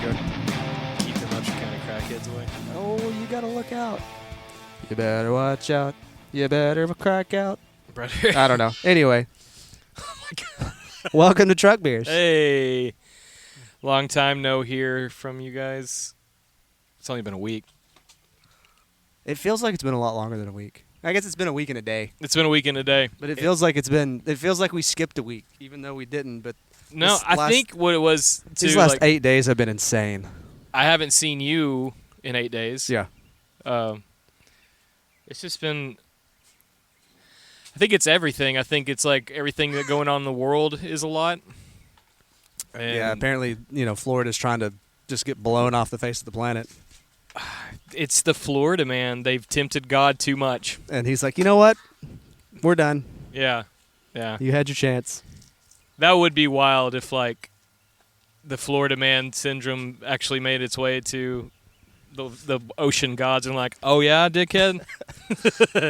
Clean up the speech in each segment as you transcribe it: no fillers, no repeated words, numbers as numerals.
Good. Keep them extra kind of crackheads away. Oh, you gotta look out. You better watch out. You better crack out. Brother. I don't know. Anyway. Oh my God. Welcome to Truck Beers. Hey. Long time no hear from you guys. It's only been a week. It feels like it's been a lot longer than a week. I guess it's been a week and a day. It's been a week and a day. But it feels like we skipped a week, even though we didn't. But no, I think what it was too, these last 8 days have been insane. I haven't seen you in 8 days. Yeah. It's just been. I think it's everything. I think it's like everything that's going on in the world is a lot. And yeah, apparently, Florida's trying to just get blown off the face of the planet. It's the Florida man. They've tempted God too much. And he's like, you know what? We're done. Yeah. Yeah. You had your chance. That would be wild if, like, the Florida man syndrome actually made its way to the ocean gods and like, oh, yeah, dickhead?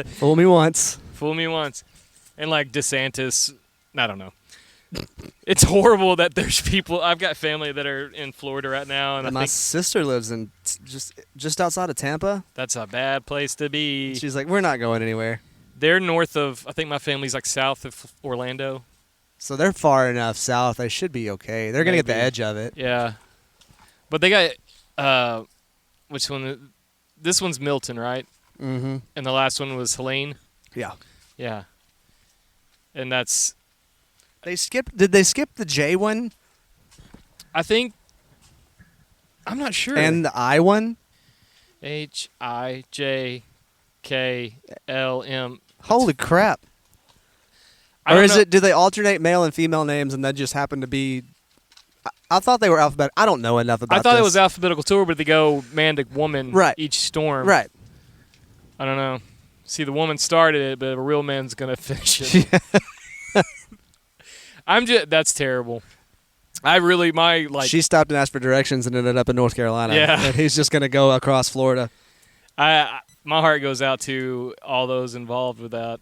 Fool me once. Fool me once. And, like, DeSantis, I don't know. It's horrible that there's people. I've got family that are in Florida right now, and my sister lives in just outside of Tampa. That's a bad place to be. She's like, we're not going anywhere. They're north of. I think my family's like south of Orlando. So they're far enough south. They should be okay. They're gonna get the edge of it. Yeah, but they got which one? This one's Milton, right? Mm-hmm. And the last one was Helene. Yeah. Yeah. And that's. Did they skip the J one? I think. I'm not sure. And the I one? HIJKLM. Holy crap. Or do they alternate male and female names and that just happen to be... I thought they were alphabetical. I don't know enough about this. I thought it was alphabetical too, but they go man to woman each storm. Right. I don't know. See, the woman started it, but a real man's going to finish it. That's terrible. She stopped and asked for directions and ended up in North Carolina. Yeah. And he's just going to go across Florida. My heart goes out to all those involved with that.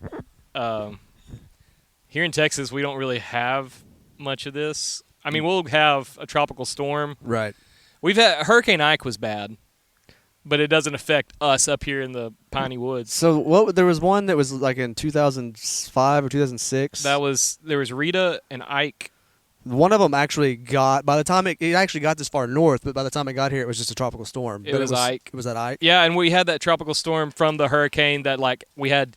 Here in Texas, we don't really have much of this. I mean, we'll have a tropical storm. Right. We've had Hurricane Ike was bad, but it doesn't affect us up here in the piney woods. So there was one that was like in 2005 or 2006. There was Rita and Ike. One of them actually got, by the time it actually got this far north, but by the time it got here, it was just a tropical storm. It was Ike. Was that Ike? Yeah, and we had that tropical storm from the hurricane that, like, we had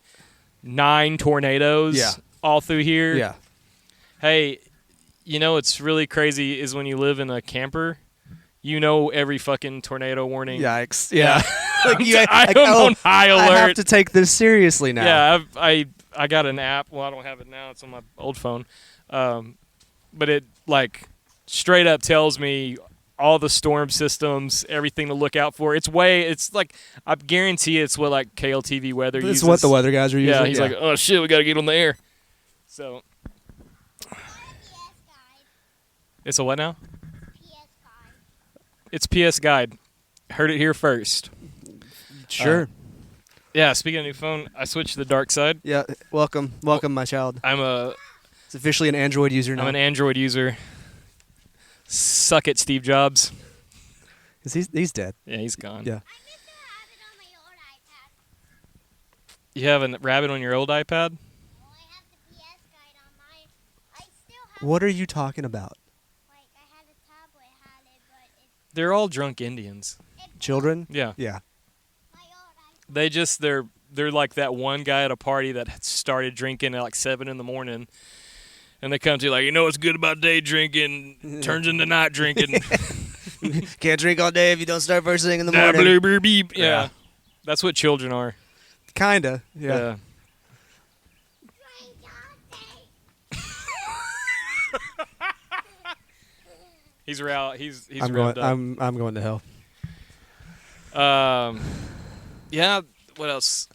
9 tornadoes all through here. Yeah. Hey, what's really crazy is when you live in a camper, every fucking tornado warning. Yikes. Yeah. I'm on high alert. I have to take this seriously now. Yeah, I got an app. Well, I don't have it now. It's on my old phone. But it, like, straight up tells me all the storm systems, everything to look out for. It's like, I guarantee it's what, like, KLTV weather uses. It's what the weather guys are using. Yeah, he's like, oh, shit, we got to get on the air. So. It's a what now? PS Guide. It's PS Guide. Heard it here first. Sure. Yeah, speaking of new phone, I switched to the dark side. Yeah, welcome, my child. It's officially an Android user now. I'm an Android user. Suck it, Steve Jobs. He's dead. Yeah, he's gone. Yeah. You have a rabbit on your old iPad? Well, I have the PS Guide on my... I still have... What are you talking about? Like, I had a tablet, but it's... They're all drunk Indians. Children? Yeah. Yeah. My old iPad. They're like that one guy at a party that had started drinking at like 7 in the morning. And they come to you like, what's good about day drinking turns into night drinking. Can't drink all day if you don't start first thing in the morning. Yeah. That's what children are. Kinda. Yeah. He's real. He's I'm revved going. up. I'm going to hell. Yeah. What else?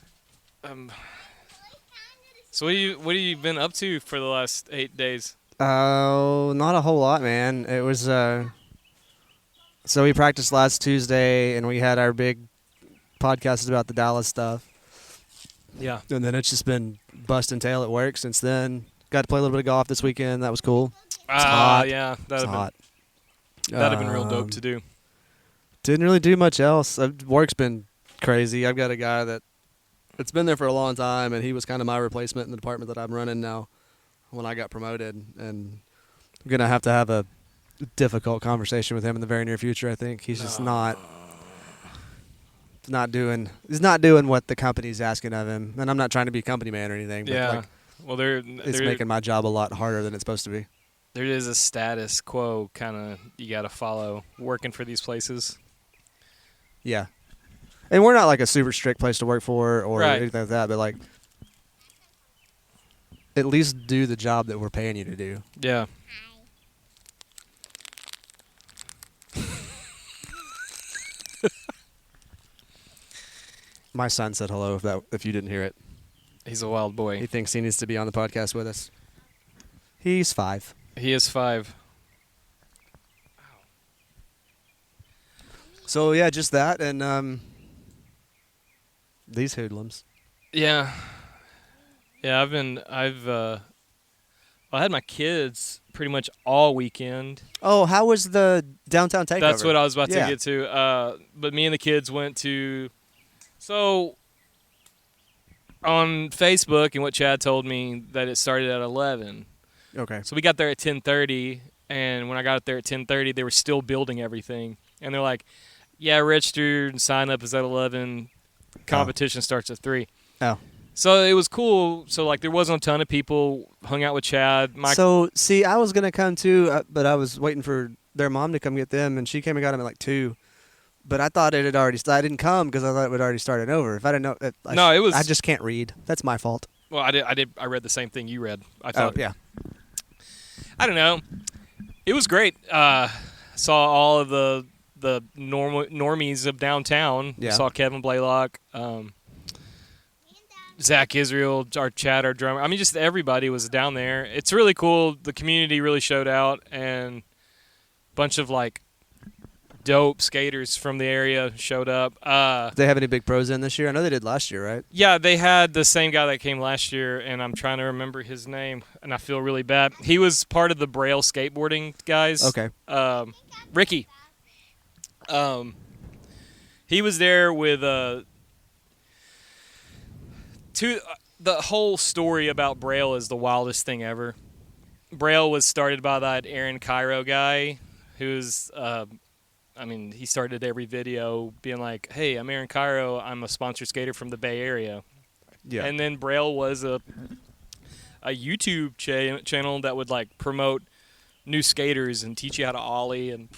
So what have you been up to for the last 8 days? Not a whole lot, man. It was so we practiced last Tuesday and we had our big podcast about the Dallas stuff. Yeah. And then it's just been busting tail at work since then. Got to play a little bit of golf this weekend. That was cool. It's hot. Yeah. It's hot. That'd have been real dope to do. Didn't really do much else. Work's been crazy. I've got a guy it's been there for a long time, and he was kind of my replacement in the department that I'm running now when I got promoted. And I'm going to have a difficult conversation with him in the very near future, I think. He's just not doing what the company's asking of him. And I'm not trying to be company man or anything, but Yeah. Well, it's making my job a lot harder than it's supposed to be. there is a status quo kind of you got to follow working for these places. Yeah. And we're not like a super strict place to work for or Right. anything like that, but like at least do the job that we're paying you to do. Yeah. My son said hello if you didn't hear it. He's a wild He boy. thinks he needs to be on the podcast with us. He's 5. He is 5. So yeah, just that and these hoodlums. Yeah. Yeah, I had my kids pretty much all weekend. Oh, how was the downtown takeover? That's what I was about to Yeah. get to. But me and the kids went to. So on Facebook and what Chad told me that it started at 11. Okay. So we got there at 10:30, and when I got there at 10:30, they were still building everything. And they're like, "Yeah, register and sign up is at 11. Competition starts at 3." Oh. So it was cool. So like there wasn't a ton of people. Hung out with Chad. So see, I was gonna come too, but I was waiting for their mom to come get them, and she came and got them at like 2. But I thought it had already. I didn't come because I thought it would already started over. If I didn't know, No, it was. I just can't read. That's my fault. Well, I did. I read the same thing you read. I thought. Oh yeah. I don't know. It was great. Saw all of the normies of downtown. Yeah. Saw Kevin Blaylock, Zach Israel, our Chad, our drummer. I mean, just everybody was down there. It's really cool. The community really showed out, and a bunch of like dope skaters from the area showed up. Do they have any big pros in this year? I know they did last year, right? Yeah, they had the same guy that came last year, and I'm trying to remember his name, and I feel really bad. He was part of the Braille skateboarding guys. Okay. Ricky. He was there with the whole story about Braille is the wildest thing ever. Braille was started by that Aaron Cairo guy, who's he started every video being like, "Hey, I'm Aaron Cairo. I'm a sponsored skater from the Bay Area." Yeah. And then Braille was a YouTube channel that would like promote new skaters and teach you how to ollie, and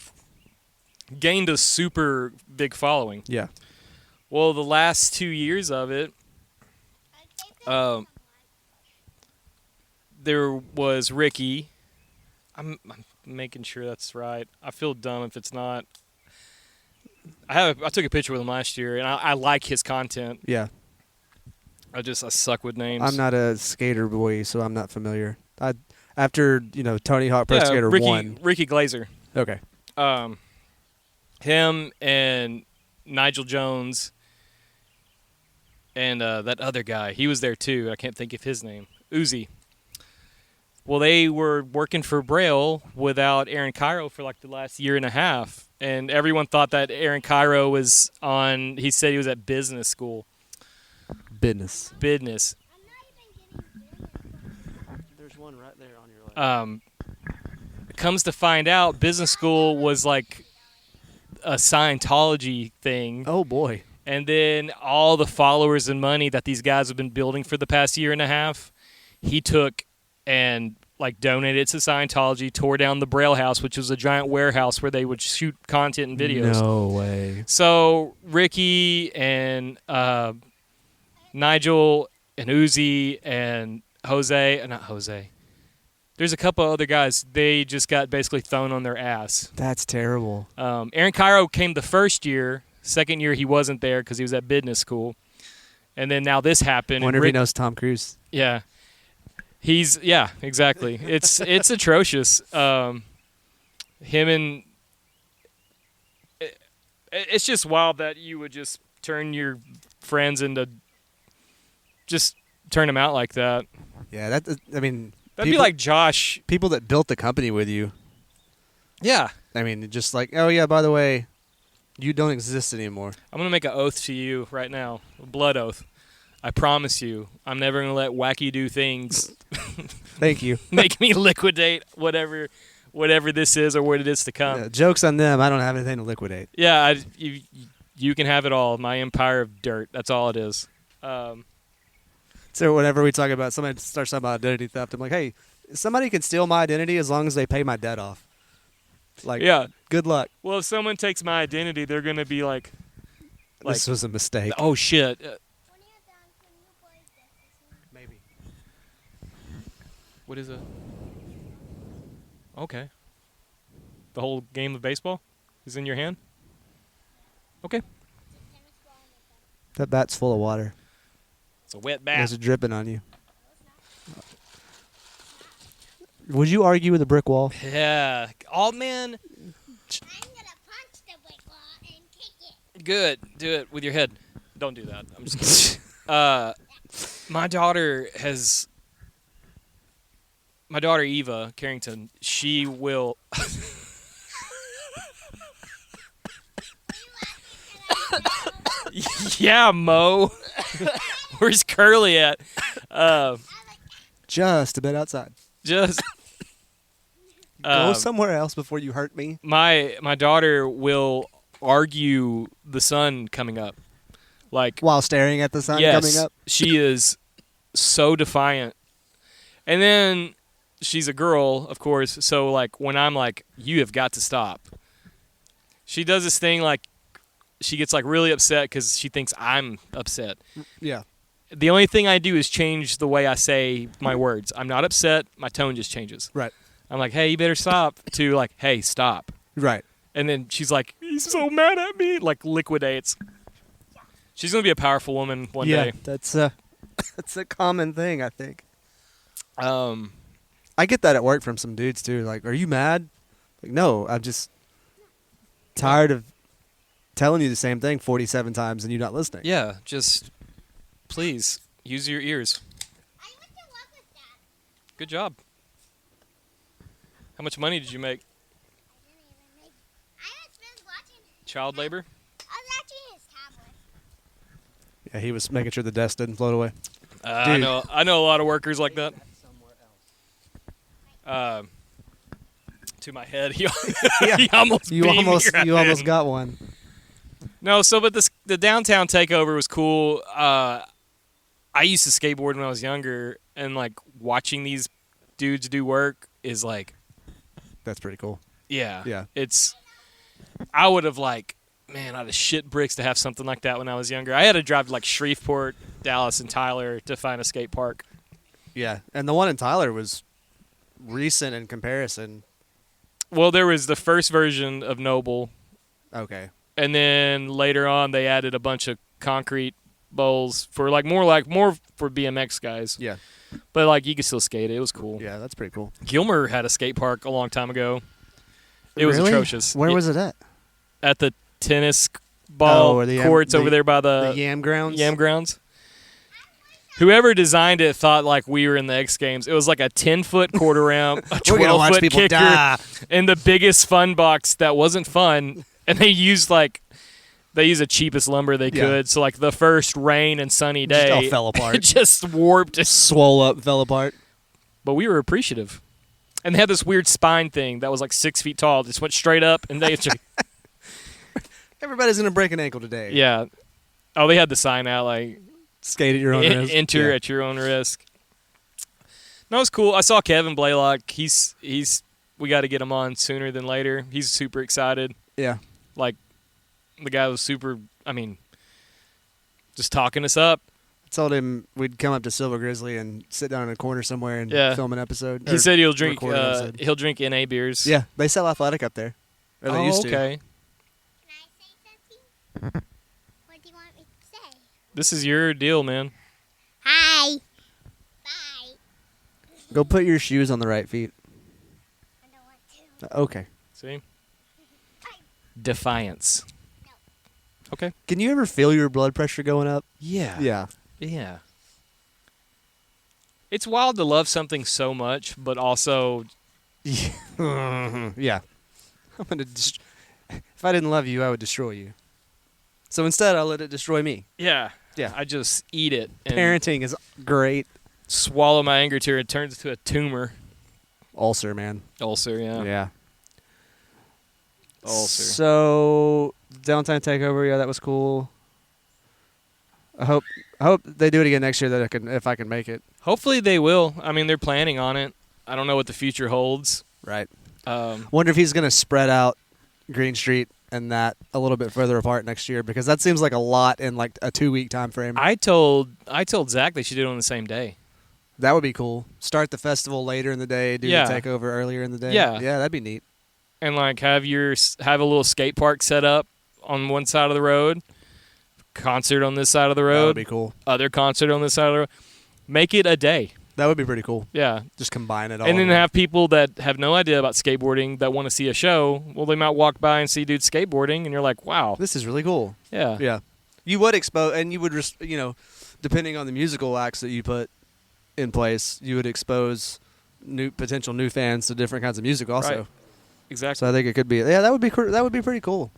gained a super big following. Yeah. Well, the last 2 years of it, there was Ricky. I'm making sure that's right. I feel dumb if it's not. I took a picture with him last year, and I like his content. Yeah. I suck with names. I'm not a skater boy, so I'm not familiar. After Tony Hawk Pro Skater 1. Ricky Glazer. Okay. Him and Nigel Jones and that other guy. He was there too. I can't think of his name. Uzi. Well, they were working for Braille without Aaron Cairo for like the last year and a half. And everyone thought that Aaron Cairo was he said he was at business school. Business. Business. There's one right there on your left. Comes to find out, business school was like a Scientology thing. Oh, boy. And then all the followers and money that these guys have been building for the past year and a half, he took and like donated to Scientology, tore down the Braille House, which was a giant warehouse where they would shoot content and videos. No way. So Ricky and Nigel and Uzi and not Jose. There's a couple other guys. They just got basically thrown on their ass. That's terrible. Aaron Cairo came the first year. Second year he wasn't there because he was at business school. And then now this happened. Wonder if he knows Tom Cruise. Yeah. Exactly. It's atrocious. Him and it's just wild that you would just turn your friends into just turn them out like that. Yeah, that'd be like Josh. People that built the company with you. Yeah. I mean, just like, oh yeah, by the way, You don't exist anymore. I'm going to make an oath to you right now, a blood oath. I promise you, I'm never going to let wacky do things Thank you. make me liquidate whatever this is or what it is to come. Yeah, joke's on them. I don't have anything to liquidate. Yeah, you can have it all. My empire of dirt. That's all it is. So whenever we talk about somebody starts talking about identity theft, I'm like, hey, somebody can steal my identity as long as they pay my debt off. Like, Yeah. good luck. Well, if someone takes my identity, they're going to be like, This was a mistake. oh, shit. When you're done, can you play this? Maybe. What is it? Okay. The whole game of baseball is in your hand? Okay. Tennis ball in the That bat's full of water. It's a wet There's bat. it dripping on you. Would you argue with a brick wall? Yeah. Oh, man. I'm gonna punch the brick wall and kick it. Good. Do it with your head. Don't do that. I'm just kidding. My daughter Eva Carrington, she will. Yeah, Mo. Where's Curly at? Just a bit outside. Just Go somewhere else before you hurt me. my daughter will argue the sun coming up. Like, While staring at the sun yes, coming up. she is so defiant. And then she's a girl, of course, so like when I'm like, you have got to stop. She does this thing like she gets like really upset because she thinks I'm upset. Yeah. The only thing I do is change the way I say my words. I'm not upset. My tone just changes. Right. I'm like, hey, you better stop, to like, hey, stop. Right. And then she's like, he's so mad at me, like liquidates. She's going to be a powerful woman one day. That's that's a common thing, I think. Um, I get that at work from some dudes too. Like, are you mad? Like, no, I'm just tired of telling you the same thing 47 times and you not listening. yeah, just please use your ears. I went to work with that. Good job. How much money did you make? I didn't even make. I was just watching. Child labor? I was watching his tablet. Yeah, he was making sure the desk didn't float away. I Dude. know a lot of workers like that. To my head, he, Yeah. he almost You beat me almost right you almost in. got one. No, so but the downtown takeover was cool. I used to skateboard when I was younger, and like watching these dudes do work is like, That's pretty cool. yeah, Yeah. It's I would have like, man, I'd have shit bricks to have something like that when I was younger. I had to drive to like Shreveport, Dallas, and Tyler to find a skate park. Yeah. And the one in Tyler was recent in comparison. Well, there was the first version of Noble, Okay. and then later on they added a bunch of concrete bowls for more for BMX guys. Yeah. But like you could still skate it. It was cool. Yeah, that's pretty cool. Gilmer had a skate park a long time ago. It was Really? atrocious. Where Yeah, was it at? at the tennis ball or the courts over there by The the Yam Grounds? Yam Grounds. Whoever designed it thought like we were in the X Games. It was like a 10-foot quarter ramp, a We're gonna watch 12-foot people kicker, die. and the biggest fun box that wasn't fun. And they used the cheapest lumber they Yeah. could. So like the first rain and sunny Just day, all fell apart. it just warped. Swole up, fell apart. But we were appreciative. And they had this weird spine thing that was like 6 feet tall. Just went straight up, and they Everybody's gonna break an ankle today. yeah. Oh, they had the sign out like Skate at your own risk. enter Yeah. at your own risk. No, it was cool. I saw Kevin Blaylock. He's we got to get him on sooner than later. He's super excited. Yeah. Like the guy was super. I mean, just talking us up. Told him we'd come up to Silver Grizzly and sit down in a corner somewhere and Yeah. film an episode. He or said he'll drink. record an episode. He'll drink NA beers. Yeah, they sell Athletic up there. Or they Oh, used to. okay. Can I say something? What do you want me to say? This is your deal, man. Hi. Bye. Go put your shoes on the right feet. I don't want to. Okay. See? Defiance. Okay. Can you ever feel your blood pressure going up? Yeah. Yeah. Yeah. It's wild to love something so much, but also Yeah. I'm gonna. If I didn't love you, I would destroy you. So instead, I'll let it destroy me. Yeah. Yeah. I just eat it and Parenting is great. swallow my anger till it turns into a tumor. Ulcer, man. Ulcer, yeah. Ulcer. So Downtime Takeover, yeah, that was cool. I hope they do it again next year. If I can make it. Hopefully they will. I mean, they're planning on it. I don't know what the future holds. Right. Um, Wonder if he's going to spread out Green Street and that a little bit further apart next year, because that seems like a lot in like a 2-week time frame. I told Zach they should do it on the same day. That would be cool. Start the festival later in the day, do Yeah. the takeover earlier in the day. Yeah. Yeah, that'd be neat. And like have a little skate park set up on one side of the road, concert on this side of the That road, would be cool. other concert on this side of the road. Make it a day. That would be pretty cool. Yeah. Just combine it all. And then in have people that have no idea about skateboarding that want to see a show. Well, they might walk by and see dudes skateboarding, and you're like, wow. This is really cool. Yeah. Yeah. You would expose, and you would, depending on the musical acts that you put in place, you would expose potential new fans to different kinds of music also. Right. Exactly. So I think it could be, yeah, that would be pretty cool.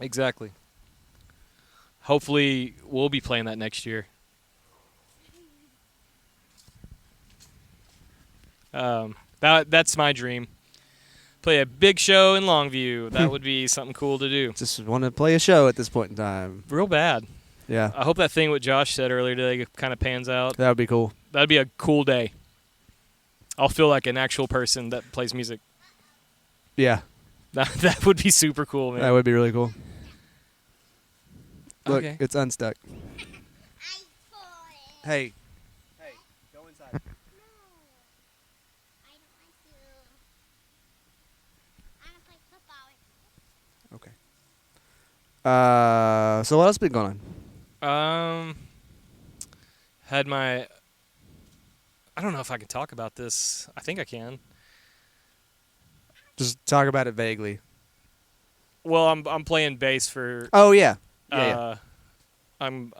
Exactly. Hopefully, we'll be playing that next year. That's my dream. Play a big show in Longview. That would be something cool to do. Just want to play a show at this point in time. Real bad. Yeah. I hope that thing what Josh said earlier today kind of pans out. That would be cool. That'd be a cool day. I'll feel like an actual person that plays music. Yeah. That would be super cool, man. That would be really cool. Look, Okay. it's unstuck. I fought it. Hey, go inside. No. I don't want to. I want to play football. Okay. So what else been going on? Had my. I don't know if I can talk about this. I think I can. Just talk about it vaguely. Well, I'm playing bass for. Oh yeah. Yeah. I'm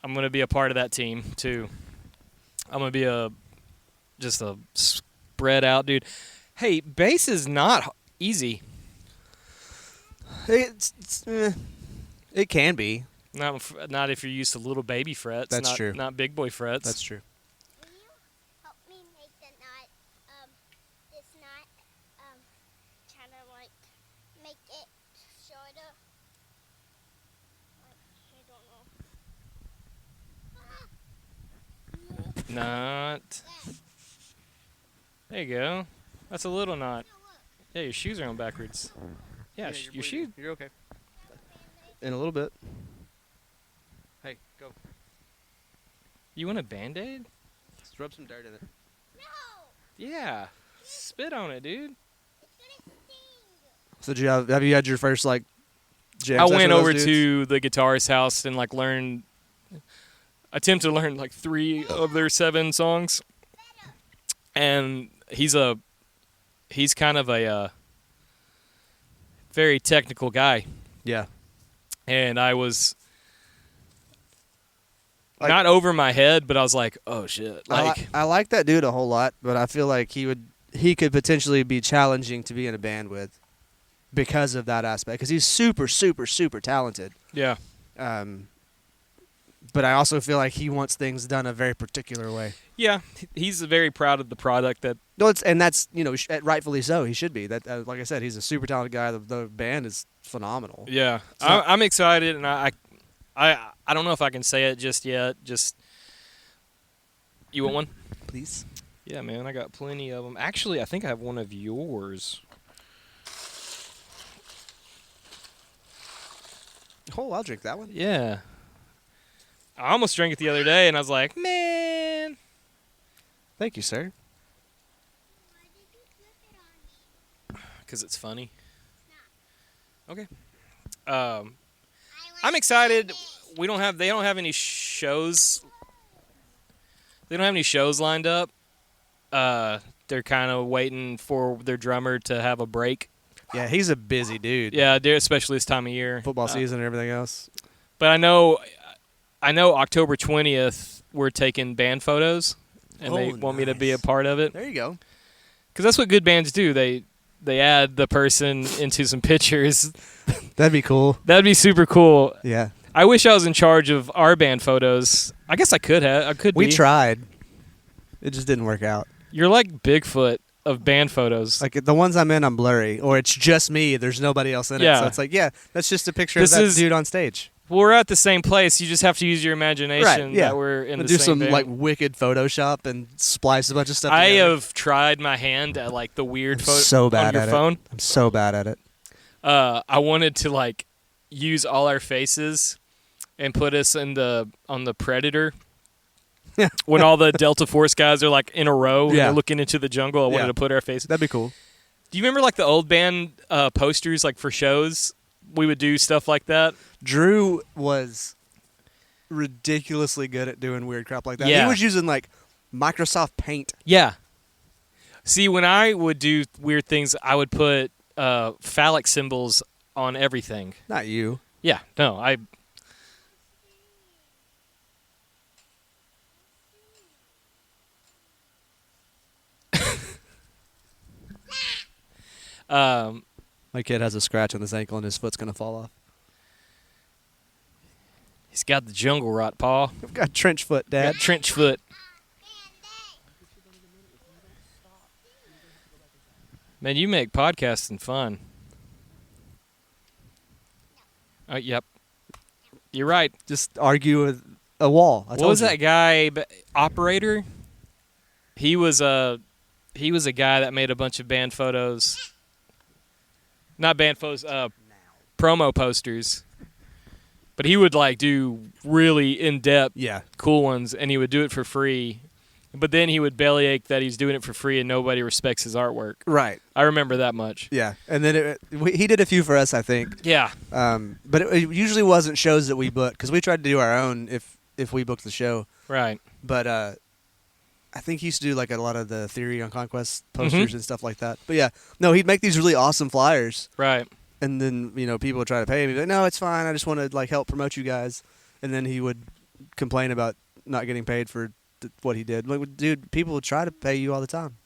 gonna be a part of that team too. I'm gonna be just a spread out dude. Hey, bass is not easy. It can be. Not if you're used to little baby frets. That's true. Not big boy frets. That's true. Will you help me make the knot, this knot, trying to like make it shorter? Like, I don't know. Not. There you go. That's a little knot. No, look. Yeah, your shoes are on backwards. Yeah, your shoe. You're okay. In a little bit. Hey, go. You want a Band-Aid? Just rub some dirt in it. No! Yeah. Spit on it, dude. It's gonna sting! So have you had your first like jam I session went with over those dudes? to the guitarist's house and like attempted to learn like 3 of their 7 songs. And he's kind of a very technical guy. Yeah. And I was Like- not over my head, but I was like, oh shit. Like I like that dude a whole lot, but I feel like he could potentially be challenging to be in a band with because of that aspect, because he's super, super, super talented. yeah. But I also feel like he wants things done a very particular way. Yeah, he's very proud of the product that No, that's rightfully so. He should be. That like I said, he's a super talented guy. The band is phenomenal. yeah. It's not- I'm excited and I don't know if I can say it just yet. Just you want one? Please. Yeah, man, I got plenty of them. Actually, I think I have one of yours. Oh, I'll drink that one. Yeah. I almost drank it the other day, and I was like, man. Thank you, sir. Why did you flip it on me? Because it's funny. Okay. I want I'm excited. They don't have any shows. They don't have any shows lined up. They're kind of waiting for their drummer to have a break. Yeah, he's a busy dude. Yeah, especially this time of year. Football season and everything else. But I know October 20th we're taking band photos, and they Oh, want me to be a nice. part of it. There you go. Because that's what good bands do. They they add the person into some pictures. That'd be cool. That'd be super cool. Yeah. I wish I was in charge of our band photos. I guess I could have. I could We be. tried. It just didn't work out. You're like Bigfoot of band photos. Like the ones I'm in, I'm blurry, or it's just me. There's nobody else in it. Yeah. So it's like, yeah, that's just a picture This of that is- dude on stage. Well, we're at the same place. You just have to use your imagination Right, yeah. that we're in We'll the do same some band. like wicked Photoshop and splice a bunch of stuff I together. have tried my hand at like the weird I'm photo so bad on your at phone. it. I'm so bad at it. I wanted to like use all our faces and put us on the Predator. Yeah. When all the Delta Force guys are like in a row and Yeah. they're looking into the jungle, I wanted Yeah. to put our faces. That'd be cool. Do you remember like the old band posters like for shows? We would do stuff like that. Drew was ridiculously good at doing weird crap like that. Yeah. He was using like Microsoft Paint. Yeah. See, when I would do weird things, I would put phallic symbols on everything. Not you. Yeah, no, I. My kid has a scratch on his ankle and his foot's gonna fall off. He's got the jungle rot, Paul. I've got trench foot, Dad. Got trench foot. Man, you make podcasting fun. Yep. You're right. Just argue with a wall. What was that guy? Operator. He was a guy that made a bunch of band photos. Not band photos. Promo posters. But he would like do really in-depth, Yeah. cool ones, and he would do it for free. But then he would bellyache that he's doing it for free and nobody respects his artwork. Right. I remember that much. Yeah. And then he did a few for us, I think. Yeah. But it usually wasn't shows that we booked because we tried to do our own if we booked the show. Right. But I think he used to do like a lot of the Theory on Conquest posters and stuff like that. But yeah, no, he'd make these really awesome flyers. Right. And then, people would try to pay him. He'd be like, no, it's fine. I just want to like help promote you guys. And then he would complain about not getting paid for what he did. Like, dude, people would try to pay you all the time.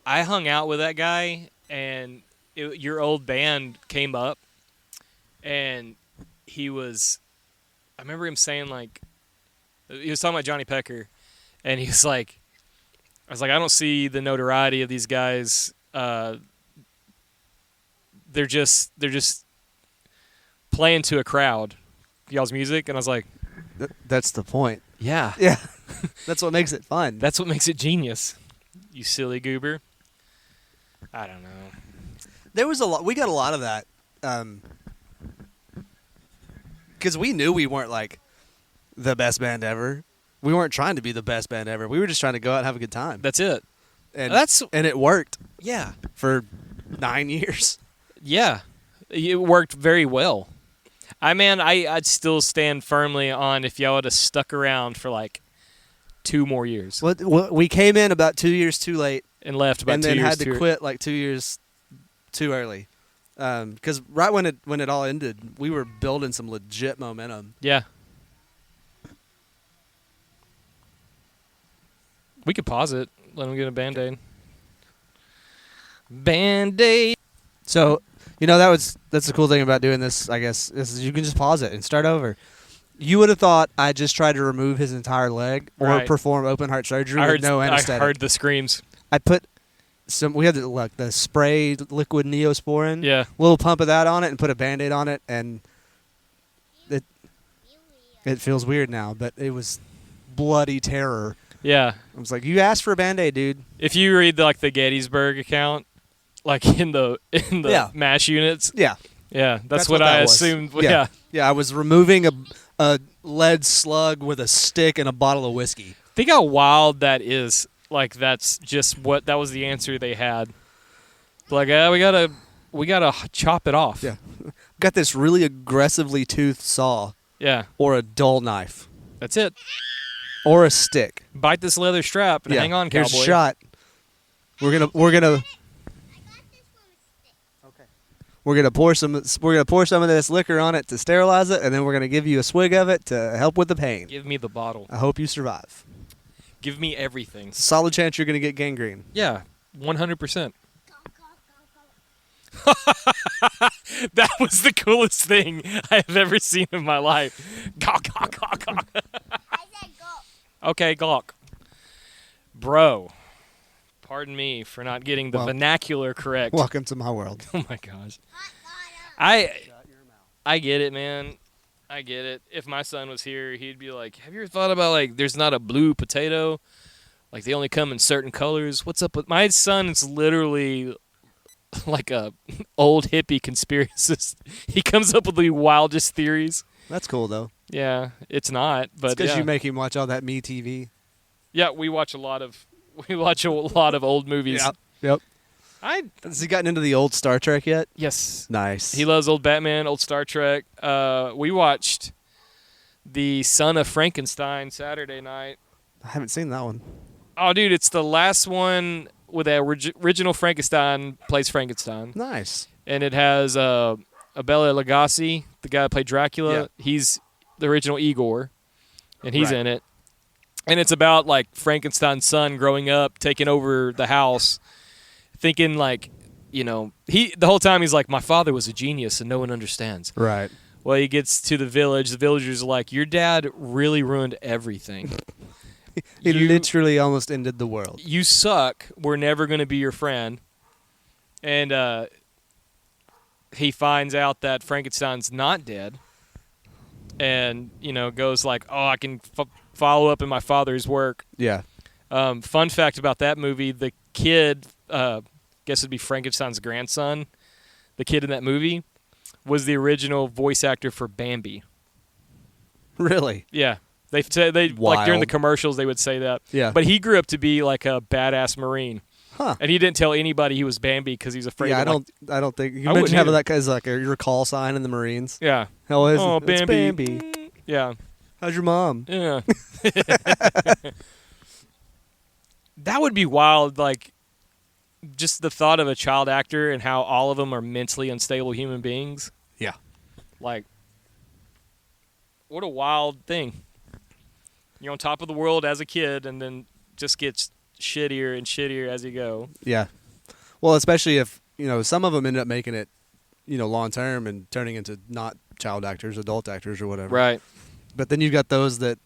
I hung out with that guy, and your old band came up, and I remember him saying, like, he was talking about Johnny Pecker, and he was like, I was like, I don't see the notoriety of these guys. They're just playing to a crowd, y'all's music, and I was like, That's the point. yeah. Yeah. That's what makes it fun. That's what makes it genius. You silly goober. I don't know. There was a lot. We got a lot of that. Because we knew we weren't like the best band ever. We weren't trying to be the best band ever. We were just trying to go out and have a good time. That's it. And That's and it worked yeah. for 9 years. Yeah. It worked very well. I'd still stand firmly on if y'all would have stuck around for like 2 more years Well, we came in about 2 years too late, and left about and 2 then years had to too- quit like 2 years too early. Because right when it all ended, we were building some legit momentum. Yeah. We could pause it. Let them get a Band-Aid. Band-Aid. So, that's the cool thing about doing this, I guess, is you can just pause it and start over. You would have thought I just tried to remove his entire leg or Right. perform open heart surgery I with no anesthetic. I heard the screams. I put we had the spray liquid Neosporin, Yeah. little pump of that on it, and put a Band-Aid on it, and it feels weird now, but it was bloody terror. Yeah. I was like, you asked for a Band-Aid, dude. If you read the Gettysburg account, like in the Yeah. MASH units, Yeah. yeah, that's what what I that was. assumed. Yeah. Yeah. Yeah, I was removing a lead slug with a stick and a bottle of whiskey. Think how wild that is. Like that's just that was the answer they had. Like, we gotta chop it off. Yeah. Got this really aggressively toothed saw Yeah. or a dull knife That's it. or a stick. Bite this leather strap and hang on, Here's cowboy. a shot. We're gonna pour some of this liquor on it to sterilize it, and then we're gonna give you a swig of it to help with the pain. Give me the bottle. I hope you survive. Give me everything. It's a solid chance you're gonna get gangrene. Yeah. 100%. Go, go, go, go. That was the coolest thing I have ever seen in my life. Gawk, gawk, gawk, gawk. I said go. Okay, gawk. Bro, pardon me for not getting the Well- vernacular correct. Welcome to my world. Oh my gosh. Hot water. I get it, man. I get it. If my son was here, he'd be like, "Have you ever thought about like there's not a blue potato? Like they only come in certain colors. What's up with my son is literally like a old hippie conspiracist. He comes up with the wildest theories. That's cool though. Yeah, it's not, but Because yeah. you make him watch all that Me TV. Yeah, we watch a lot of old movies. Yep. Has he gotten into the old Star Trek yet? Yes. Nice. He loves old Batman, old Star Trek. We watched The Son of Frankenstein Saturday night. I haven't seen that one. Oh, dude, it's the last one with the original Frankenstein plays Frankenstein. Nice. And it has Bela Lugosi, the guy that played Dracula. Yeah. He's the original Igor, and he's Right. in it. And it's about, like, Frankenstein's son growing up, taking over the house, thinking, like, you know, the whole time he's like, my father was a genius and no one understands. Right. Well, he gets to the village. The villagers are like, your dad really ruined everything. He You- literally almost ended the world. You suck. We're never going to be your friend. And he finds out that Frankenstein's not dead. And, you know, goes like, oh, I can follow up in my father's work. Yeah. Fun fact about that movie, the kid, guess it'd be Frankenstein's grandson, the kid in that movie, was the original voice actor for Bambi. Really? Yeah. They say like during the Wild. commercials they would say that. Yeah. But he grew up to be like a badass Marine. Huh. And he didn't tell anybody he was Bambi because he's afraid Yeah, of I don't think you I mentioned wouldn't having either. that guy's like your call sign in the Marines. yeah. How is Oh, it? It's Bambi. Bambi. Yeah. How's your mom? Yeah. That would be wild, like just the thought of a child actor and how all of them are mentally unstable human beings. Yeah. Like, what a wild thing. You're on top of the world as a kid and then just gets shittier and shittier as you go. Yeah. Well, especially if, some of them end up making it, long term and turning into not child actors, adult actors or whatever. Right. But then you've got those that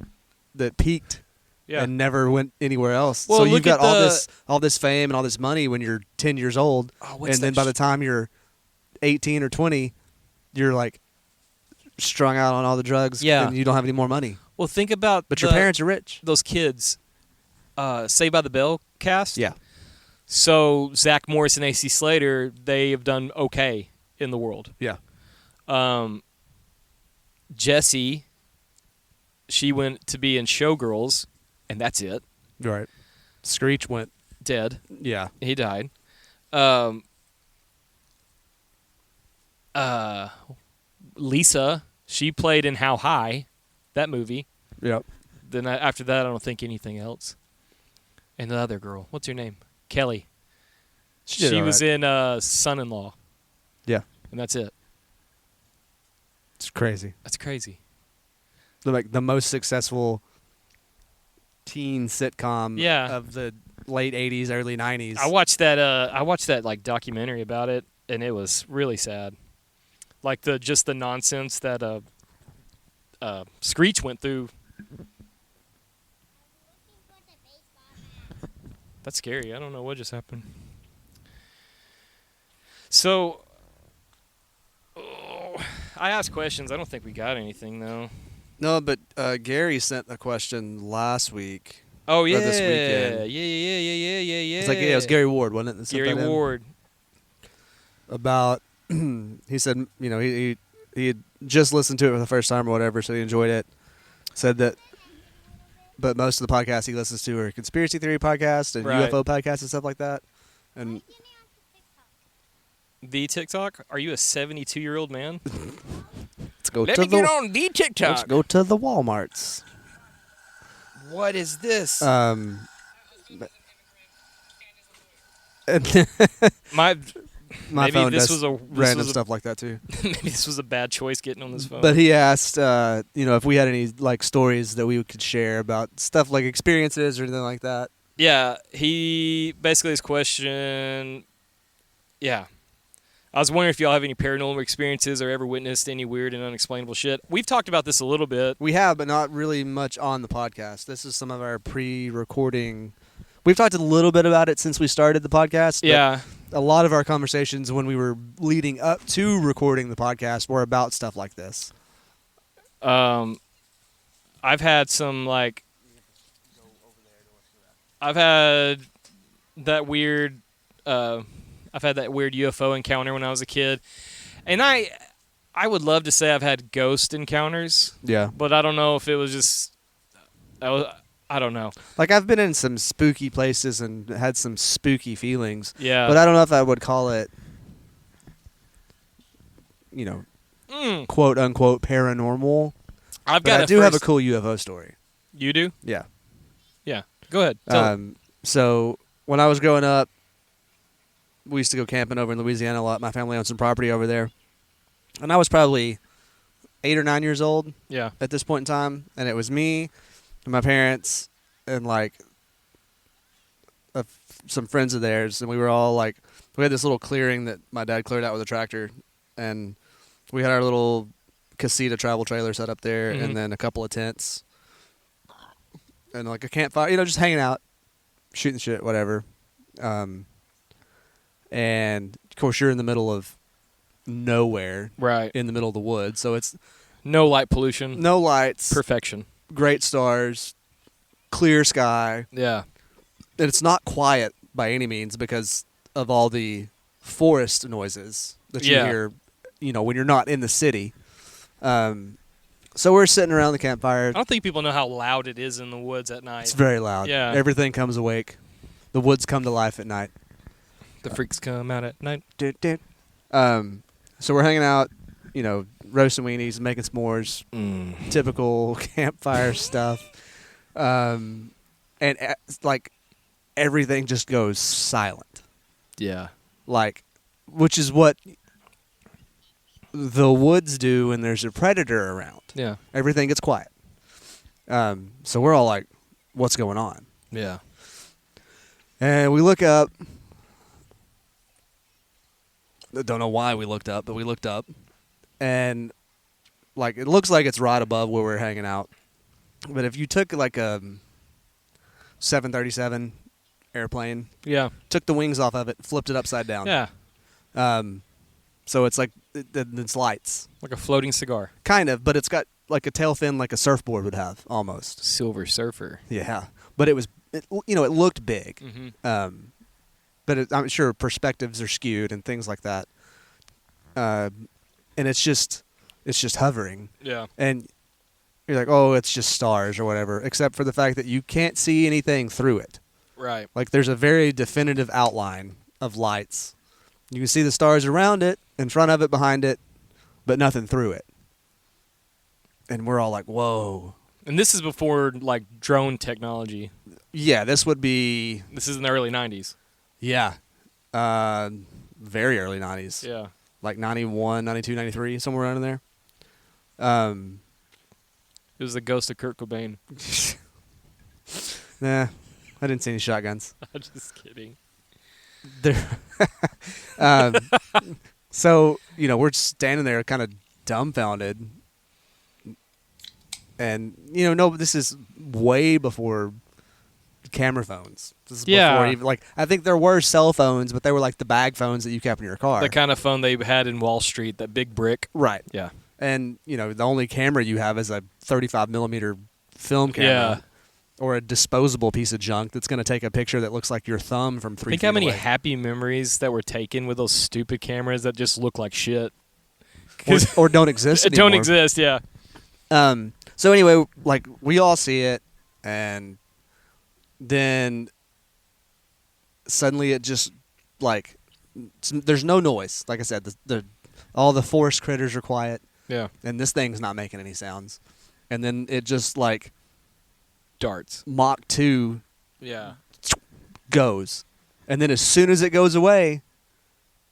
peaked Yeah. and never went anywhere else. Well, so you've look got at all this fame and all this money when you're 10 years old, Oh, what's and then that by the time you're 18 or 20, you're like strung out on all the drugs, Yeah. and you don't have any more money. Well, think about But your parents are rich. those kids, Saved by the Bell cast. Yeah. So Zach Morris and AC Slater, they have done okay in the world. Yeah. Jessie, she went to be in Showgirls, and that's it. Right. Screech went. Dead. Yeah. He died. Lisa, she played in How High, that movie. Yep. Then after that, I don't think anything else. And the other girl, what's her name? Kelly. She did all was right. in Son-in-Law, Yeah. and that's it. It's crazy. That's crazy. Like the most successful teen sitcom Yeah. of the late 80s, early 90s. I watched that like documentary about it, and it was really sad. Like the nonsense that Screech went through. Looking for the baseball bat. That's scary. I don't know what just happened. So, I asked questions. I don't think we got anything though. No, but Gary sent a question last week. Oh yeah, this weekend. yeah. It's like, yeah, it was Gary Ward, wasn't it? that sent Gary that in? Ward. About, he said, he had just listened to it for the first time or whatever, so he enjoyed it. Said that, but most of the podcasts he listens to are conspiracy theory podcasts and Right. UFO podcasts and stuff like that. And Get me on TikTok. The TikTok? Are you a 72-year-old man? let's go Let to me the get on the TikTok. let's go to the Walmarts. What is this? And My my maybe phone this does was a random stuff like that too. Maybe this was a bad choice getting on this phone. But he asked, if we had any like stories that we could share about stuff like experiences or anything like that. Yeah, he basically his question. Yeah, I was wondering if y'all have any paranormal experiences or ever witnessed any weird and unexplainable shit. We've talked about this a little bit. We have, but not really much on the podcast. This is some of our pre-recording. We've talked a little bit about it since we started the podcast. But Yeah, a lot of our conversations when we were leading up to recording the podcast were about stuff like this. I've had some like. I've had that weird. I've had that weird UFO encounter when I was a kid, and I would love to say I've had ghost encounters, Yeah. but I don't know if it was just. I don't know. Like, I've been in some spooky places and had some spooky feelings. Yeah, But I don't know if I would call it, quote unquote paranormal. I've But got. I do have a cool UFO story. You do? Yeah. Yeah. Go ahead. Tell me. So when I was growing up, we used to go camping over in Louisiana a lot. My family owned some property over there. And I was probably 8 or 9 years old Yeah. at this point in time. And it was me and my parents and, like, some friends of theirs. And we were all, like, we had this little clearing that my dad cleared out with a tractor. And we had our little casita travel trailer set up there Mhm. and then a couple of tents. And, like, a campfire, just hanging out, shooting shit, whatever. And, of course, you're in the middle of nowhere, Right. in the middle of the woods. So it's No light pollution. no lights, Perfection. great stars, clear sky. Yeah. And it's not quiet by any means because of all the forest noises that you Yeah. hear, when you're not in the city. So we're sitting around the campfire. I don't think people know how loud it is in the woods at night. It's very loud. Yeah. Everything comes awake. The woods come to life at night. The freaks come out at night. So we're hanging out, roasting weenies, making s'mores, typical campfire stuff. And like everything just goes silent. Yeah. Like, which is what the woods do when there's a predator around. Yeah. Everything gets quiet. So we're all like, what's going on? Yeah. And we look up. I don't know why we looked up, but we looked up. And, like, it looks like it's right above where we're hanging out. But if you took, like, a 737 airplane, Yeah. took the wings off of it, flipped it upside down. Yeah. So it's like, it's lights. Like a floating cigar. Kind of, but it's got, like, a tail fin like a surfboard would have, almost. Silver Surfer. Yeah. But it looked big. Mm-hmm. But I'm sure perspectives are skewed and things like that. And it's just hovering. Yeah. And you're like, oh, it's just stars or whatever, except for the fact that you can't see anything through it. Right. Like, there's a very definitive outline of lights. You can see the stars around it, in front of it, behind it, but nothing through it. And we're all like, whoa. And this is before, like, drone technology. Yeah, this would be... This is in the early 90s. Yeah. Very early 90s. Yeah. Like 91, 92, 93, somewhere around in there. It was the ghost of Kurt Cobain. Nah, I didn't see any shotguns. I'm just kidding. There. So, we're standing there kind of dumbfounded. And, no, this is way before camera phones. This is Yeah. before even, like, I think there were cell phones, but they were like the bag phones that you kept in your car. The kind of phone they had in Wall Street, that big brick. Right. Yeah. And, the only camera you have is a 35 millimeter film camera. Yeah. Or a disposable piece of junk that's going to take a picture that looks like your thumb from 3 Think feet how many away. happy memories that were taken with those stupid cameras that just look like shit. Or don't exist anymore. Don't exist, yeah. So anyway, like, we all see it, and then suddenly it just, like, there's no noise. Like I said, all the forest critters are quiet, Yeah. and this thing's not making any sounds. And then it just, like, Darts. Mach 2 Yeah. goes. And then as soon as it goes away,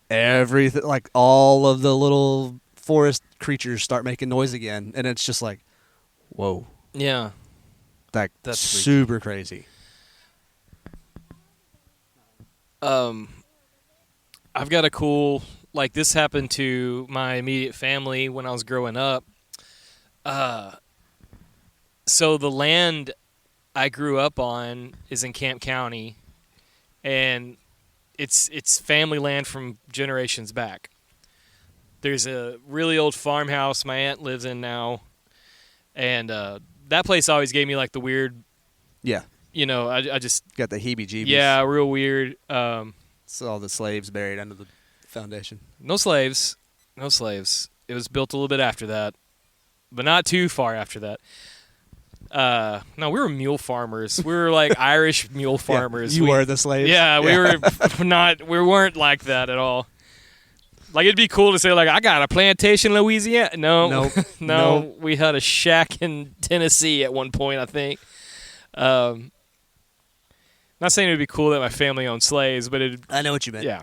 everything, like, all of the little forest creatures start making noise again. And it's just like, whoa. Yeah. That's That's freaky. super crazy. I've got a cool, like, this happened to my immediate family when I was growing up. So the land I grew up on is in Camp County, and it's family land from generations back. There's a really old farmhouse my aunt lives in now, and that place always gave me like the weird, Yeah. I just Got the heebie-jeebies. yeah, real weird. It's all the slaves buried under the foundation. No slaves. It was built a little bit after that, but not too far after that. No, we were mule farmers. We were like Irish mule farmers. You were the slaves? Yeah, we were not. We weren't like that at all. Like, it'd be cool to say, like, I got a plantation in Louisiana. No, Nope. no, Nope. we had a shack in Tennessee at one point, I think. Not saying it would be cool that my family owned slaves, but I know what you meant. yeah.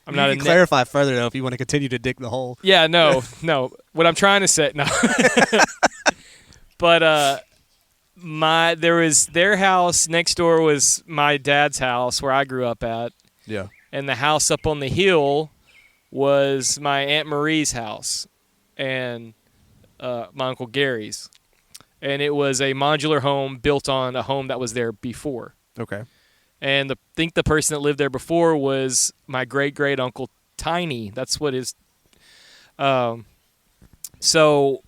I'm You not can clarify further, though, if you want to continue to dig the hole. Yeah, no. What I'm trying to say, no. But there was their house next door was my dad's house where I grew up at, Yeah. and the house up on the hill was my Aunt Marie's house and my Uncle Gary's. And it was a modular home built on a home that was there before. Okay. And I think the person that lived there before was my great uncle Tiny. That's what his. So,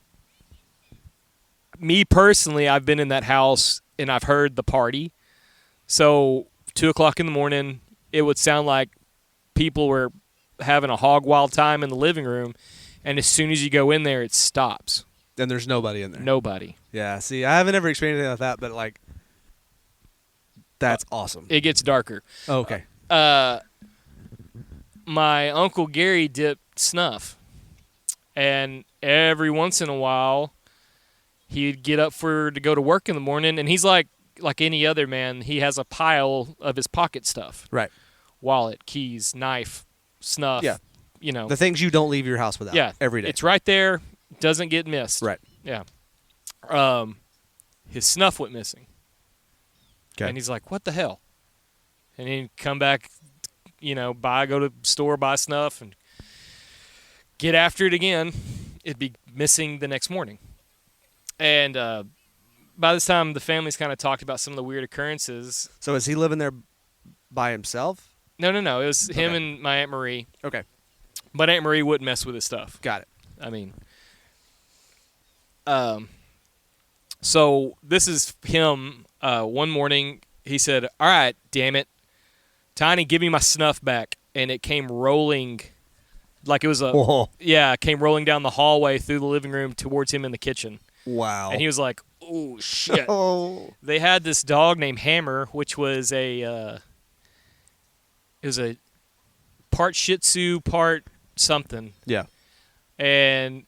me personally, I've been in that house and I've heard the party. So 2:00 in the morning, it would sound like people were having a hog wild time in the living room, and as soon as you go in there, it stops. Then there's nobody in there. Nobody. Yeah, see, I haven't ever experienced anything like that, but, like, that's awesome. It gets darker. Oh, okay. My Uncle Gary dipped snuff, and every once in a while, he'd get up to go to work in the morning, and he's like any other man. He has a pile of his pocket stuff. Right. Wallet, keys, knife, snuff. Yeah. The things you don't leave your house without. Yeah. Every day. It's right there. Doesn't get missed. Right. Yeah. His snuff went missing. Okay. And he's like, what the hell? And he'd come back, go to the store, buy snuff, and get after it again. It'd be missing the next morning. And by this time, the family's kind of talked about some of the weird occurrences. So is he living there by himself? No. It was him and my Aunt Marie. Okay. But Aunt Marie wouldn't mess with his stuff. Got it. I mean, so this is him. One morning, he said, all right, damn it. Tiny, give me my snuff back. And it came rolling like it was Whoa. it came rolling down the hallway through the living room towards him in the kitchen. Wow. And he was like, oh, shit. Oh. They had this dog named Hammer, which was it was a part Shih Tzu, part something. Yeah. And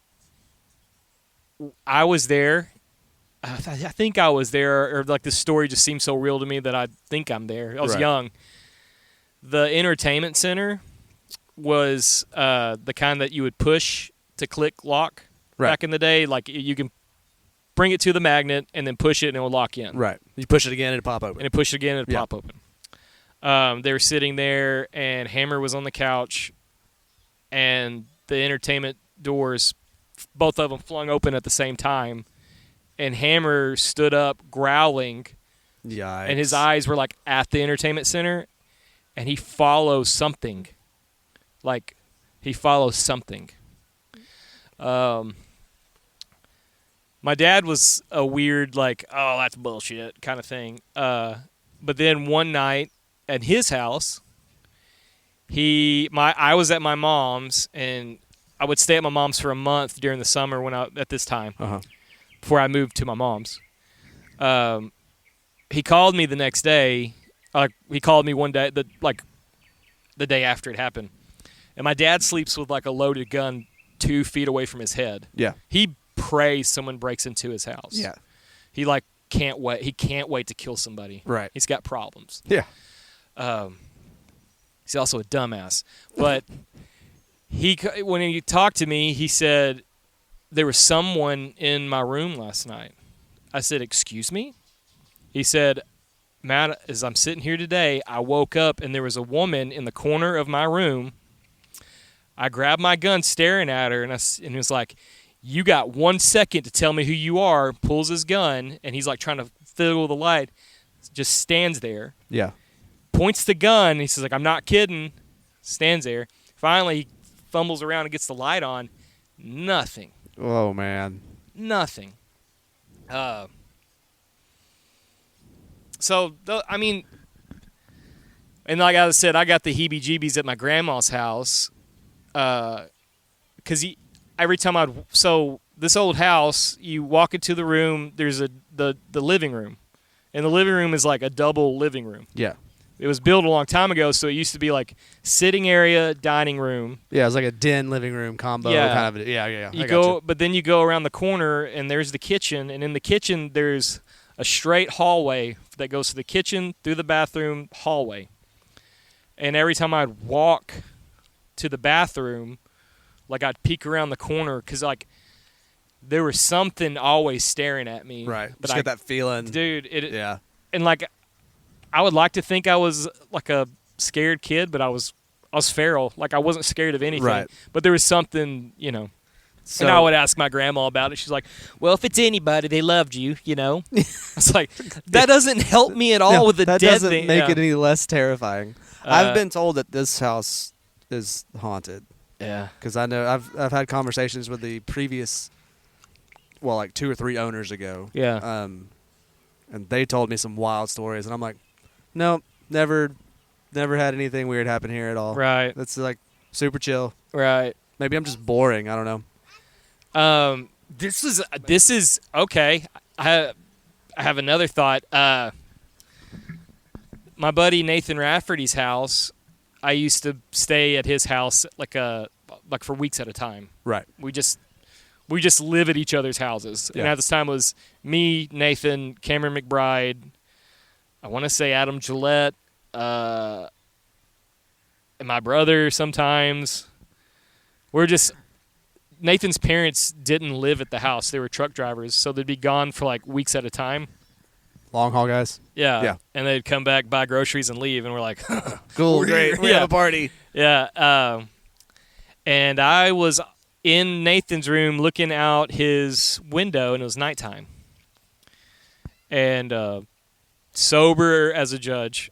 I was there. I think I was there, or like this story just seems so real to me that I think I'm there. I was Right. young. The entertainment center was the kind that you would push to click lock back in the day. Like, you can bring it to the magnet and then push it and it will lock you in. Right. You push it again and it pop open. And it push it again and it pop open. They were sitting there and Hammer was on the couch and the entertainment doors, both of them flung open at the same time. And Hammer stood up growling. Yikes. And his eyes were like at the entertainment center. And he follows something. Like, he follows something. My dad was a weird, like, oh, that's bullshit kind of thing. But then one night at his house, I was at my mom's, and I would stay at my mom's for a month during the summer at this time, before I moved to my mom's. He called me the next day. He called me one day, the day after it happened. And my dad sleeps with like a loaded gun 2 feet away from his head. Yeah. He prays someone breaks into his house. Yeah. He can't wait. He can't wait to kill somebody. Right. He's got problems. Yeah. He's also a dumbass. But when he talked to me, he said, there was someone in my room last night. I said, excuse me? He said, Matt, as I'm sitting here today, I woke up and there was a woman in the corner of my room. I grabbed my gun staring at her, and it was like, you got 1 second to tell me who you are, pulls his gun, and he's like trying to fiddle the light, just stands there, Yeah. points the gun, and he says, like, I'm not kidding, stands there. Finally, he fumbles around and gets the light on. Nothing. Oh, man. Nothing. I mean, and like I said, I got the heebie-jeebies at my grandma's house. Because every time so this old house, you walk into the room, there's the living room, and the living room is like a double living room. Yeah. It was built a long time ago, so it used to be like sitting area, dining room. Yeah, it was like a den living room combo kind of. Yeah. But then you go around the corner, and there's the kitchen, and in the kitchen there's a straight hallway that goes to the kitchen, through the bathroom, hallway. And every time I'd walk to the bathroom, like I'd peek around the corner because like there was something always staring at me. Right. But Just get that feeling. Dude, Yeah. and like I would like to think I was like a scared kid, but I was feral. Like I wasn't scared of anything. Right. But there was something, So, and I would ask my grandma about it. She's like, well, if it's anybody, they loved you, I was like, that doesn't help me at all with the that dead doesn't thing. make Yeah. it any less terrifying. I've been told that this house is haunted. Yeah. Because I know I've had conversations with the previous, well, like 2 or 3 owners ago. Yeah. And they told me some wild stories, and I'm like, no, never had anything weird happen here at all. Right. It's like super chill. Right. Maybe I'm just boring. I don't know. This is okay. I have another thought. My buddy Nathan Rafferty's house, I used to stay at his house like for weeks at a time. Right. We just live at each other's houses. Yeah. And at this time it was me, Nathan, Cameron McBride, I want to say Adam Gillette, and my brother sometimes. Nathan's parents didn't live at the house. They were truck drivers, so they'd be gone for like weeks at a time. Long haul guys. Yeah. And they'd come back, buy groceries, and leave, and we're like, Cool. We're Great. here. We Yeah. have a party. yeah. And I was in Nathan's room looking out his window, and it was nighttime. And sober as a judge,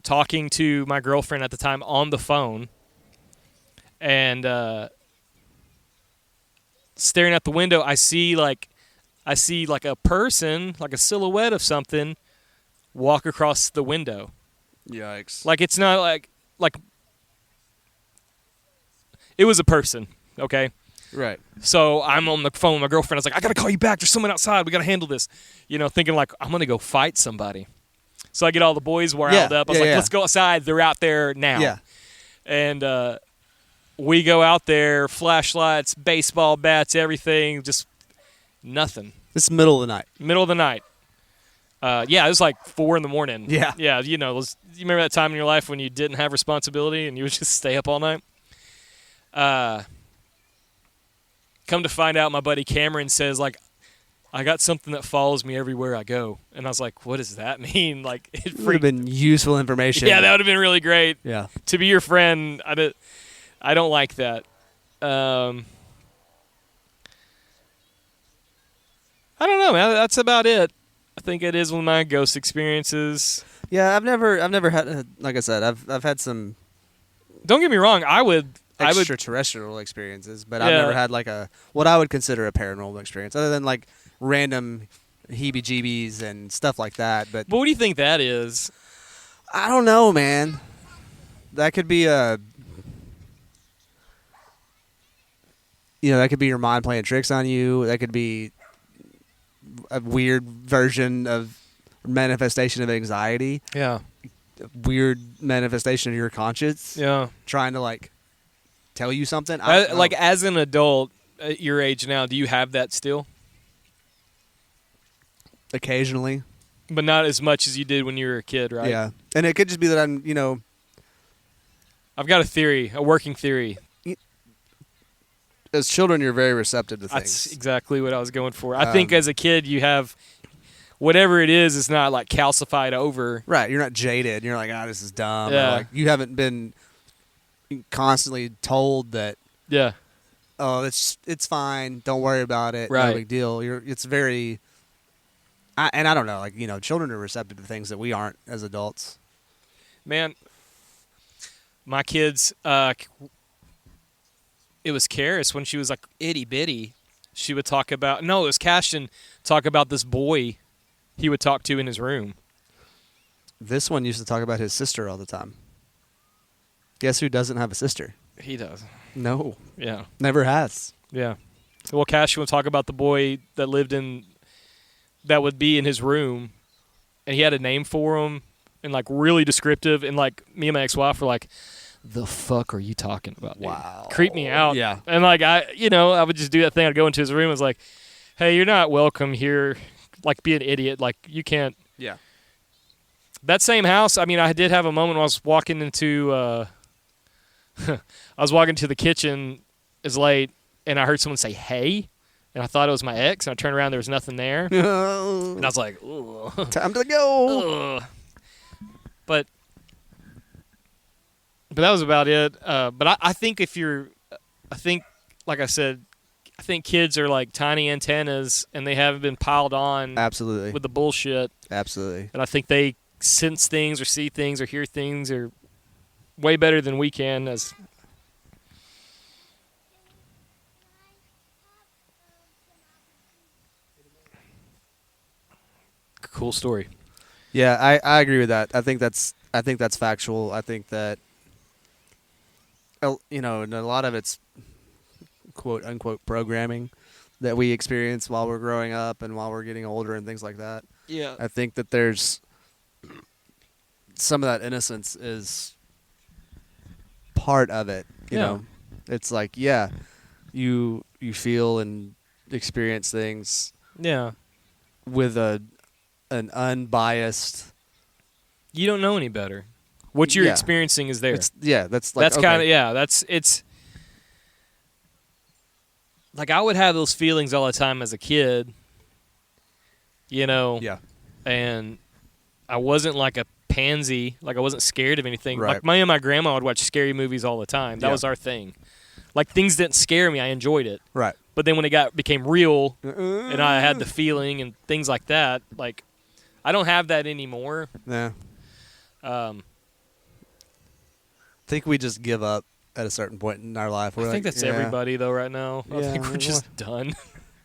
talking to my girlfriend at the time on the phone, and staring out the window, I see like a person, like a silhouette of something, walk across the window. Yikes. Like it's not like it was a person, okay? Right. So I'm on the phone with my girlfriend. I was like, I got to call you back. There's someone outside. We got to handle this. Thinking like, I'm going to go fight somebody. So I get all the boys riled up. I was like, let's go outside. They're out there now. Yeah. And we go out there, flashlights, baseball bats, everything, just nothing. This is middle of the night. Middle of the night. Yeah, it was like 4 a.m. Yeah. Yeah, you remember that time in your life when you didn't have responsibility and you would just stay up all night? Come to find out, my buddy Cameron says, like, I got something that follows me everywhere I go. And I was like, what does that mean? Like, it Would have been useful information. Yeah, that would have been really great. Yeah. To be your friend, I don't like that. I don't know, man. That's about it. I think it is one of my ghost experiences. Yeah, I've never had, like I said, I've had some Don't get me wrong. I would extraterrestrial experiences, but I've Yeah. never had like what I would consider a paranormal experience, other than like random heebie-jeebies and stuff like that. But what do you think that is? I don't know, man. That could be that could be your mind playing tricks on you. That could be a weird version of manifestation of anxiety. Yeah. Weird manifestation of your conscience. Yeah. Trying to like tell you something. Like as an adult at your age now, do you have that still? Occasionally. But not as much as you did when you were a kid, right? Yeah. And it could just be that I'm, I've got a working theory. as children, you're very receptive to That's things. exactly what I was going for. I think as a kid, you have whatever it is not like calcified over. Right. You're not jaded. You're like, this is dumb. Yeah. Or like you haven't been constantly told that, Yeah. oh, it's fine. Don't worry about it. Right. No big deal. It's very, and I don't know, like, children are receptive to things that we aren't as adults. Man, my kids, it was Karis when she was like itty bitty. She would talk about, no, it was Cashton, talk about this boy he would talk to in his room. This one used to talk about his sister all the time. Guess who doesn't have a sister? He does. No. Yeah. Never has. Yeah. Well, Cashton would talk about the boy that that would be in his room, and he had a name for him, and like really descriptive, and like me and my ex-wife were like, the fuck are you talking about, dude? Wow. Creep me out. Yeah. And like I would just do that thing. I'd go into his room and was like, hey, you're not welcome here. Like, be an idiot. Like, you can't. Yeah. That same house, I mean, I did have a moment when I was walking into I was walking to the kitchen as late, and I heard someone say, hey, and I thought it was my ex, and I turned around, there was nothing there. And I was like, ugh. Time to go. Ugh. But that was about it. But I think like I said, I think kids are like tiny antennas, and they haven't been piled on Absolutely. with the bullshit. Absolutely. And I think they sense things or see things or hear things or way better than we can. As cool story. Yeah, I agree with that. I think that's factual. I think that and a lot of it's quote unquote programming that we experience while we're growing up and while we're getting older and things like that. Yeah. I think that there's some of that innocence is part of it. You know, it's like, you feel and experience things. Yeah. With an unbiased. You don't know any better. What you're experiencing is there. That's like, that's kind of it's like I would have those feelings all the time as a kid. Yeah. And I wasn't like a pansy, like I wasn't scared of anything. Right. Like me and my grandma would watch scary movies all the time. That was our thing. Like things didn't scare me, I enjoyed it. Right. But then when it became real and I had the feeling and things like that, like I don't have that anymore. Yeah. I think we just give up at a certain point in our life. I think that's everybody though right now. I think we're just done.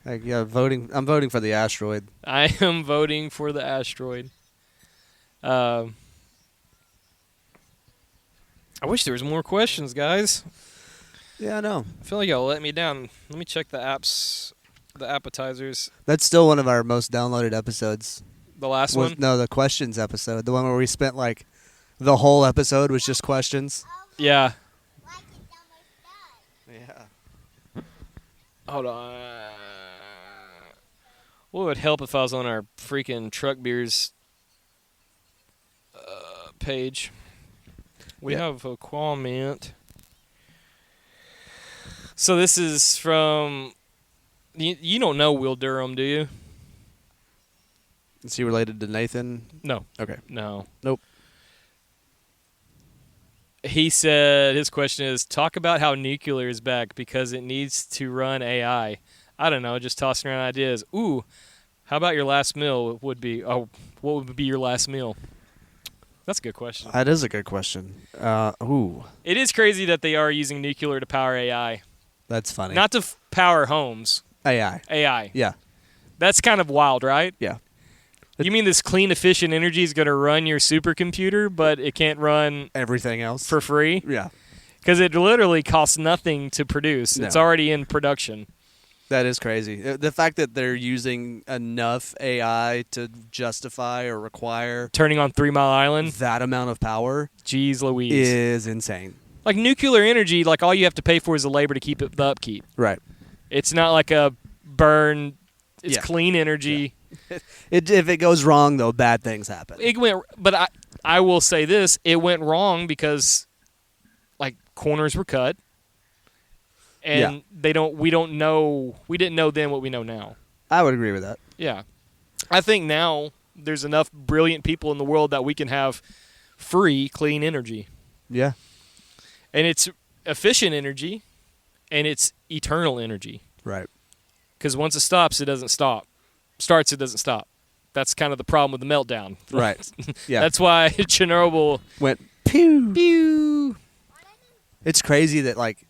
Like, I'm voting for the asteroid. I am voting for the asteroid. I wish there was more questions, guys. Yeah, I know. I feel like y'all let me down. Let me check the appetizers. That's still one of our most downloaded episodes. The last one? No, the questions episode. The one where we spent like the whole episode was just questions. Yeah. Yeah. Hold on. What would help if I was on our freaking Truck Beers page? We have a comment. So this is from... You don't know Will Durham, do you? Is he related to Nathan? No. Okay. No. Nope. He said, his question is, talk about how nuclear is back because it needs to run AI. I don't know, just tossing around ideas. Ooh, how about your last meal would be, what would be your last meal? That's a good question. That is a good question. Ooh. It is crazy that they are using nuclear to power AI. That's funny. Not to power homes. AI. AI. Yeah. That's kind of wild, right? Yeah. You mean this clean, efficient energy is going to run your supercomputer, but it can't run everything else for free? Yeah. Because it literally costs nothing to produce. No. It's already in production. That is crazy. The fact that they're using enough AI to justify or require turning on 3 Mile Island, that amount of power, jeez Louise, is insane. Like nuclear energy, like all you have to pay for is the labor to keep it the upkeep. Right. It's not like a burn. It's clean energy. Yeah. If it goes wrong, though, bad things happen. But I will say this: it went wrong because, like, corners were cut, and we didn't know then what we know now. I would agree with that. Yeah. I think now there's enough brilliant people in the world that we can have free, clean energy. Yeah. And it's efficient energy, and it's eternal energy. Right. Because once it stops, it doesn't stop. Starts, it doesn't stop. That's kind of the problem with the meltdown. Right. Yeah. That's why Chernobyl went pew. pew. It's crazy that like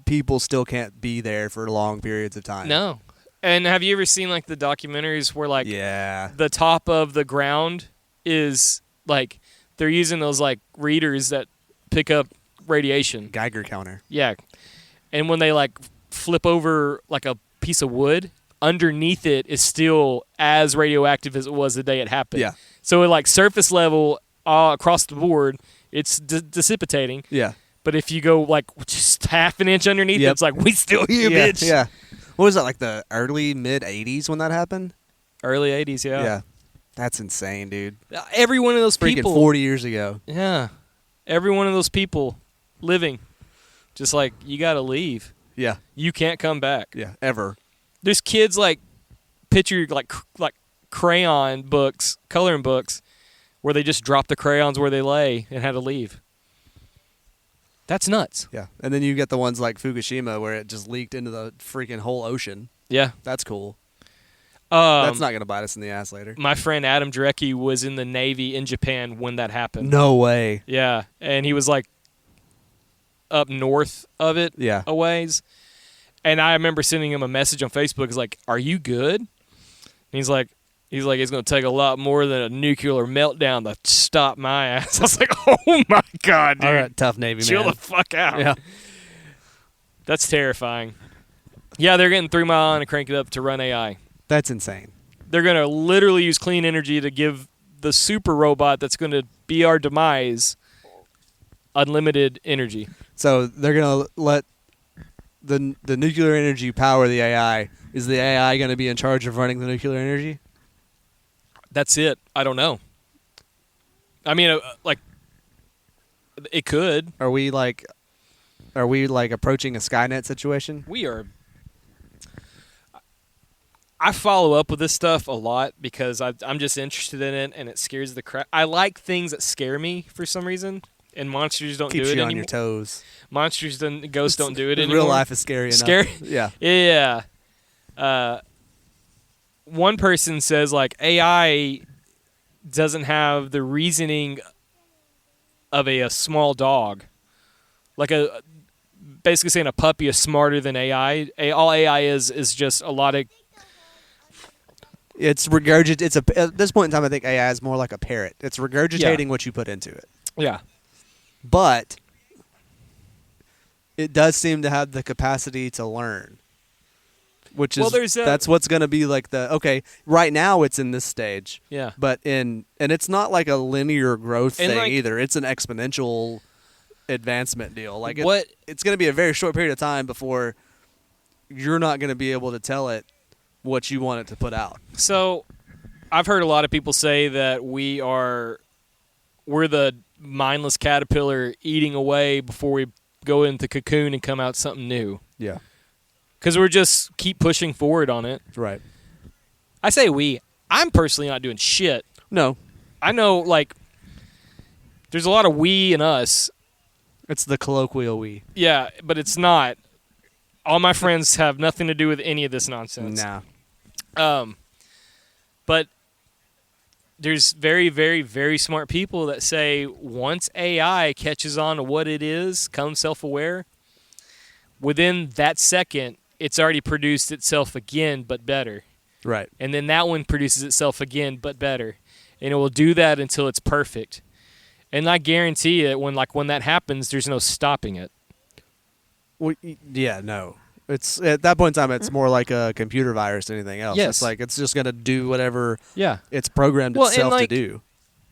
people still can't be there for long periods of time. No. And have you ever seen like the documentaries where like Yeah. the top of the ground is like they're using those like readers that pick up radiation. Geiger counter. Yeah. And when they like flip over like a piece of wood, underneath it is still as radioactive as it was the day it happened. Yeah. So at like surface level across the board, it's dissipating. Yeah. But if you go like just half an inch underneath, Yep. it's like we still here, Yeah. bitch. Yeah. What was that, like the early mid 80s when that happened? Early 80s, yeah. Yeah. That's insane, dude. Every one of those Freaking people 40 years ago. Yeah. Every one of those people living just like you got to leave. Yeah. You can't come back. Yeah. Ever. There's kids like picture like crayon books, coloring books where they just dropped the crayons where they lay and had to leave. That's nuts. Yeah. And then you get the ones like Fukushima where it just leaked into the freaking whole ocean. Yeah. That's cool. That's not going to bite us in the ass later. My friend Adam Drecke was in the Navy in Japan when that happened. No way. Yeah. And he was like up north of it Yeah. a ways. And I remember sending him a message on Facebook. It's like, "Are you good?" And he's like, it's going to take a lot more than a nuclear meltdown to stop my ass. I was like, oh my God, dude. All right, tough Navy Chill man. the fuck out. Yeah. That's terrifying. Yeah, they're getting 3 Mile Island and crank it up to run AI. That's insane. They're going to literally use clean energy to give the super robot that's going to be our demise unlimited energy. So they're going to let the nuclear energy power the AI. Is the AI going to be in charge of running the nuclear energy? That's it. I don't know. I mean, like, it could. Are we like approaching a Skynet situation? We are. I follow up with this stuff a lot because I'm just interested in it, and it scares the crap. I like things that scare me for some reason, and monsters don't Keeps do it you on anymore. your toes. Monsters and ghosts don't do it anymore. Real life is scary enough. Scary? Yeah. Yeah. One person says like AI doesn't have the reasoning of a small dog, like basically saying a puppy is smarter than AI. All AI is just a lot of. It's at this point in time, I think AI is more like a parrot. It's regurgitating what you put into it. Yeah. But it does seem to have the capacity to learn. Which is that's what's going to be like right now it's in this stage. Yeah. But and it's not like a linear growth And thing like, either. It's an exponential advancement deal. Like it's going to be a very short period of time before you're not going to be able to tell it what you want it to put out. So, I've heard a lot of people say that we're the mindless caterpillar eating away before we go into cocoon and come out something new. Yeah. Because we're just keep pushing forward on it. Right. I say we. I'm personally not doing shit. No. I know, like, there's a lot of we and us. It's the colloquial we. Yeah, but it's not. All my friends have nothing to do with any of this nonsense. Nah. But there's very, very, very smart people that say once AI catches on to what it is, comes self-aware, within that second, it's already produced itself again, but better. Right. And then that one produces itself again, but better. And it will do that until it's perfect. And I guarantee that when that happens, there's no stopping it. Well, yeah, no. It's at that point in time, it's more like a computer virus than anything else. Yes. It's like it's just going to do whatever it's programmed Well, itself and like, to do.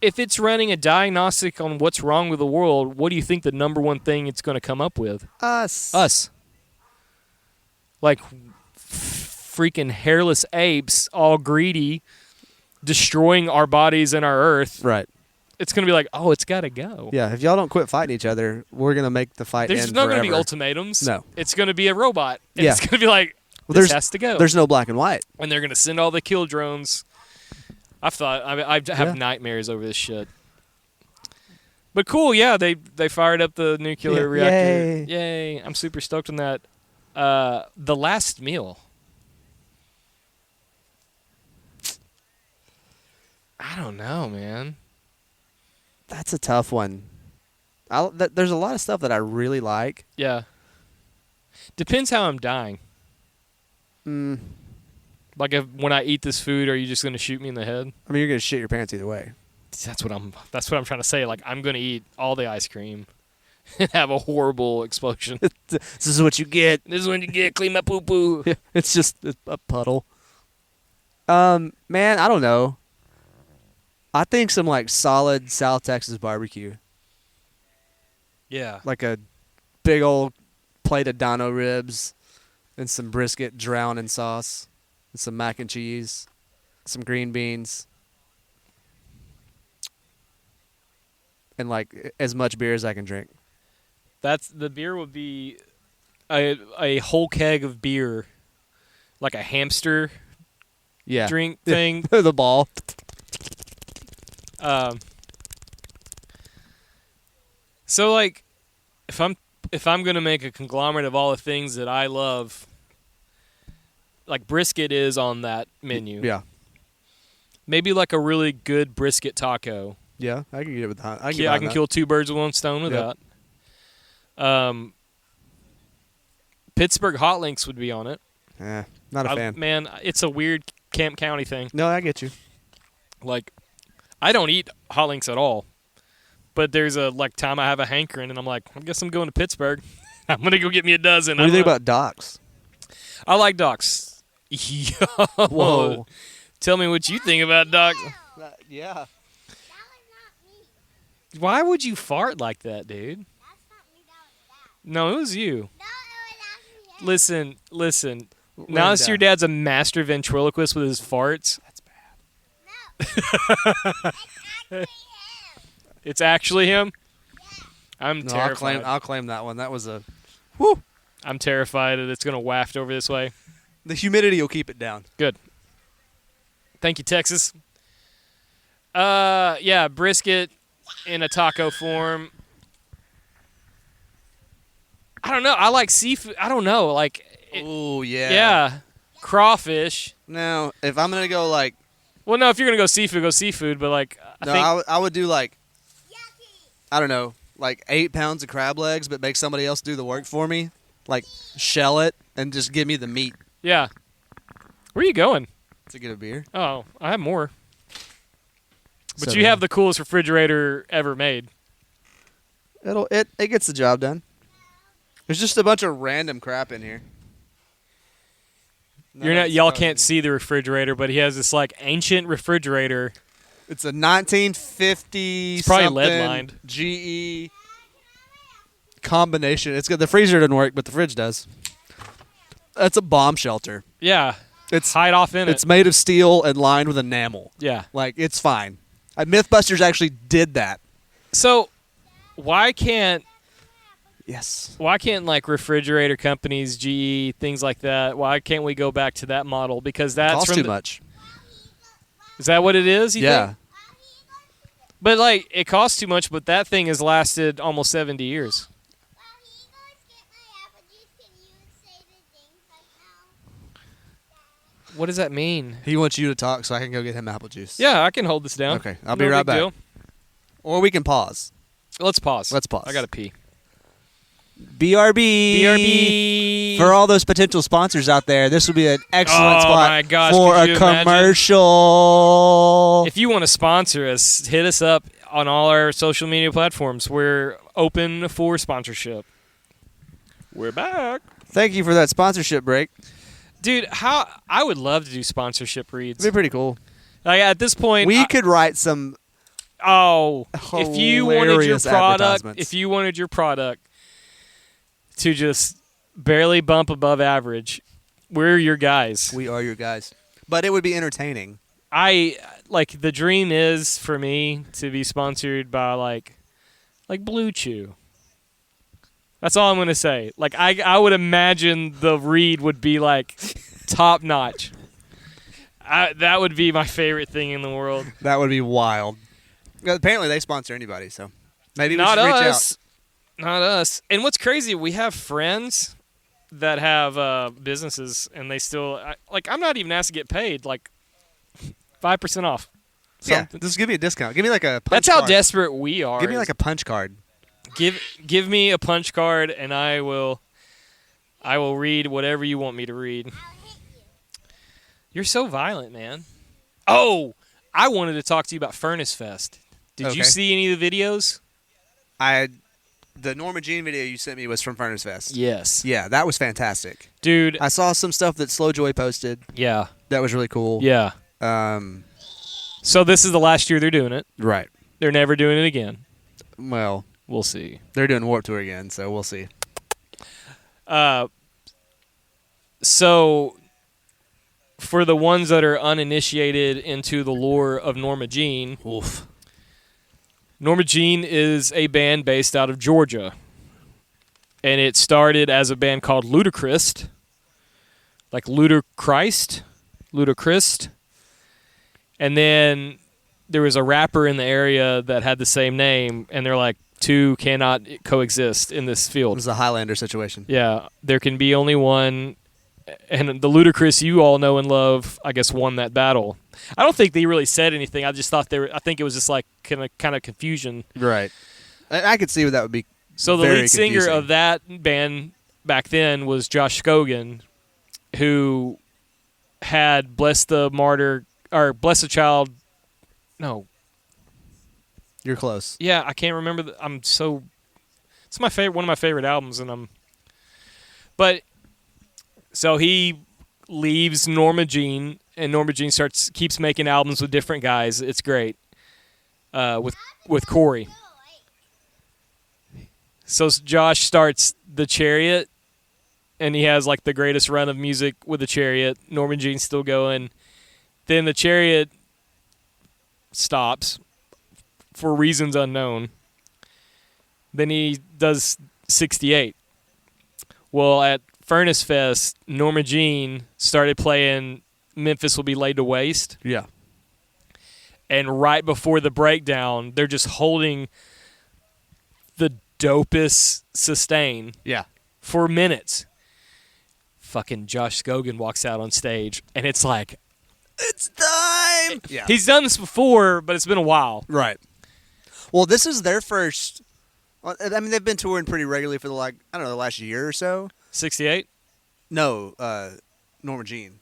If it's running a diagnostic on what's wrong with the world, what do you think the number one thing it's going to come up with? Us. Like freaking hairless apes, all greedy, destroying our bodies and our earth. Right. It's going to be like, oh, it's got to go. Yeah, if y'all don't quit fighting each other, we're going to make the fight There's end not forever. going to be ultimatums. No. It's going to be a robot. And Yeah. It's going to be like, Well, this has to go. There's no black and white. And they're gonna send all the kill drones. I have Yeah. nightmares over this shit. But cool, yeah, they fired up the nuclear reactor. Yay! I'm super stoked on that. The last meal. I don't know, man. That's a tough one. There's a lot of stuff that I really like. Yeah. Depends how I'm dying. Mm, Like when I eat this food, are you just gonna shoot me in the head? I mean, you're gonna shit your pants either way. That's what I'm trying to say. Like I'm gonna eat all the ice cream and have a horrible explosion. This is what you get. This is when you get clean my poo poo. It's just a puddle. Man, I don't know. I think some like solid South Texas barbecue, Yeah. like a big old plate of dino ribs, and some brisket drowned in sauce, and some mac and cheese, some green beans, and like as much beer as I can drink. The beer would be a whole keg of beer, like a hamster Yeah, drink thing. the ball. So like, if I'm gonna make a conglomerate of all the things that I love, like brisket is on that menu. Yeah, Maybe like a really good brisket taco. yeah, I can get it with that. I can kill two birds with one stone with Yep. that. Pittsburgh Hot Links would be on it. Not a fan. Man, it's a weird Camp County thing. No, I get you. Like, I don't eat hot links at all. But there's a time I have a hankering, and I'm like, I guess I'm going to Pittsburgh. I'm gonna go get me a dozen. What do you think about Doc's? I like Doc's. Yo, Whoa. Tell me what you think about Doc's. Yeah. That was not me. Why would you fart like that, dude? That's not me. That was dad. No, it was you. No, it was actually him. Listen. Now Where's that your Dad? dad's a master ventriloquist with his farts, That's bad. No. It's actually him. it's actually him. I'm No, terrified. I'll claim that one. That was a. I'm terrified that it's gonna waft over this way. The humidity will keep it down. Good. Thank you, Texas. Yeah, brisket in a taco form. I don't know. I like seafood. I don't know. Like, Oh yeah. yeah, crawfish. Now, if I'm gonna go like, Well, no, if you're gonna go seafood. But like, I think I would do like, Yucky. I don't know, like 8 pounds of crab legs, but make somebody else do the work for me. Like shell it and just give me the meat yeah. Where are you going? to get a beer. Oh, I have more. But So, you have the coolest refrigerator ever made. It gets the job done. There's just a bunch of random crap in here. Y'all can't see the refrigerator, but he has this like ancient refrigerator. It's a 1950 It's probably something lead-lined. GE combination. It's good. The freezer doesn't work, but the fridge does. That's a bomb shelter. Yeah, It's hide off in it. It's made of steel and lined with enamel. Yeah. Like it's fine. Mythbusters actually did that. So, why can't Yes. like refrigerator companies, GE, things like that? Why can't we go back to that model? Because that's Costs from too much. Is that what it is? You Yeah. think? But like, it costs too much. But that thing has lasted almost 70 years. While he goes get my apple juice, can you say the things right now? What does that mean? He wants you to talk so I can go get him apple juice. Yeah, I can hold this down. Okay, I'll No be right big back. deal. Or we can pause. Let's pause. Let's pause. I gotta pee. BRB. BRB. For all those potential sponsors out there, this would be an excellent Oh, spot my gosh, for could a you imagine? commercial. If you want to sponsor us, hit us up on all our social media platforms. We're open for sponsorship. We're back. Thank you for that sponsorship break. Dude, how I would love to do sponsorship reads. It'd be pretty cool. Like at this point, We could write some. if you wanted your hilarious product, advertisements. if you wanted your product to just barely bump above average, we're your guys. We are your guys. But it would be entertaining. I like the dream is for me to be sponsored by like Blue Chew. That's all I'm gonna say. Like I would imagine the read would be like top notch. That would be my favorite thing in the world. That would be wild. Apparently, they sponsor anybody, so maybe we Not should reach out. us. Not us. And what's crazy, we have friends that have businesses, and they still I'm not even asked to get paid. Like 5% off. Yeah, Something. just give me a discount. Give me like a punch That's how card. desperate we are. Give me like a punch card. Give me a punch card, and I will read whatever you want me to read. You're so violent, man. Oh, I wanted to talk to you about Furnace Fest. Did Okay. you see any of the videos? The Norma Jean video you sent me was from Furnace Fest. Yes. Yeah, that was fantastic. Dude. I saw some stuff that Slow Joy posted. Yeah. That was really cool. Yeah. So this is the last year they're doing it. Right. They're never doing it again. Well, We'll see. they're doing Warped Tour again, so we'll see. So for the ones that are uninitiated into the lore of Norma Jean, Oof. Norma Jean is a band based out of Georgia. And it started as a band called Ludachrist. Like Ludachrist. And then there was a rapper in the area that had the same name, and they're like, two cannot coexist in this It field. was a Highlander situation. Yeah, there can be only one. And the Ludacris you all know and love, I guess, won that battle. I don't think they really said anything. I just thought I think it was just like kind of confusion. Right. I could see what that would be. So the very lead singer confusing. of that band back then was Josh Scogan, who had Bless the Child. No. You're close. Yeah, I can't remember. It's my favorite, one of my favorite albums, so he leaves Norma Jean, and Norma Jean keeps making albums with different guys. It's great. With Corey. So Josh starts The Chariot, and he has like the greatest run of music with The Chariot. Norma Jean's still going. Then The Chariot stops for reasons unknown. Then he does 68. Well, at Furnace Fest, Norma Jean started playing Memphis Will Be Laid to Waste. Yeah. And right before the breakdown, they're just holding the dopest sustain Yeah. for minutes. Fucking Josh Scogan walks out on stage, and it's like, It's time. Yeah. he's done this before, but it's been a while. Right. Well, this is their first. I mean, they've been touring pretty regularly for the last year or so. 68? No, Norma Jean.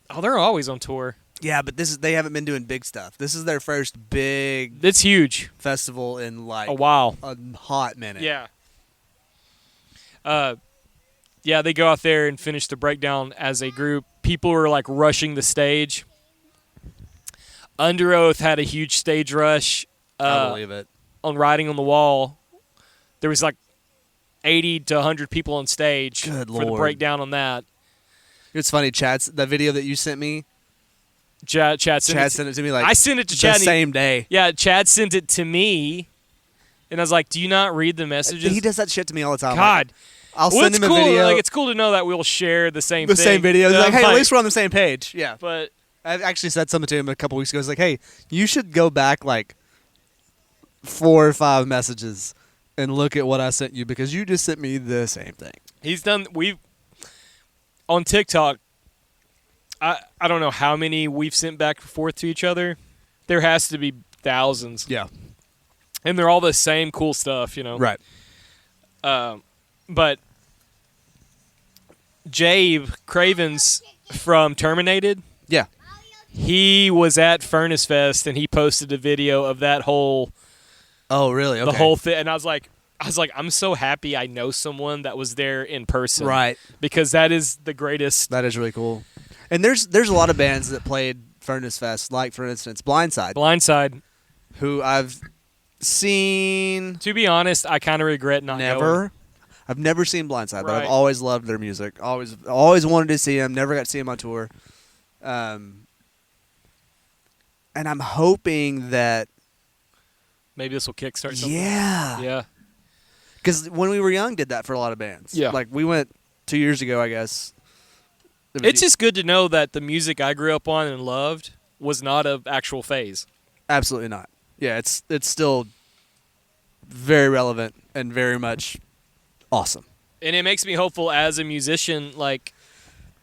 Oh, they're always on tour. Yeah, but they haven't been doing big stuff. This is their first big It's huge. festival in like A while. a hot minute. Yeah. Yeah, they go out there and finish the breakdown as a group. People were like rushing the stage. Under Oath had a huge stage rush. I believe it. On Riding on the Wall. There was like 80 to 100 people on stage Good for the Lord. breakdown on that. It's funny, the video that you sent me. Chad sent Sent it to me like I sent it to the Chad. same day. Yeah, Chad sent it to me. And I was like, do you not read the messages? He does that shit to me all the time. God. I'll Well, send it's him a cool. video. Like, it's cool to know that we'll share the same the thing. same video. He's And like, I'm hey, at least we're on the same page. Yeah. But I actually said something to him a couple weeks ago. I was like, hey, you should go back like 4 or 5 messages and look at what I sent you because you just sent me the same thing. he's done. On TikTok. I don't know how many we've sent back and forth to each other. There has to be thousands. Yeah. And they're all the same cool stuff, you know. Right. But Jabe Cravens from Terminated, Yeah. he was at Furnace Fest and he posted a video of that whole Oh, really? Okay. the whole thing, and I was like, I'm so happy I know someone that was there in person, Right. Because that is the greatest. That is really cool. And there's a lot of bands that played Furnace Fest, like for instance Blindside, Blindside. who I've seen To be honest, I kind of regret not never. going. I've never seen Blindside, but Right. I've always loved their music. Always wanted to see them. Never got to see them on tour. And I'm hoping that Maybe this will kickstart something. yeah, Yeah. Because when we were young, did that for a lot of bands. Yeah. Like we went 2 years ago, I guess. It's just good to know that the music I grew up on and loved was not of actual phase. Absolutely not. Yeah, it's still very relevant and very much awesome. And it makes me hopeful as a musician, like,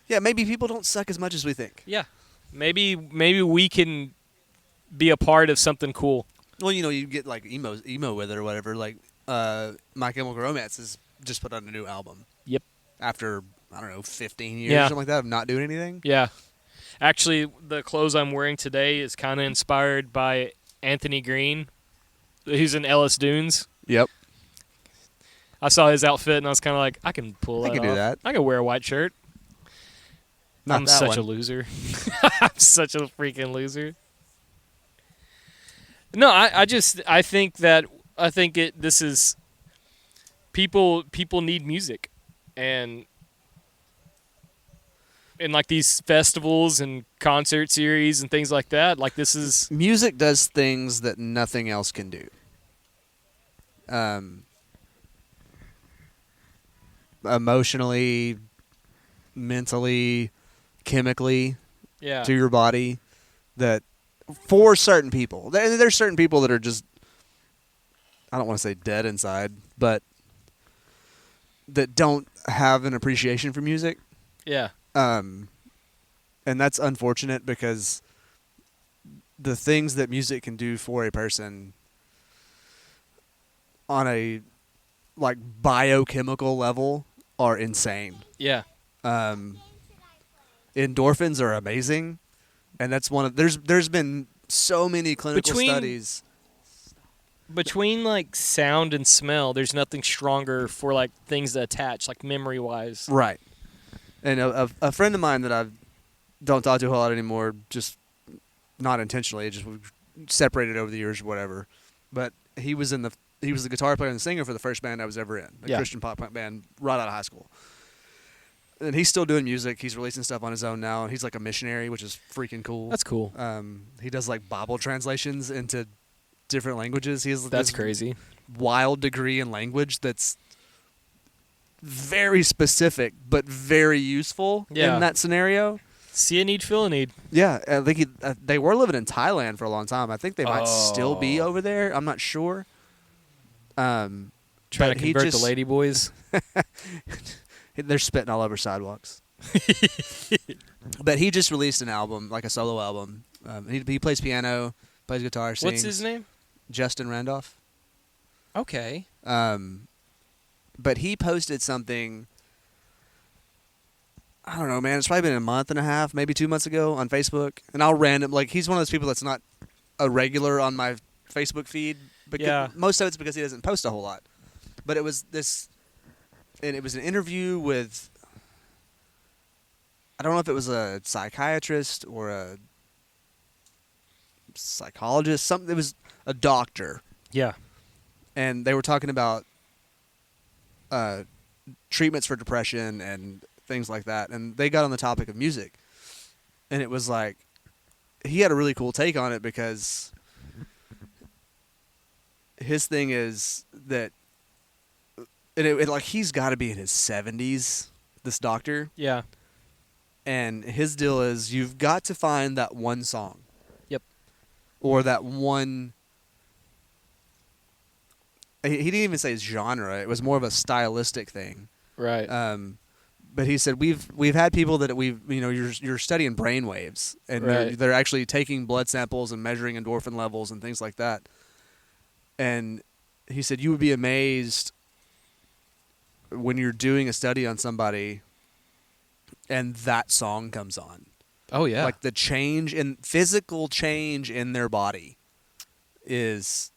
Yeah, maybe people don't suck as much as we think. yeah, maybe we can be a part of something cool. Well, you get like emo with it or whatever. Like My Chemical Romance has just put out a new album. Yep. After, I don't know, 15 years Yeah. or something like that of not doing anything. Yeah. Actually, the clothes I'm wearing today is kind of inspired by Anthony Green, who's in Ellis Dunes. Yep. I saw his outfit and I was kind of like, I can pull that I can do off. that. I can wear a white shirt. Not I'm that such one. a loser. I'm such a freaking loser. No, I think this is people need music, and like these festivals and concert series and things like that. Like this is Music does things that nothing else can do. Emotionally, mentally, chemically yeah. to your body, that for certain people, there's certain people that are just, I don't want to say dead inside, but that don't have an appreciation for music. Yeah. And that's unfortunate because the things that music can do for a person on a like biochemical level are insane. Yeah. Endorphins are amazing, and that's one of there's been so many clinical studies. Between like sound and smell, there's nothing stronger for like things that attach, like memory wise. Right. And a friend of mine that I don't talk to a whole lot anymore, just not intentionally, just we've separated over the years or whatever. But he was the guitar player and the singer for the first band I was ever in, a Christian pop punk band right out of high school. And he's still doing music. He's releasing stuff on his own now. He's like a missionary, which is freaking cool. That's cool. He does like Bible translations into different languages. That's this crazy. Wild degree in language that's very specific but very useful in that scenario. See a need, feel a need. Yeah, I think they were living in Thailand for a long time. I think they might still be over there. I'm not sure. Trying to convert the lady boys. They're spitting all over sidewalks. But he just released an album, like a solo album. He plays piano, plays guitar, sings. What's his name? Justin Randolph. Okay. But he posted something, I don't know, man. It's probably been a month and a half, maybe 2 months ago on Facebook. And he's one of those people that's not a regular on my Facebook feed. Most of it's because he doesn't post a whole lot. But it was and it was an interview with, I don't know if it was a psychiatrist or a psychologist. It was a doctor. Yeah. And they were talking about treatments for depression and things like that. And they got on the topic of music. And it was like, he had a really cool take on it because his thing is that, and like he's got to be in his 70s, this doctor. Yeah. And his deal is you've got to find that one song. Yep. Or that one. He didn't even say genre. It was more of a stylistic thing. Right. But he said we've had people that you're studying brain waves and they're actually taking blood samples and measuring endorphin levels and things like that. And he said you would be amazed when you're doing a study on somebody and that song comes on. Oh yeah. Like the physical change in their body is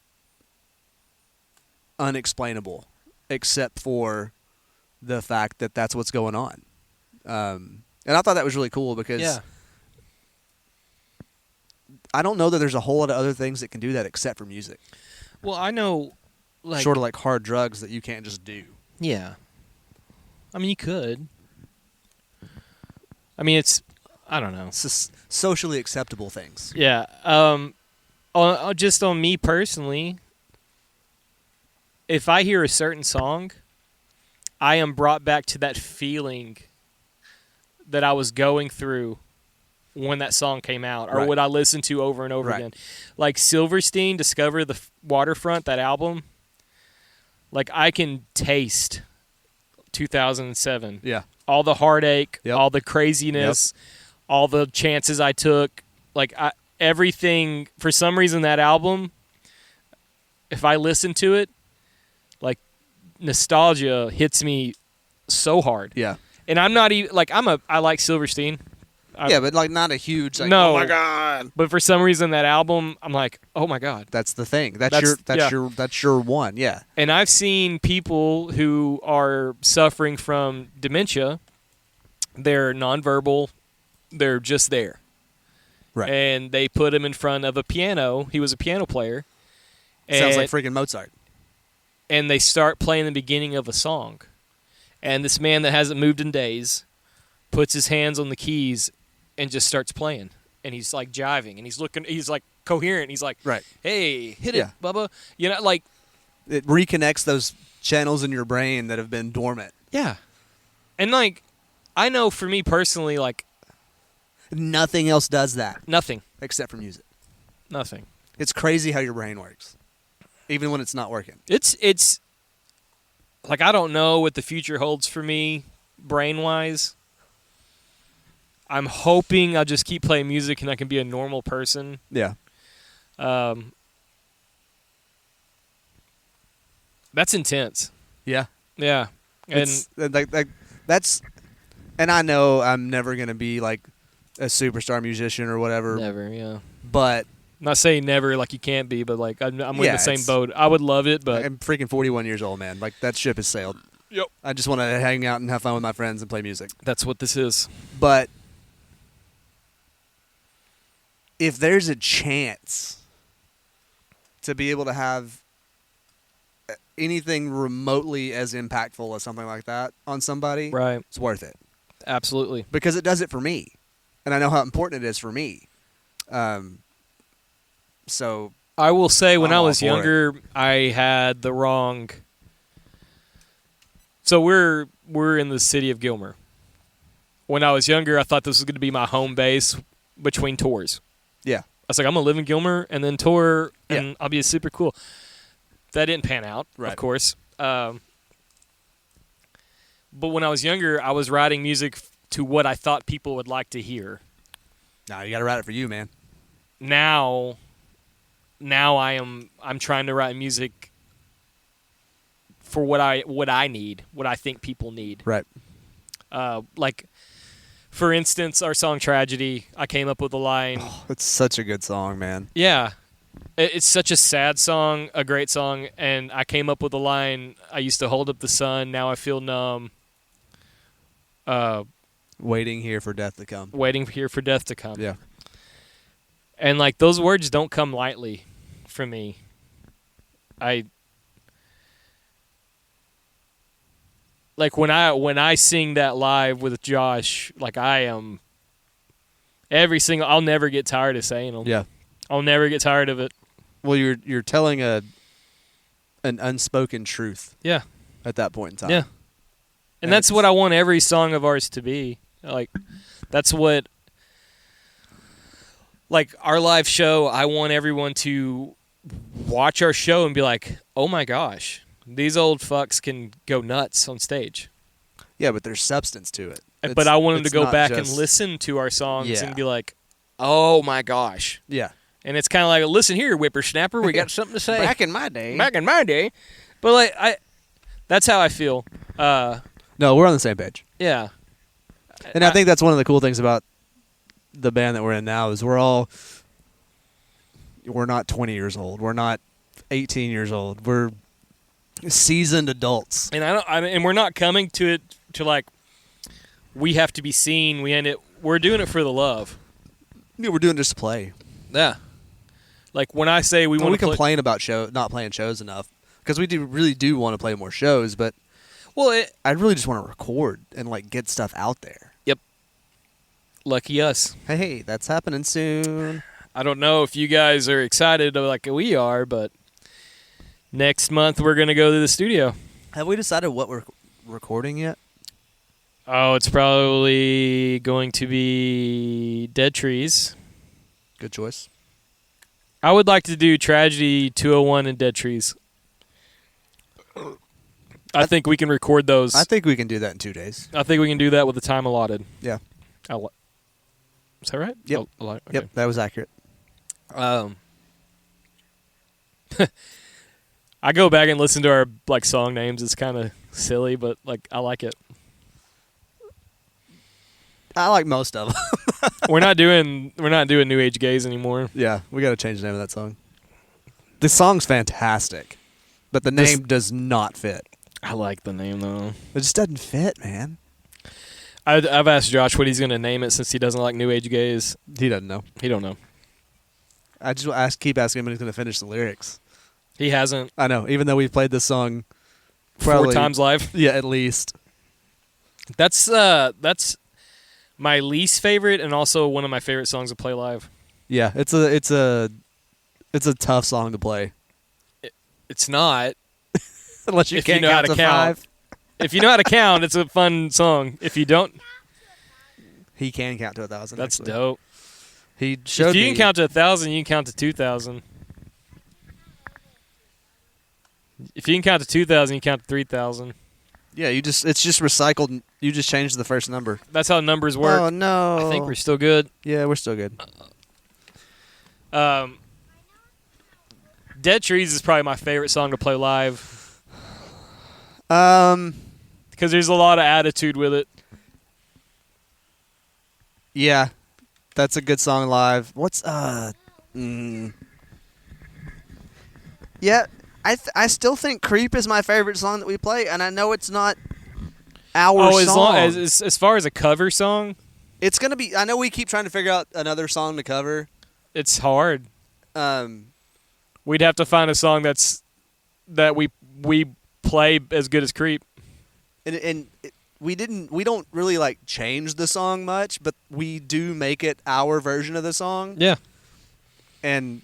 unexplainable except for the fact that that's what's going on. And I thought that was really cool because I don't know that there's a whole lot of other things that can do that except for music. Well, I know, like, sort of like hard drugs that you can't just do. Yeah. I mean, you could. I mean, I don't know. It's socially acceptable things. Yeah. Just on me personally, if I hear a certain song, I am brought back to that feeling that I was going through when that song came out, or Right. what I listened to over and over Right. again. Like Silverstein, Discover the Waterfront, that album. Like I can taste 2007. Yeah. All the heartache, Yep. all the craziness, all the chances I took. Like everything. For some reason, that album, if I listen to it, like nostalgia hits me so hard. Yeah. And I'm not even like I like Silverstein. Yeah, but like not a huge. Like, No. Oh my god. But for some reason, that album, I'm like, oh my god. That's the thing. That's Yeah. your one. Yeah. And I've seen people who are suffering from dementia. They're nonverbal. They're just there. Right. And they put him in front of a piano. He was a piano player. Sounds And- like freaking Mozart. and they start playing the beginning of a song. And this man that hasn't moved in days puts his hands on the keys and just starts playing. And he's like jiving, and he's like coherent. He's like, Right. hey, hit Yeah. it, Bubba. You know, like, It reconnects those channels in your brain that have been dormant. yeah. And like, I know for me personally, like, Nothing else does that nothing. except for music. Nothing. It's crazy how your brain works, even when it's not working. It's like, I don't know what the future holds for me brain-wise. I'm hoping I'll just keep playing music and I can be a normal person. Yeah. That's intense. Yeah. Yeah. And It's like that's, and I know I'm never gonna be like a superstar musician or whatever, never, yeah. but Not saying never like you can't be, but like I'm in Yeah, the same it's- boat. I would love it, but I'm freaking 41 years old, man. Like that ship has sailed. Yep. I just want to hang out and have fun with my friends and play music. that's what this is. But if there's a chance to be able to have anything remotely as impactful as something like that on somebody, Right. it's worth it. Absolutely. Because it does it for me. And I know how important it is for me. So, I will say when I'm I all was for it. younger, I had the wrong. So we're in the city of Gilmer. When I was younger, I thought this was going to be my home base between tours. yeah. I was like, I'm going to live in Gilmer and then tour, and Yeah. I'll be super cool. That didn't pan out, Right. of course. But when I was younger, I was writing music to what I thought people would like to hear. Nah, you got to write it for you, man. Now I'm trying to write music for what I need, what I think people need. Right. Like, for instance, our song "Tragedy," I came up with a line. It's such a good song, man. Yeah, it's such a sad song, a great song, and I came up with a line. I used to hold up the sun, now I feel numb. Waiting here for death to come. Waiting here for death to come. Yeah. And like those words don't come lightly for me. Like when I sing that live with Josh, like I am I'll never get tired of saying them. Yeah. I'll never get tired of it. Well, you're telling an unspoken truth Yeah. at that point in time. Yeah. And that's what I want every song of ours to be. Like that's what like our live show, I want everyone to watch our show and be like, "Oh my gosh, these old fucks can go nuts on stage." Yeah, but there's substance to it. But I want them to it's go not back just- and listen to our songs Yeah. and be like, "Oh my gosh." Yeah. And it's kind of like, "Listen here, whippersnapper, we got something to say." Back in my day. Back in my day. But like that's how I feel. No, we're on the same page. Yeah. And I think that's one of the cool things about the band that we're in now is we're not 20 years old. We're not 18 years old. We're seasoned adults. And and we're not coming to it to like we have to be seen. We're doing it for the love. Yeah, we're doing just play. Yeah. Like when I say we want We to play, complain about not playing shows enough because we really do want to play more shows, but I really just want to record and like get stuff out there. lucky us. Hey, that's happening soon. I don't know if you guys are excited like we are, but Next month we're gonna go to the studio. Have we decided what we're recording yet? Oh, it's probably going to be Dead Trees. Good choice. I would like to do Tragedy 201 and Dead Trees. I think we can record those. I think we can do that in 2 days. I think we can do that with the time allotted. Yeah. Is that right? Yep. Okay. Yep, that was accurate. I go back and listen to our song names. It's kind of silly, but I like it. I like most of them. We're not doing New Age Gays anymore. Yeah, we got to change the name of that song. The song's fantastic, but the name does not fit. I like the name though. It just doesn't fit, man. I've asked Josh what he's going to name it since he doesn't like New Age Gays. He doesn't know. He don't know. I just keep asking him when he's going to finish the lyrics. He hasn't. I know, even though we've played this song 4 times live. Yeah, at least. That's my least favorite and also one of my favorite songs to play live. Yeah, it's a tough song to play. It's not. Unless you can't count to count. 5. If you know how to count, it's a fun song. If you don't, he can count to 1,000. that's actually. dope. He showed If you me. can count to 1,000, you can count to 2,000. If you can count to 2,000, you count to 3,000. Yeah, it's just recycled. You just changed the first number. That's how numbers work. Oh no! I think we're still good. Yeah, we're still good. Dead Trees is probably my favorite song to play live Um. because there's a lot of attitude with it. Yeah, that's a good song live. What's Yeah, I still think "Creep" is my favorite song that we play, and I know it's not our as song. long as far as a cover song, It's gonna be. I know we keep trying to figure out another song to cover. it's hard. Um, We'd have to find a song that we play as good as "Creep." we don't really change the song much, but we do make it our version of the song. Yeah. And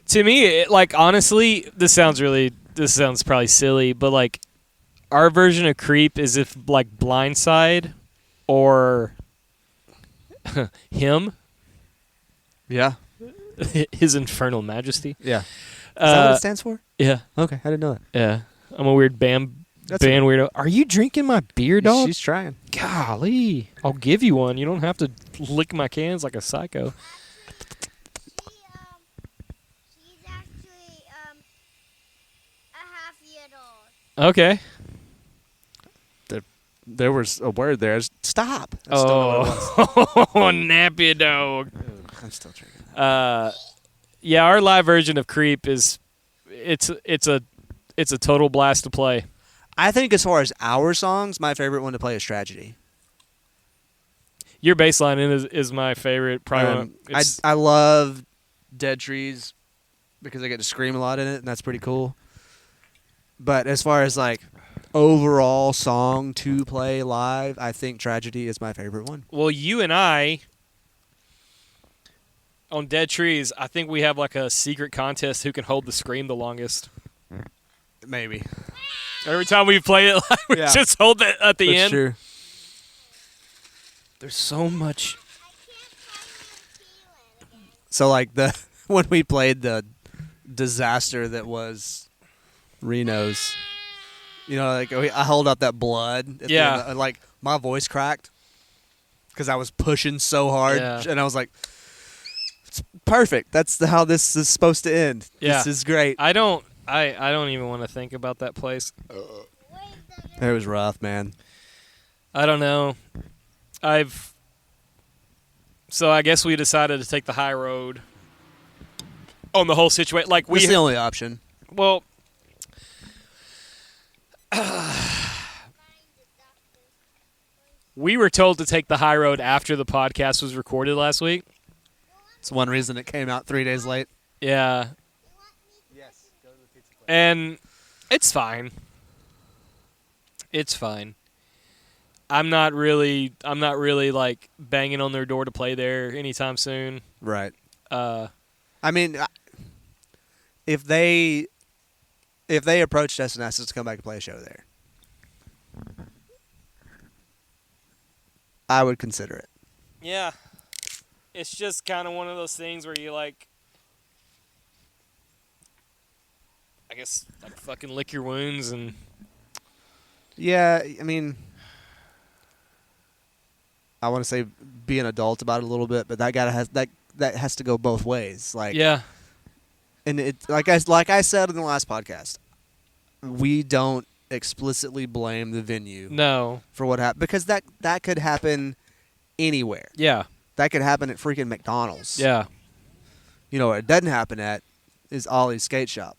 To me, honestly, this sounds probably silly, but our version of "Creep" is if Blindside or him, yeah, His Infernal Majesty. yeah. Is that what it stands for? Yeah, Okay, I didn't know that. yeah. I'm a weird band That's weirdo. Are you drinking my beer, dog? She's trying. Golly, I'll give you one. You don't have to lick my cans like a psycho. She's actually a half-year-old. Okay. There was a word there. Stop. I just don't know what it was. Oh, nappy dog. I'm still drinking. Yeah, our live version of "Creep" it's a total blast to play. I think as far as our songs, my favorite one to play is "Tragedy." Your bass line is my favorite. Probably. I love "Dead Trees" because I get to scream a lot in it, and that's pretty cool. But as far as overall song to play live, I think "Tragedy" is my favorite one. Well, you and I on "Dead Trees," I think we have a secret contest who can hold the scream the longest. Maybe. Every time we play it, we Yeah. just hold it at the That's end. true. There's so much. So when we played the disaster that was Reno's, I held out that blood. At the Yeah. end, and, my voice cracked because I was pushing so hard, Yeah. and I was like, "It's perfect. That's how this is supposed to end. Yeah. This is great." I don't even want to think about that place. It was rough, man. I don't know. So I guess we decided to take the high road on the whole situation. It's the only option. Well, we were told to take the high road after the podcast was recorded last week. It's one reason it came out 3 days late. Yeah. Yes. Go to the pizza place. And it's fine. It's fine. I'm not really banging on their door to play there anytime soon. Right. Uh, I mean, if they approached us and asked us to come back and play a show there, I would consider it. Yeah. It's just kind of one of those things where you like, I guess, like fucking lick your wounds and. Yeah, I mean, I want to say be an adult about it a little bit, but that has to go both ways. Like, Yeah. and it like I said in the last podcast, we don't explicitly blame the venue No. for what happened, because that could happen anywhere. Yeah. That could happen at freaking McDonald's. Yeah. You know what it doesn't happen at is Ollie's skate shop.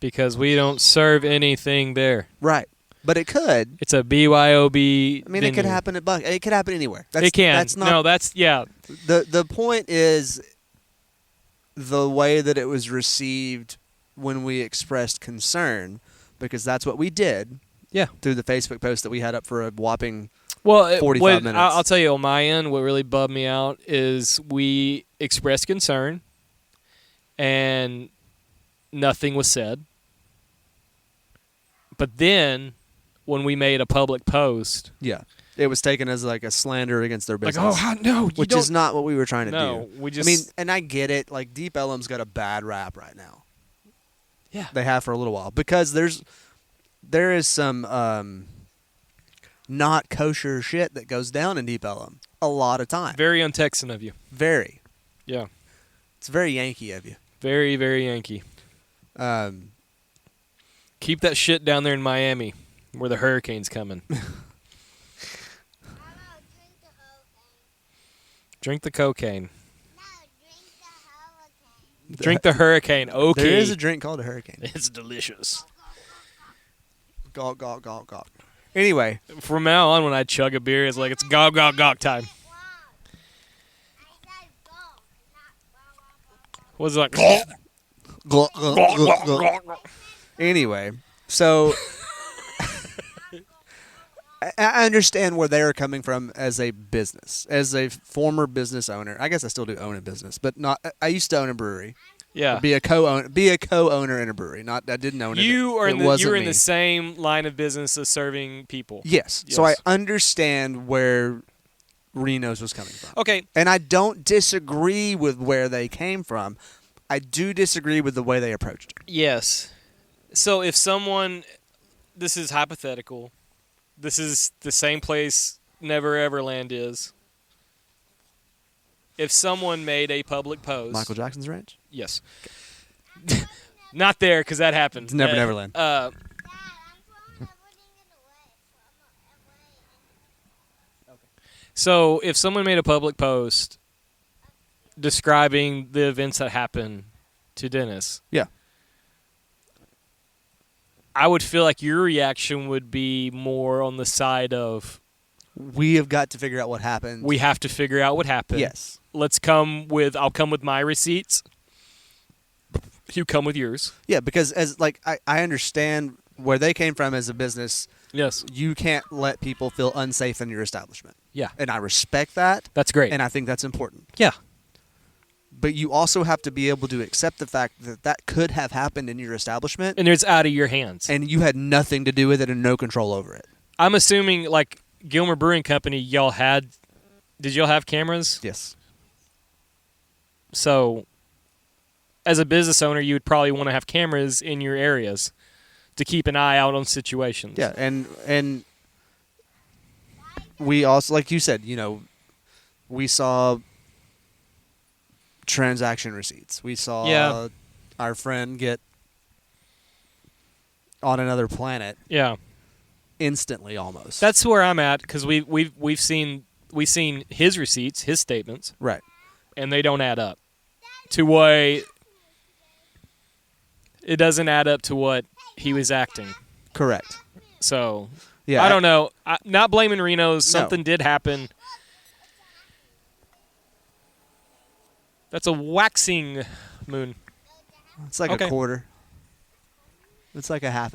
Because we don't serve anything there. Right. But it could. It's a BYOB. I mean, it could happen at Buck. It could happen anywhere. It can. That's not. No, that's yeah. The point is the way that it was received when we expressed concern, because that's what we did. Yeah. Through the Facebook post that we had up for a whopping 45 minutes. I'll tell you on my end, what really bummed me out is we expressed concern, and nothing was said. But then, when we made a public post, Yeah. It was taken as like a slander against their business. no, which is not what we were trying to do. No, we just. I mean, and I get it. Like, Deep Ellum's got a bad rap right now. Yeah. They have for a little while, because there is some not kosher shit that goes down in Deep Ellum a lot of time. Very un-Texan of you. Very. Yeah. It's very Yankee of you. Very, very Yankee. Keep that shit down there in Miami, where the hurricane's coming. Drink the cocaine. No, drink the hurricane. Drink the hurricane. Okay. There is a drink called a hurricane. It's delicious. Gawk, gawk, gawk, gawk. Anyway. From now on, when I chug a beer, it's like it's gawk, gawk, gawk time. What's it like? Gawk, gawk, gawk, gawk. Anyway, so I understand where they're coming from as a business, as a former business owner. I guess I still do own a business, but not. I used to own a brewery. Yeah. Be a co-owner in a brewery. Not I didn't own it. You are it you're in me. the same line of business as serving people. Yes. So I understand where Reno's was coming from. Okay. And I don't disagree with where they came from. I do disagree with the way they approached it. Yes. So if someone, this is hypothetical, this is the same place Never Everland is. If someone made a public post. Michael Jackson's Ranch? Yes. Not there, because that happened. It's Never Neverland. Dad, I'm from So if someone made a public post describing the events that happened to Dennis. Yeah. I would feel like your reaction would be more on the side of We have got to figure out what happened. we have to figure out what happened. Yes. I'll come with my receipts. You come with yours. Yeah, because I understand where they came from as a business. Yes. You can't let people feel unsafe in your establishment. Yeah. And I respect that. That's great. And I think that's important. Yeah. But you also have to be able to accept the fact that that could have happened in your establishment. And it's out of your hands. And you had nothing to do with it and no control over it. I'm assuming, like, Gilmer Brewing Company, did y'all have cameras? Yes. So, as a business owner, you would probably want to have cameras in your areas to keep an eye out on situations. Yeah, and we also, like you said, we saw transaction receipts. We saw our friend get on another planet. Yeah. Instantly, almost. That's where I'm at, because we've seen his receipts, his statements, right, and they don't add up to what it doesn't add up to what he was acting. Correct. So yeah, I don't know. Not blaming Reno's. Something did happen. That's a waxing moon. It's like a quarter. It's like a half.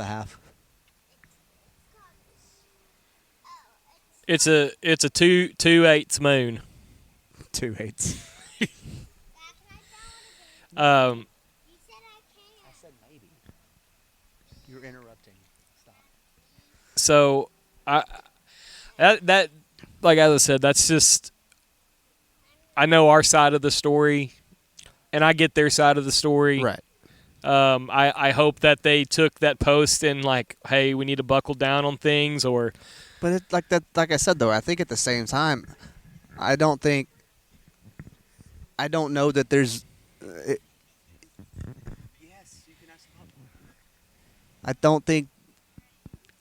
It's a 2/8 moon. 2/8. Um, You're interrupting. Stop. So, that like as I said, that's just. I know our side of the story, and I get their side of the story. Right. I hope that they took that post and like, hey, we need to buckle down on things, or. But it, like that, like I said though, I think at the same time, I don't know that there's. Yes, you can ask about. I don't think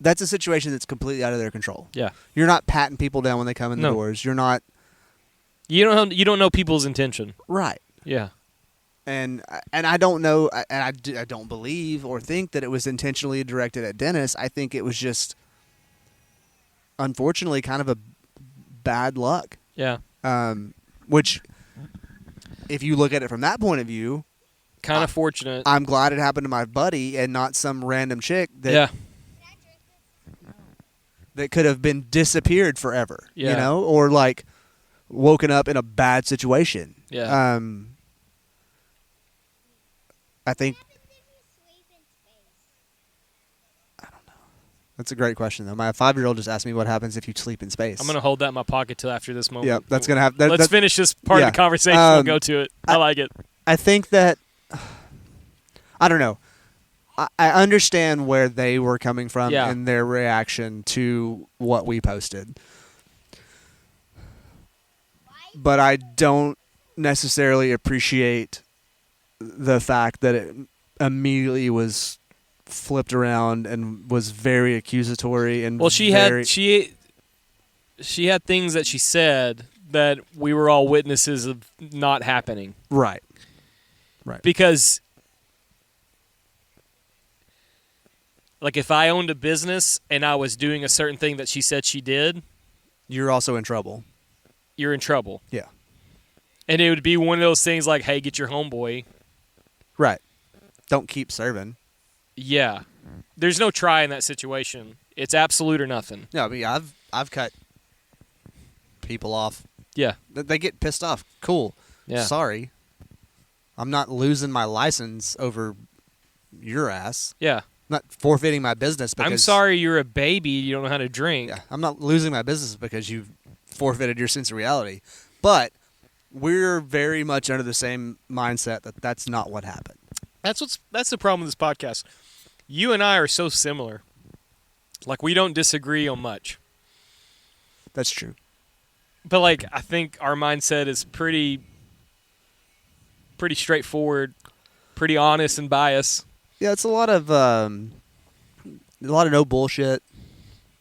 that's a situation that's completely out of their control. Yeah. You're not patting people down when they come in the No. doors. You're not. You don't know people's intention. Right. Yeah. And I don't know, and I don't believe or think that it was intentionally directed at Dennis. I think it was just, unfortunately, kind of a bad luck. Yeah. Which, if you look at it from that point of view, Kind of fortunate. I'm glad it happened to my buddy and not some random chick that Yeah. that could have been disappeared forever. Yeah. You know, or like woken up in a bad situation. Yeah. I think What happens if you sleep in space? that's a great question though. My 5-year-old just asked me what happens if you sleep in space. I'm gonna hold that in my pocket till after this moment. Yeah, that's gonna have. Let's finish this part yeah. of the conversation. We'll go to it. I like it. I think that I don't know. I understand where they were coming from Yeah. in their reaction to what we posted, but I don't necessarily appreciate the fact that it immediately was flipped around and was very accusatory and Well, she had things that she said that we were all witnesses of not happening. right. Because, like, if I owned a business and I was doing a certain thing that she said she did, You're also in trouble. you're in trouble. Yeah. And it would be one of those things like, hey, get your homeboy. Right. Don't keep serving. Yeah. There's no try in that situation. It's absolute or nothing. No, but yeah, I've cut people off. Yeah. They get pissed off. Cool. Yeah. Sorry. I'm not losing my license over your ass. Yeah. I'm not forfeiting my business because I'm sorry you're a baby. You don't know how to drink. Yeah, I'm not losing my business because you've forfeited your sense of reality. But we're very much under the same mindset that that's not what happened. That's the problem with this podcast. You and I are so similar. Like, we don't disagree on much. That's true. But, like, I think our mindset is pretty straightforward, pretty honest and biased. Yeah, it's a lot of no bullshit.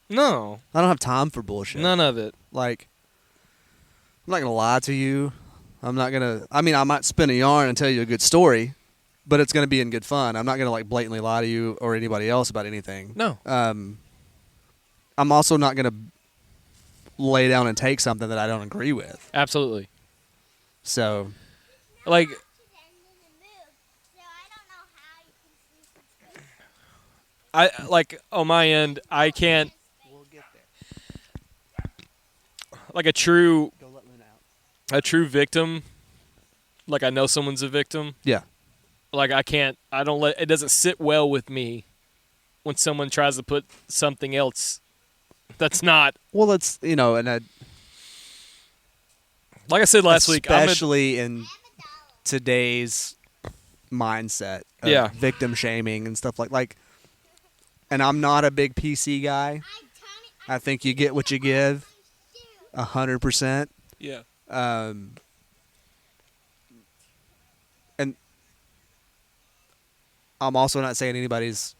No. I don't have time for bullshit. None of it. Like, I'm not gonna lie to you. I'm not gonna. I mean, I might spin a yarn and tell you a good story, but it's gonna be in good fun. I'm not gonna like blatantly lie to you or anybody else about anything. No. I'm also not gonna lay down and take something that I don't agree with. Absolutely. So, Like, Matches end in the move, so I don't know how you can sleep in space. on my end, I can't, we'll get there. like, a true Go let Luna out. victim, like, I know someone's a victim. Yeah. Like, it doesn't sit well with me when someone tries to put something else that's not. Well, it's and Like I said last week, especially in today's mindset of Yeah. victim shaming and stuff like. And I'm not a big PC guy. I think you get what you give, 100%. Yeah. And I'm also not saying anybody's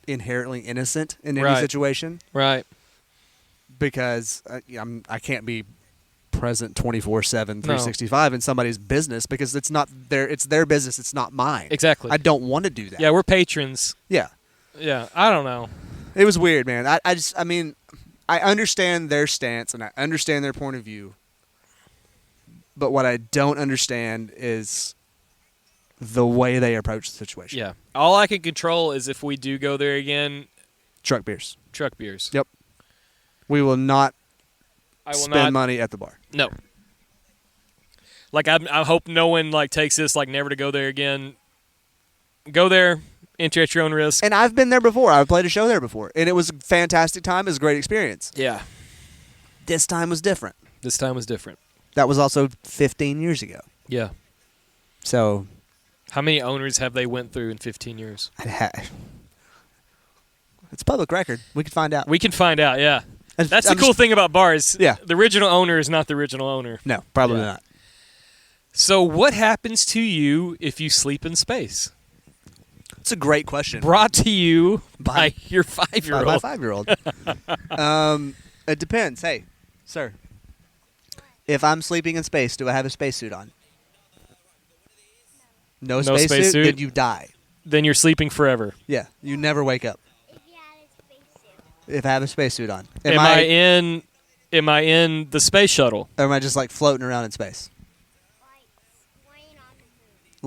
inherently innocent in any Right. situation Right. because I can't be present 24/7, No. 365 in somebody's business because it's not it's their business. It's not mine. Exactly. I don't want to do that. Yeah, we're patrons. Yeah. Yeah. I don't know. It was weird, man. I understand their stance and I understand their point of view. But what I don't understand is the way they approach the situation. Yeah. All I can control is if we do go there again, Truck beers. truck beers. Yep. We will not I will spend not. money at the bar. No. Like, I hope no one, like, takes this, like, never to go there again. Go there. enter at your own risk. And I've been there before. I've played a show there before, and it was a fantastic time. It was a great experience. Yeah. This time was different. This time was different. That was also 15 years ago. Yeah. So, How many owners have they went through in 15 years? it's public record. We could find out. We can find out, yeah. And That's I'm the cool just- thing about bars. Yeah. The original owner is not the original owner. No, probably Yeah. not. So what happens to you if you sleep in space? It's a great question. Brought to you by By- your By 5-year-old. my 5-year-old. It depends. Hey, sir. If I'm sleeping in space, do I have a spacesuit on? No spacesuit? spacesuit? Then you die. Then you're sleeping forever. Yeah, you never wake up If you had a spacesuit, if I have a spacesuit on. Am I in the space shuttle? Or am I just like floating around in space? like laying on the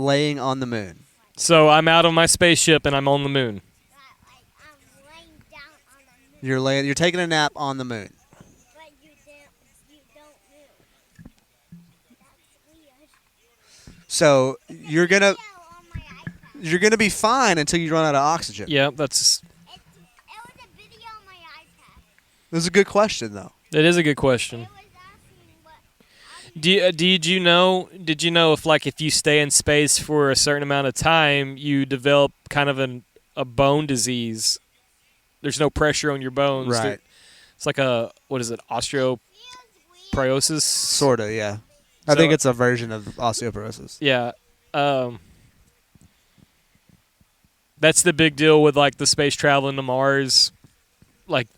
moon, Laying on the moon. So I'm out of my spaceship and I'm on the moon. like I'm laying down on the moon, You're taking a nap on the moon. but you don't move. That's weird. So you're gonna Video on my iPad. be fine until you run out of oxygen. Yeah, that's It was a video on my iPad. It was a good question though. that is a good question. It was asking what. Did you know if you stay in space for a certain amount of time, you develop kind of a bone disease? There's no pressure on your bones. Right. It's like what is it, osteoporosis? Feels weird. Sorta, yeah. I So- think it's a version of osteoporosis. Yeah. That's the big deal with like the space traveling to Mars. Like,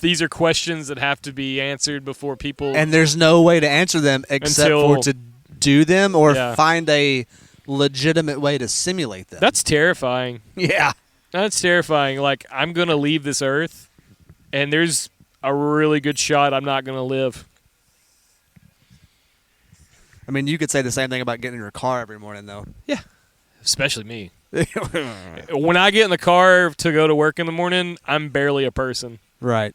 these are questions that have to be answered before people. And there's no way to answer them except Until- for to do them or Yeah. find a legitimate way to simulate them. That's terrifying. yeah. That's terrifying. Like, I'm gonna leave this Earth, and there's a really good shot I'm not gonna live. I mean, you could say the same thing about getting in your car every morning, though. Especially me. When I get in the car to go to work in the morning, I'm barely a person. Right.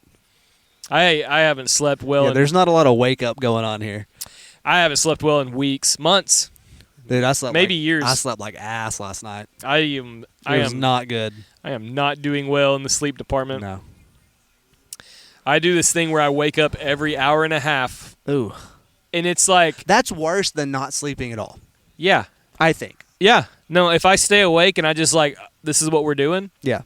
I haven't slept well. Yeah, there's not a lot of wake up going on here. I haven't slept well in weeks, months, Dude, I slept maybe like, years. I slept like ass last night. I Was am not good. I am not doing well in the sleep department. No. I do this thing where I wake up every hour and a half, Ooh. and it's like, That's worse than not sleeping at all, yeah, I think. yeah. No, if I stay awake and I just like, this is what we're doing, Yeah.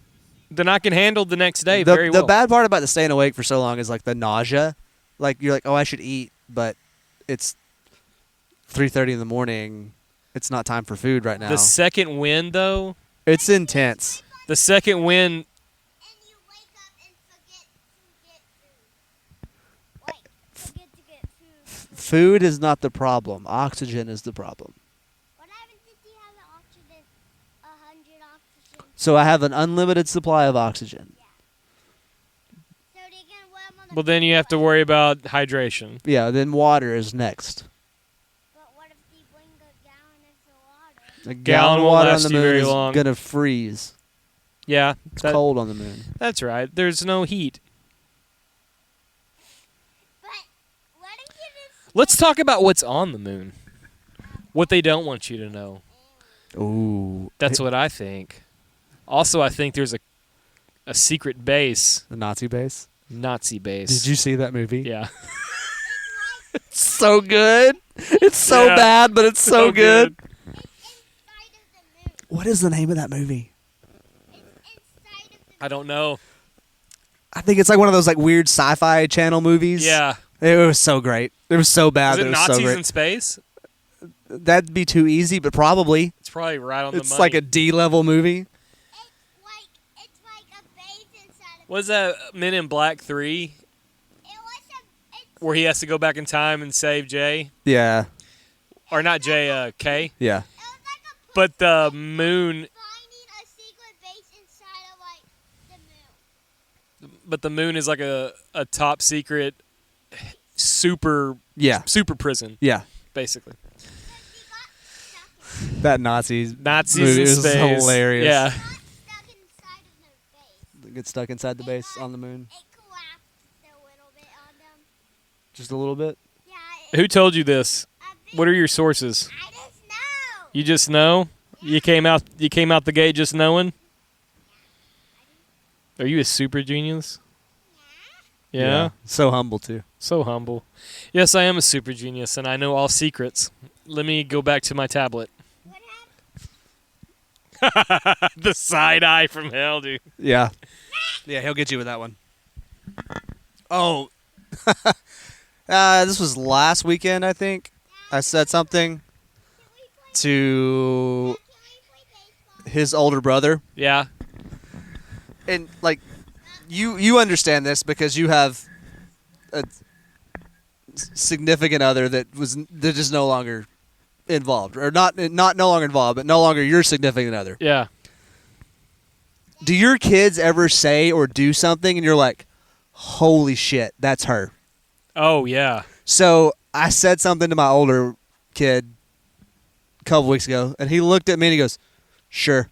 then I can handle the next day The, very the well. bad part about the staying awake for so long is like the nausea. Like you're like, oh, I should eat, but it's 3:30 in the morning. It's not time for food right now. The second wind, though, It's intense. the second wind, And you wake up and forget to get food. Like, forget to get food. Food is not the problem. Oxygen is the problem. What happens if you have an oxygen, 100 oxygen? So I have an unlimited supply of oxygen. So they can wear them on the well, then you have to worry about hydration. Yeah, then water is next. But what if they bring a gallon of water? A Gallon of won't water on last the you moon very is long. gonna freeze. Yeah, It's cold on the moon. that's right. There's no heat. But what if you just Let's talk about what's on the moon. What they don't want you to know. Ooh, That's what I think. Also, I think there's a secret base, the Nazi base. Nazi base. Did you see that movie? Yeah. It's so good. It's so Yeah. bad, but it's so good. it's inside of the moon? What is the name of that movie? It's inside of the I don't know. I think it's like one of those like weird sci-fi channel movies. Yeah. It was so great. It was so bad. Is that it it was so Nazis great. in space? That'd be too easy, but probably. It's probably right on the It's money. like a D-level movie. It's like a base inside of Was that Men in Black 3 it was it's where he has to go back in time and save Jay? Yeah. Or not Jay, K? Yeah. it was like a But the moon, finding a secret base inside of like the moon. but the moon is like a top secret super Yeah. prison, Yeah. basically. That Nazis Nazis movie in was space. hilarious. Yeah. Got stuck inside of the base. Get stuck inside the base on the moon. It collapsed a little bit on them. Just a little bit. Yeah. Who told you this? I What are your sources? just know. You just know? You came out the gate just knowing? Are you a super genius? Yeah. So humble too. So humble. Yes, I am a super genius, and I know all secrets. Let me go back to my tablet. What happened? The side eye from hell, dude. Yeah. Yeah, he'll get you with that one. Oh. This was last weekend, I think. I said something to his older brother. Yeah. And, like, you understand this because you have a significant other that is no longer involved. Or not no longer involved, but no longer your significant other. Yeah. Do your kids ever say or do something and you're like, holy shit, that's her? Oh, yeah. So I said something to my older kid a couple weeks ago, and he looked at me and he goes, sure.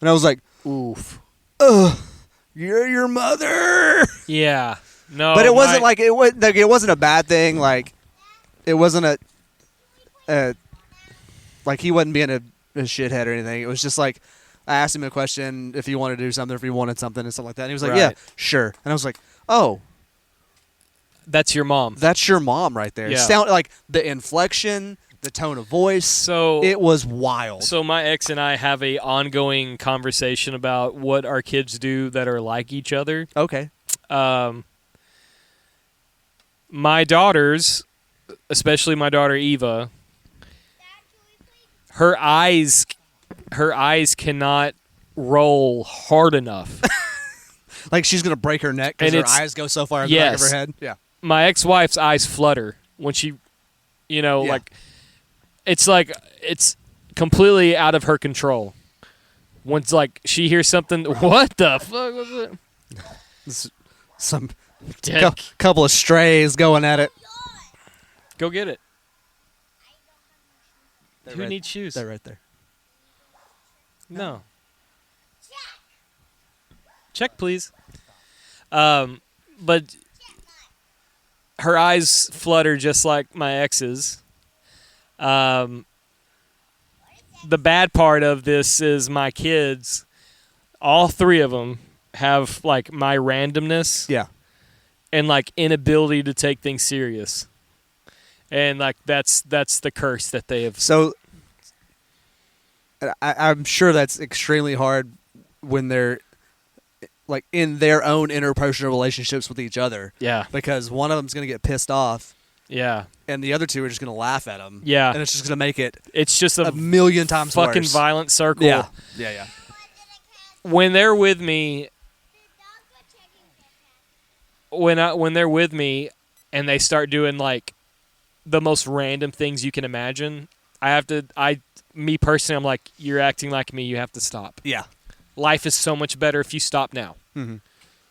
And I was like, Oof. ugh, you're your mother. Yeah. No. But it wasn't like it wasn't a bad thing. Like it wasn't a like he wasn't being a shithead or anything. It was just like I asked him a question if he wanted to do something, if he wanted something and stuff like that. And he was like, Right. yeah, sure. And I was like, oh, That's your mom. that's your mom right there. Yeah. Sound like the inflection, the tone of voice. So It was wild. So my ex and I have a ongoing conversation about what our kids do that are like each other. Okay. My daughters, especially my daughter Eva, her eyes cannot roll hard enough. Like she's gonna break her neck because And her it's- eyes go so far in the back of her Yes. head. Yeah. My ex-wife's eyes flutter when she, Yeah. like it's completely out of her control. Once like she hears something, what the fuck was it? Some Dead. couple of strays going at it. Go get it. They're Who right- needs shoes? They're right there. No. Check, please. But her eyes flutter just like my ex's. The bad part of this is my kids, all three of them have like my randomness Yeah. and like inability to take things serious. And like that's the curse that they have. So I'm sure that's extremely hard when they're like in their own interpersonal relationships with each other. Yeah. Because one of them's gonna get pissed off, Yeah. and the other two are just gonna laugh at them. Yeah. And it's just gonna make it It's just a million times fucking worse. violent circle. Yeah. Yeah. When they're with me, when they're with me and they start doing like the most random things you can imagine, me personally, I'm like, you're acting like me, you have to stop. Yeah. Life is so much better if you stop now. Mm-hmm.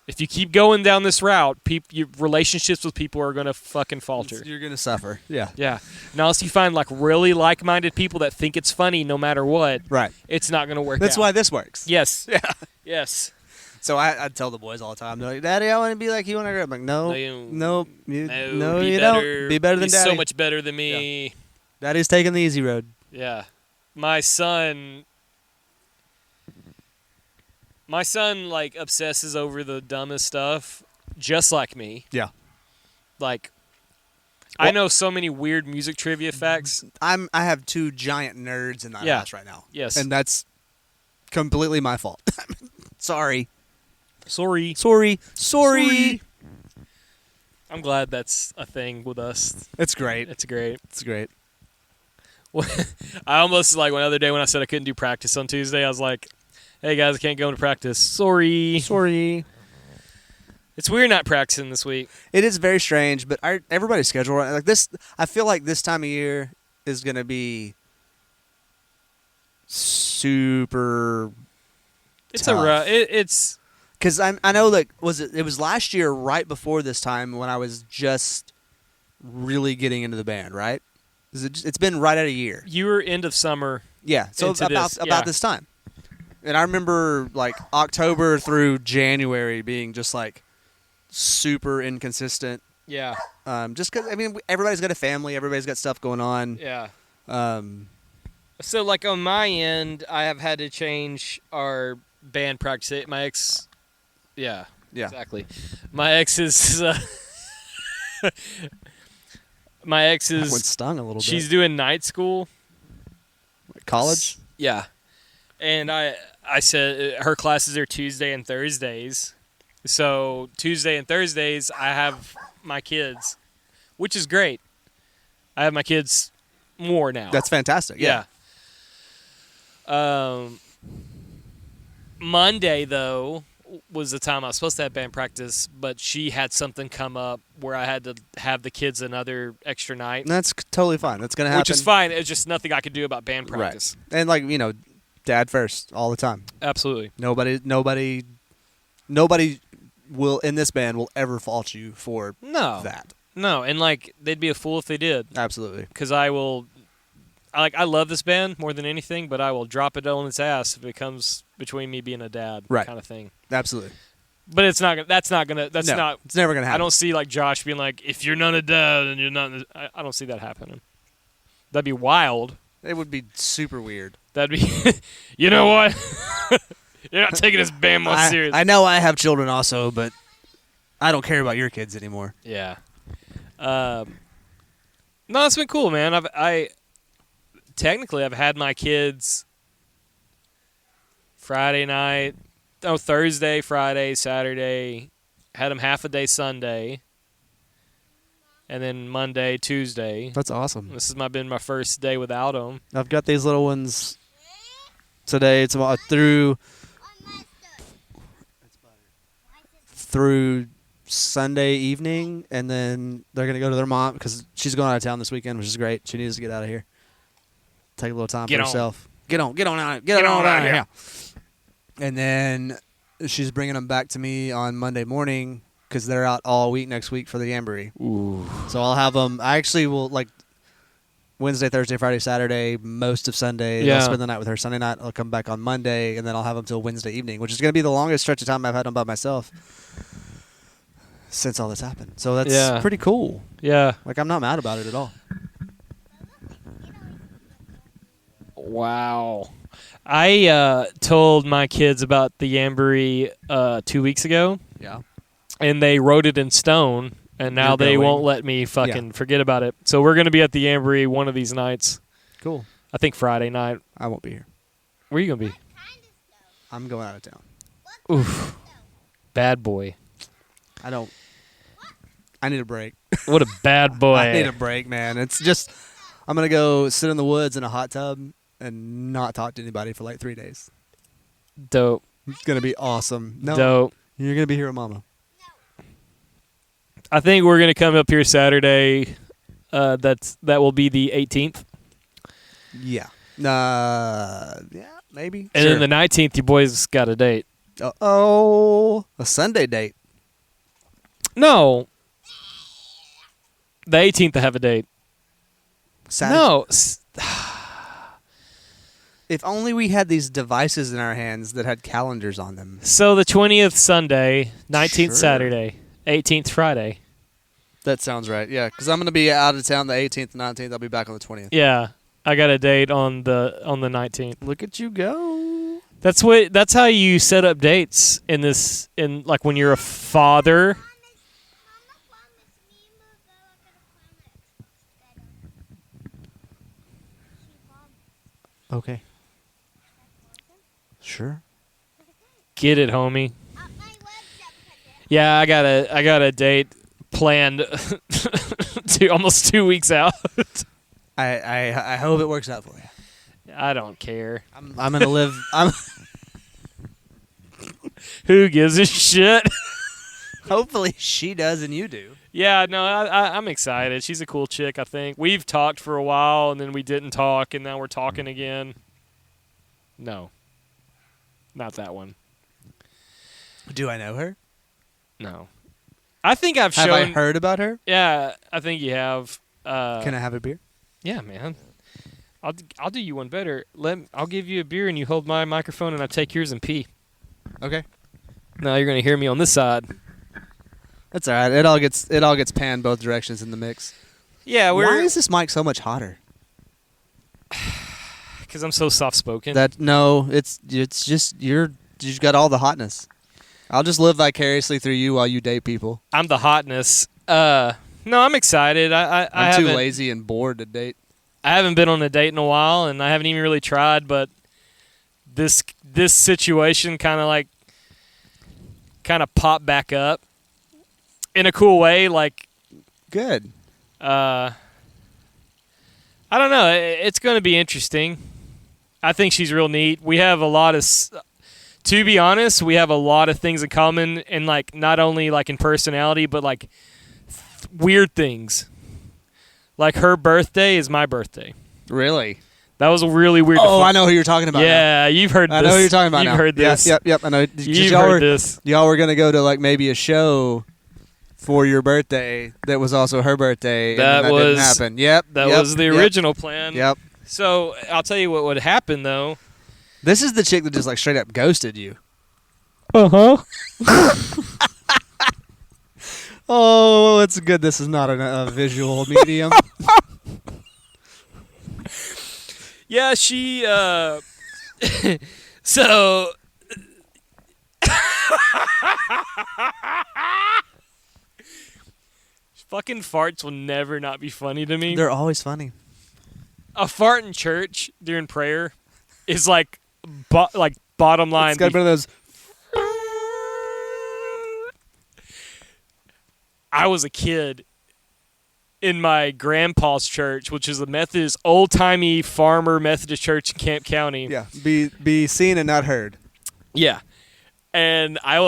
If you keep going down this route, your relationships with people are going to fucking falter. You're gonna suffer. Yeah. Yeah. Now, unless you find like really like-minded people that think it's funny no matter what, Right. it's not going to work That's out. why this works. Yes. Yeah. Yes. So I tell the boys all the time, they're like, Daddy, I want to be like you when I grow up. I'm like, no, No, you- no, No, be you better. don't. Be better than He's Daddy. so much better than me. Daddy's taking the easy road. Yeah. My son like obsesses over the dumbest stuff just like me. Yeah. Like I Well- know so many weird music trivia facts. I have two giant nerds in that Yeah. house right now. Yes. And that's completely my fault. Sorry. Sorry. I'm glad that's a thing with us. It's great. It's great. It's great. I almost like one other day when I said I couldn't do practice on Tuesday, I was like, "Hey guys, I can't go into practice. Sorry." It's weird not practicing this week. It is very strange, but everybody's schedule like this. I feel like this time of year is going to be super. It's tough. it's Because I know like it was last year right before this time when I was just really getting into the band, right? It's been right at a year. you were end of summer. Yeah, so Into about this, yeah. this time. And I remember like October through January being just like super inconsistent. Yeah. Just because everybody's got a family, everybody's got stuff going on. Yeah. Um, So like on my end, I have had to change our band practice. My ex Yeah. Yeah. Exactly. My ex is. My ex That one is. stung a little She's bit. doing night school. College? Yeah. And I said her classes are Tuesday and Thursdays. So Tuesday and Thursdays I have my kids, which is great. I have my kids more now. That's fantastic. Yeah. Monday though was the time I was supposed to have band practice, but she had something come up where I had to have the kids another extra night. That's totally fine. That's going to happen. Which is fine. It's just nothing I could do about band practice. Right. And like, dad first all the time. Absolutely. Nobody will in this band will ever fault you for that. No, and like they'd be a fool if they did. Absolutely. Because I love this band more than anything, but I will drop it on its ass if it comes between me being a dad, right. kind of thing. Absolutely. But it's not. That's not. It's never gonna happen. I don't see like Josh being like, if you're not a dad and you're not. I don't see that happening. That'd be wild. It would be super weird. That'd be. You know what? You're not taking this band more serious. I know I have children also, but I don't care about your kids anymore. Yeah. No, it's been cool, man. I've had my kids Thursday, Friday, Saturday, had them half a day Sunday, and then Monday, Tuesday. That's awesome. This has been my first day without them. I've got these little ones today, tomorrow, through Sunday evening, and then they're going to go to their mom because she's going out of town this weekend, which is great. She needs to get out of here. Take a little time for herself. Get on out of here. And then she's bringing them back to me on Monday morning because they're out all week next week for the Jamboree. Ooh. So I'll have them. I actually will, like, Wednesday, Thursday, Friday, Saturday, most of Sunday. Yeah. I'll spend the night with her Sunday night. I'll come back on Monday, and then I'll have them till Wednesday evening, which is going to be the longest stretch of time I've had them by myself since all this happened. So that's pretty cool. Yeah. Like, I'm not mad about it at all. Wow. I told my kids about the Jamboree 2 weeks ago. Yeah. And they wrote it in stone, and now they won't let me fucking forget about it. So we're going to be at the Jamboree one of these nights. Cool. I think Friday night. I won't be here. Where are you going to be? I'm going out of town. Oof. Bad boy. I need a break. What a bad boy. I need a break, man. It's just, I'm going to go sit in the woods in a hot tub and not talk to anybody for like 3 days. Dope. It's going to be awesome. No, Dope. You're going to be here with Mama. I think we're going to come up here Saturday. That will be the 18th. Yeah. Yeah, maybe. And then the 19th, you boys got a date. A Sunday date. No. The 18th, I have a date. Saturday. No. If only we had these devices in our hands that had calendars on them. So the 20th Sunday, 19th Sure. Saturday, 18th Friday. That sounds right. Yeah, because I'm going to be out of town the 18th and 19th. I'll be back on the 20th. Yeah, I got a date on the 19th. Look at you go. That's how you set up dates in like when you're a father. Okay. Sure. Get it, homie. Yeah, I got a date planned almost 2 weeks out. I hope it works out for you. I don't care. I'm gonna live. Who gives a shit? Hopefully she does and you do. Yeah, no, I'm excited. She's a cool chick, I think. We've talked for a while, and then we didn't talk, and now we're talking again. No. Not that one. Do I know her? No. I think I've shown... Have I heard about her? Yeah, I think you have. Can I have a beer? Yeah, man. I'll do you one better. I'll give you a beer, and you hold my microphone, and I take yours and pee. Okay. Now you're going to hear me on this side. That's all right. It all gets panned both directions in the mix. Yeah, Why is this mic so much hotter? Because I'm so soft spoken. It's just you've got all the hotness. I'll just live vicariously through you while you date people. I'm the hotness. No, I'm excited. I'm too haven't- lazy and bored to date. I haven't been on a date in a while, and I haven't even really tried. But this situation kind of popped back up in a cool way. Like, Good. I don't know. It's going to be interesting. I think she's real neat. We have a lot of, to be honest, we have a lot of things in common, and like not only like in personality, but like weird things. Like her birthday is my birthday. Really? That was a really weird. Oh, I know who you're talking about. Yeah, you've heard this. I know who you're talking about. You've now. heard this. Yep. I know. You've heard this. Y'all were gonna go to like maybe a show for your birthday that was also her birthday. That and that was didn't happen. Yep. That was the original plan. Yep. So I'll tell you what would happen though. This is the chick that just like straight up ghosted you. Oh, it's good. This is not a visual medium. Yeah, she. So. Fucking farts will never not be funny to me. They're always funny. A fart in church during prayer is like, bottom line. It's got one of those. I was a kid in my grandpa's church, which is a Methodist, old-timey farmer Methodist church in Camp County. Yeah, be seen and not heard. Yeah. And I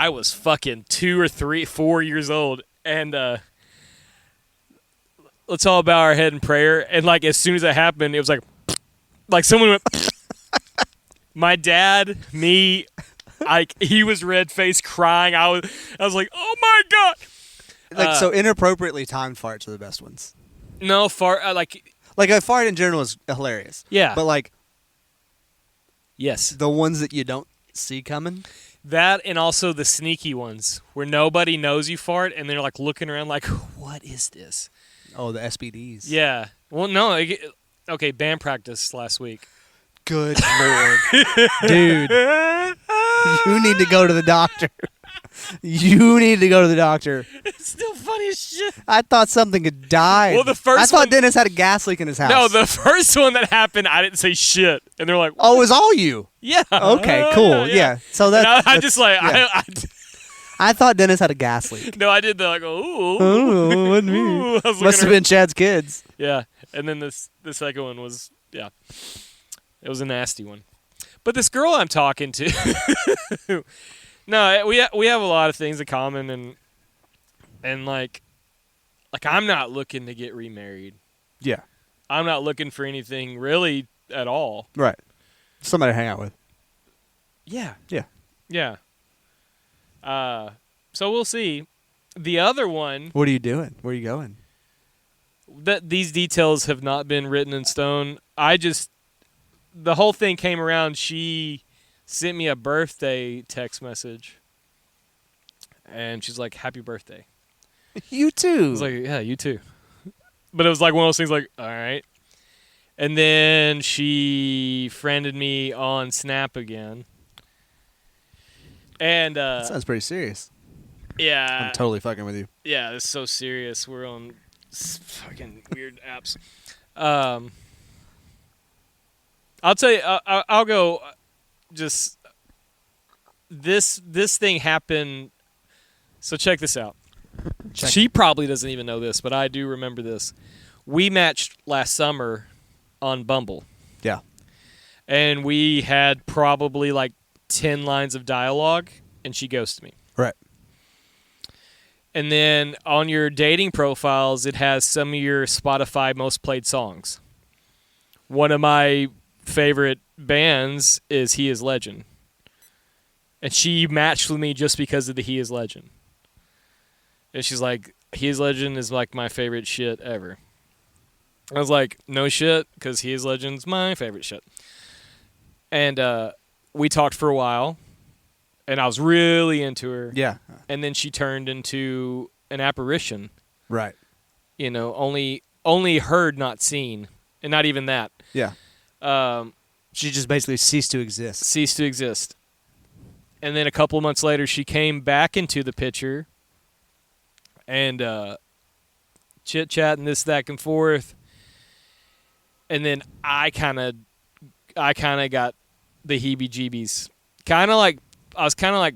was fucking 2 or 3, 4 years old, and let's all bow our head in prayer. And like as soon as it happened, it was like someone went. My dad, me, he was red faced, crying. I was like, oh my god. Like so inappropriately timed farts are the best ones. No fart Like a fart in general is hilarious. Yeah. But like yes, the ones that you don't see coming. that and also the sneaky ones where nobody knows you fart and they're like looking around like, what is this? Oh, the SBDs. Yeah. Well, no. Okay, band practice last week. Good lord, dude, you need to go to the doctor. You need to go to the doctor. It's still funny as shit. I thought something had died. Well, the first I thought one- Dennis had a gas leak in his house. No, the first one that happened, I didn't say shit, and they're like, Oh, it was all you. yeah. Okay, cool. Yeah. So And that's. I just like yeah. I thought Dennis had a gas leak. no, I did the like, ooh, Oh, it wasn't me. ooh. I was Must looking have been Chad's kids. Yeah, and then the second one was it was a nasty one. But this girl I'm talking to, no, we have a lot of things in common, and like I'm not looking to get remarried. Yeah. I'm not looking for anything really at all. Right. Somebody to hang out with. Yeah. Yeah. Yeah. So we'll see. The other one, What are you doing? Where are you going? that these details have not been written in stone. The whole thing came around. She sent me a birthday text message, and she's like, "Happy birthday." You I too. was like, "Yeah, you too." But it was like one of those things, like, all right. And then she friended me on Snap again, and that sounds pretty serious. yeah, I'm totally fucking with you. yeah, it's so serious. We're on fucking weird apps. I'll tell you. I'll go. Just this thing happened. So check this out. She probably doesn't even know this, but I do remember this. We matched last summer on Bumble. Yeah. And we had probably like 10 lines of dialogue, and she ghosted me. Right. And then on your dating profiles, it has some of your Spotify most played songs. One of my favorite bands is He Is Legend. And she matched with me just because of the He Is Legend. And she's like, He Is Legend is like my favorite shit ever. I was like, no shit, because He Is Legend's my favorite shit. And we talked for a while, and I was really into her. Yeah. And then she turned into an apparition. Right. You know, only heard, not seen. And not even that. Yeah. She just basically ceased to exist. Ceased to exist. And then a couple of months later, she came back into the picture and chit-chatting this back and forth. And then I kind of got the heebie-jeebies. I was kind of like,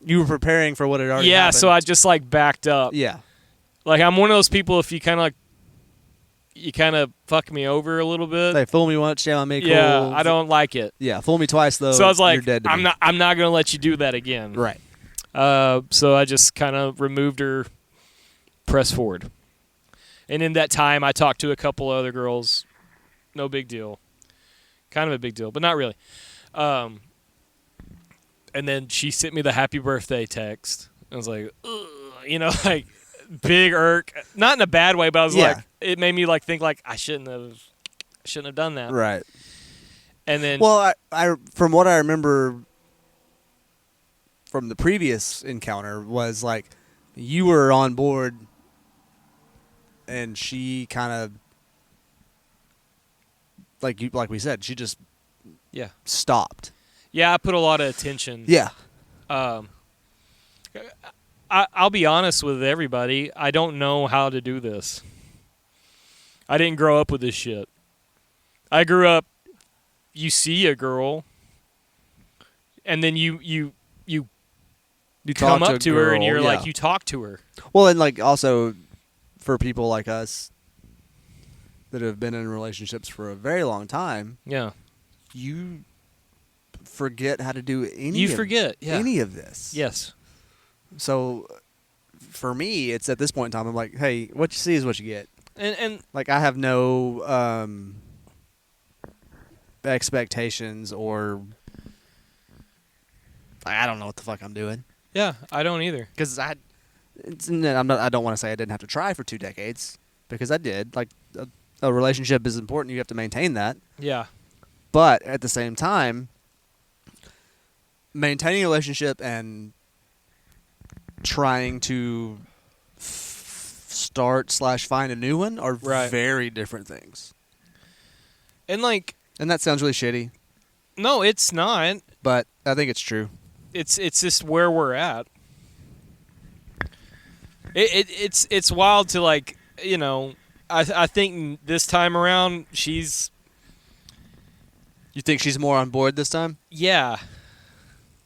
You were preparing for what had already yeah, happened. so I just like backed up. Yeah. Like I'm one of those people, if you kind of fuck me over a little bit. They fool me once, shame on me. Yeah, cool. I don't like it. Yeah, fool me twice though. So I was like, you're dead to I'm me. not gonna let you do that again. Right. So I just kind of removed her, press forward. And in that time, I talked to a couple other girls. No big deal. Kind of a big deal, but not really. And then she sent me the happy birthday text. I was like, ugh, like big irk. Not in a bad way, but I was like, it made me like think like I shouldn't have done that. Right. And then, Well, I from what I remember from the previous encounter was like you were on board and she kind of like we said, she just stopped. yeah, I put a lot of attention. Yeah. I'll be honest with everybody. I don't know how to do this. I didn't grow up with this shit. I grew up, you see a girl, and then you come up to her and you're like, you talk to her. Well, and like also for people like us that have been in relationships for a very long time, Yeah. you forget how to do You forget, yeah. any of this. Yes. So for me, it's at this point in time, I'm like, hey, what you see is what you get. And Like I have no expectations or I don't know what the fuck I'm doing. yeah, I don't either. Because I don't want to say I didn't have to try for 2 decades because I did. Like a relationship is important. You have to maintain that. Yeah. But at the same time, maintaining a relationship and trying to start/find a new one are very different things. And like, And that sounds really shitty, no, it's not. but I think it's true. It's just where we're at. It's wild to like, I think this time around she's You think she's more on board this time? yeah.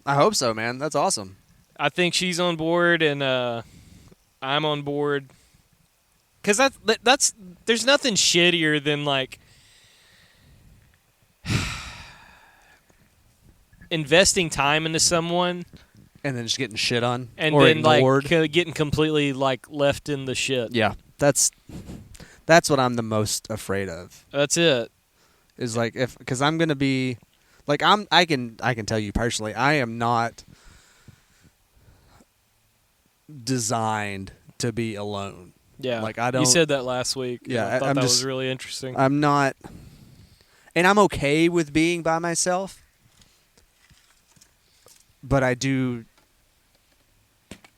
I hope so, man. That's awesome. I think she's on board and I'm on board. Cause that's there's nothing shittier than like investing time into someone And then just getting shit on and or then ignored. like getting completely like left in the shit. Yeah, that's what I'm the most afraid of. That's it. Is like because I'm gonna be like I can tell you personally, I am not designed to be alone. Yeah. Like I don't. You said that last week. Yeah, I thought I'm that just- was really interesting. I'm not, and I'm okay with being by myself. But I do,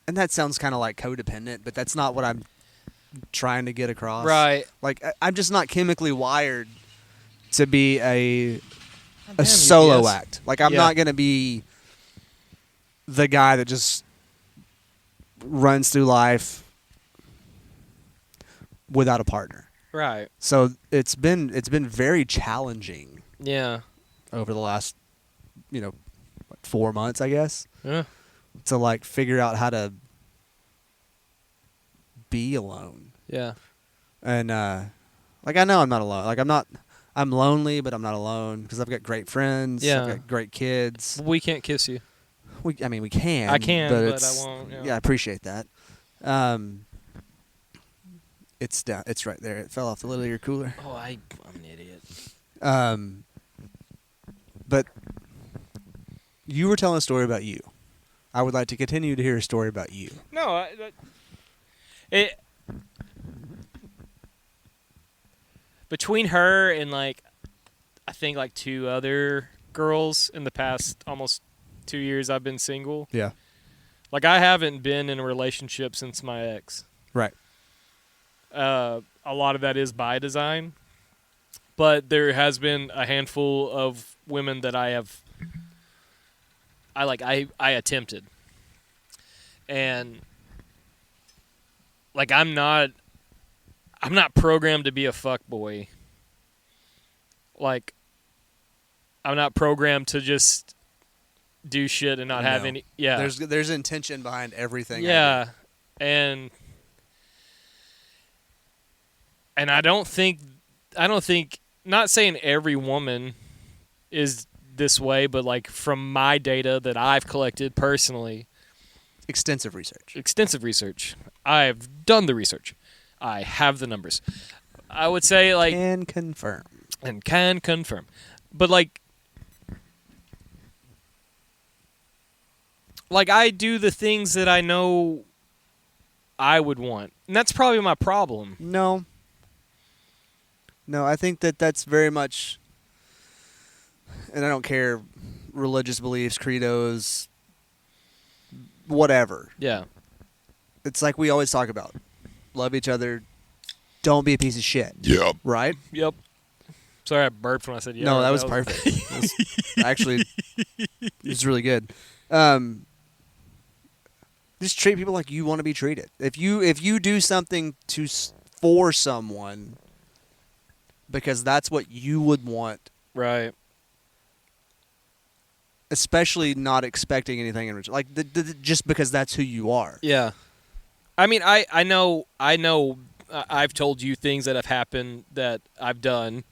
and that sounds kind of like codependent, but that's not what I'm trying to get across. Right. Like I'm just not chemically wired to be a Damn, solo yes. act. Like I'm Yeah. not gonna be the guy that just runs through life without a partner. Right. So it's been very challenging Yeah. over the last 4 months, I guess, Yeah. to like figure out how to be alone. Yeah. And like I know I'm not alone. Like I'm lonely, but I'm not alone because I've got great friends. Yeah. I've got great kids. We can't kiss you. We can. I can, but I it's, won't, yeah. Yeah, I appreciate that. It's down. It's right there. It fell off the lid of your cooler. Oh, I'm an idiot. But you were telling a story about you. I would like to continue to hear a story about you. No, between her and like, I think like 2 other girls in the past almost 2 years I've been single. Yeah. Like I haven't been in a relationship since my ex. Right. A lot of that is by design, but there has been a handful of women that I have I attempted, and like I'm not programmed to be a fuckboy. Like I'm not programmed to just do shit and not have No. any. Yeah, There's intention behind everything. yeah, and I don't think not saying every woman is this way, but like from my data that I've collected personally, extensive research. I've done the research. I have the numbers. I would say like Can confirm. and can confirm. But like I do the things that I know I would want. And that's probably my problem. No, I think that's very much, and I don't care, religious beliefs, credos, whatever. Yeah. It's like we always talk about. Love each other. Don't be a piece of shit. Yep. Right? Yep. Sorry I burped when I said yeah. No, that was perfect. Actually, it's really good. Just treat people like you want to be treated. If you do something for someone because that's what you would want, Right. especially not expecting anything in return, like just because that's who you are. Yeah. I mean, I know I've told you things that have happened that I've done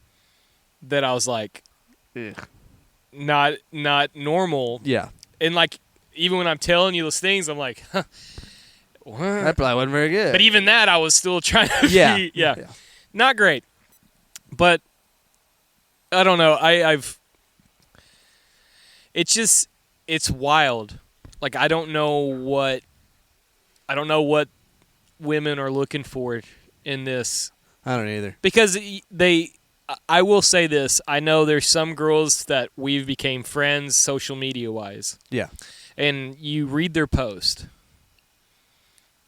that I was like Ugh. not normal. Yeah. And like even when I'm telling you those things, I'm like, huh, what? That probably wasn't very good. But even that I was still trying to yeah. be not great. But I don't know. I've it's wild. Like I don't know what women are looking for in this. I don't either. Because I will say this. I know there's some girls that we've became friends social media wise. Yeah. And you read their post.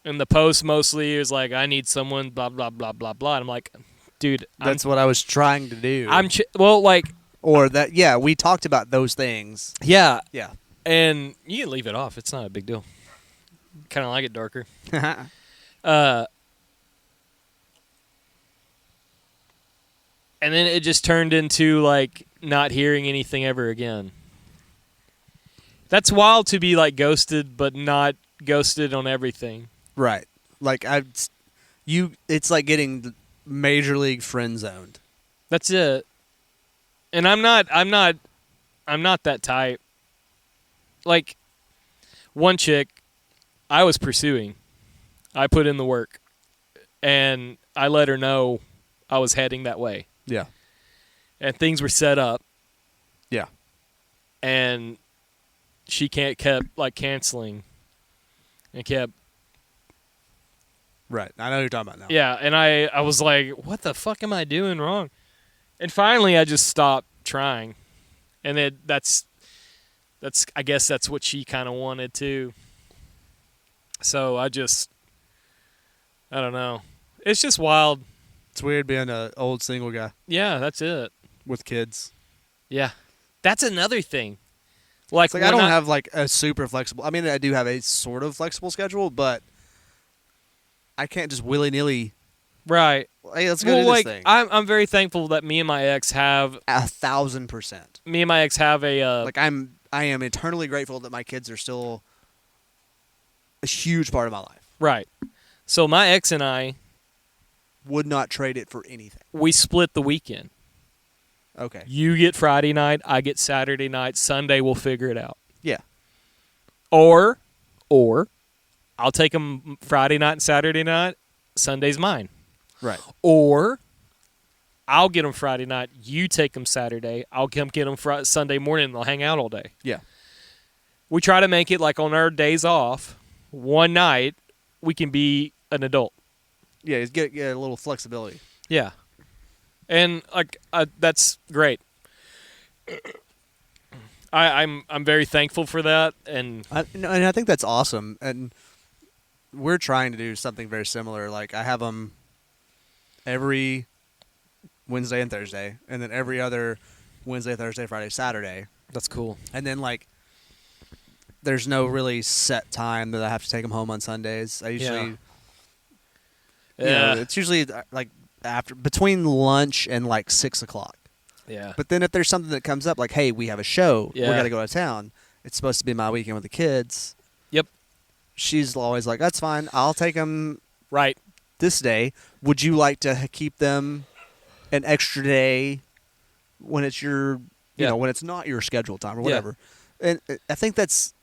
And the post mostly is like, I need someone, blah, blah, blah, blah, blah. And I'm like, dude. That's what I was trying to do. Or that, yeah, we talked about those things. Yeah. Yeah. And you can leave it off. It's not a big deal. Kind of like it darker. And then it just turned into like not hearing anything ever again. That's wild to be like ghosted, but not ghosted on everything. Right. Like it's like getting major league friend zoned. That's it. And I'm not that type. Like one chick I was pursuing. I put in the work and I let her know I was heading that way. Yeah. And things were set up. Yeah. And she kept like canceling and kept. Right. I know what you're talking about now. Yeah. And I was like, what the fuck am I doing wrong? And finally I just stopped trying. And then I guess that's what she kind of wanted too. So I don't know. It's just wild. It's weird being an old single guy. Yeah, that's it. With kids. Yeah. That's another thing. Like I don't have like a super flexible. I mean, I do have a sort of flexible schedule, but I can't just willy-nilly. Right. Hey, let's go do this thing. I'm very thankful that me and my ex have 1,000%. Me and my ex have a I am eternally grateful that my kids are still a huge part of my life. Right. So my ex and I would not trade it for anything. We split the weekend. Okay. You get Friday night, I get Saturday night, Sunday we'll figure it out. Yeah. Or I'll take them Friday night and Saturday night, Sunday's mine. Right. Or I'll get them Friday night, you take them Saturday, I'll come get them Sunday morning and they'll hang out all day. Yeah. We try to make it like on our days off, one night we can be an adult. Yeah, get a little flexibility. Yeah. And like that's great. I'm very thankful for that, and I think that's awesome. And we're trying to do something very similar. Like I have them every Wednesday and Thursday, and then every other Wednesday, Thursday, Friday, Saturday. That's cool. And then like there's no really set time that I have to take them home on Sundays. I usually, it's usually like after between lunch and like 6 o'clock. Yeah. But then if there's something that comes up, like, hey, we have a show, we Yeah. got to go to town. It's supposed to be my weekend with the kids. Yep. She's always like, that's fine. I'll take them Right. this day. Would you like to keep them an extra day when it's your, when it's not your scheduled time or whatever? And I think that's,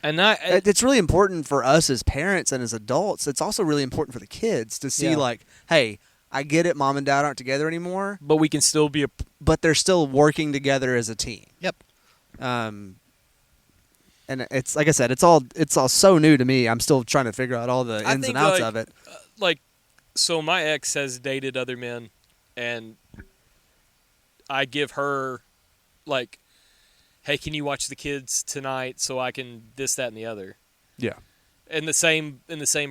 And it's really important for us as parents and as adults. It's also really important for the kids to see, like, hey, I get it, mom and dad aren't together anymore, but we can still be but they're still working together as a team. Yep. And it's like I said, it's all so new to me. I'm still trying to figure out all the ins and outs of it. So my ex has dated other men, and I give her, like, hey, can you watch the kids tonight so I can this, that, and the other? Yeah. In the same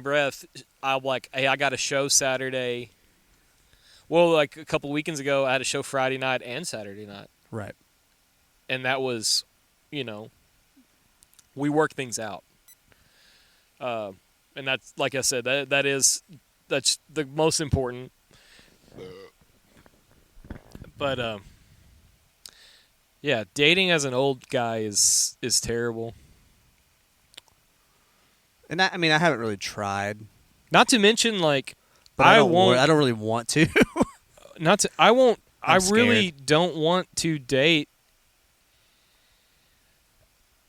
breath, I'm like, hey, I got a show Saturday. Well, like a couple weekends ago, I had a show Friday night and Saturday night. Right. And that was, we work things out. And that's, like I said, that's the most important. But yeah, dating as an old guy is terrible. And I mean, I haven't really tried. Not to mention, like, But I don't really want to. I won't. I I'm really scared. don't want to date.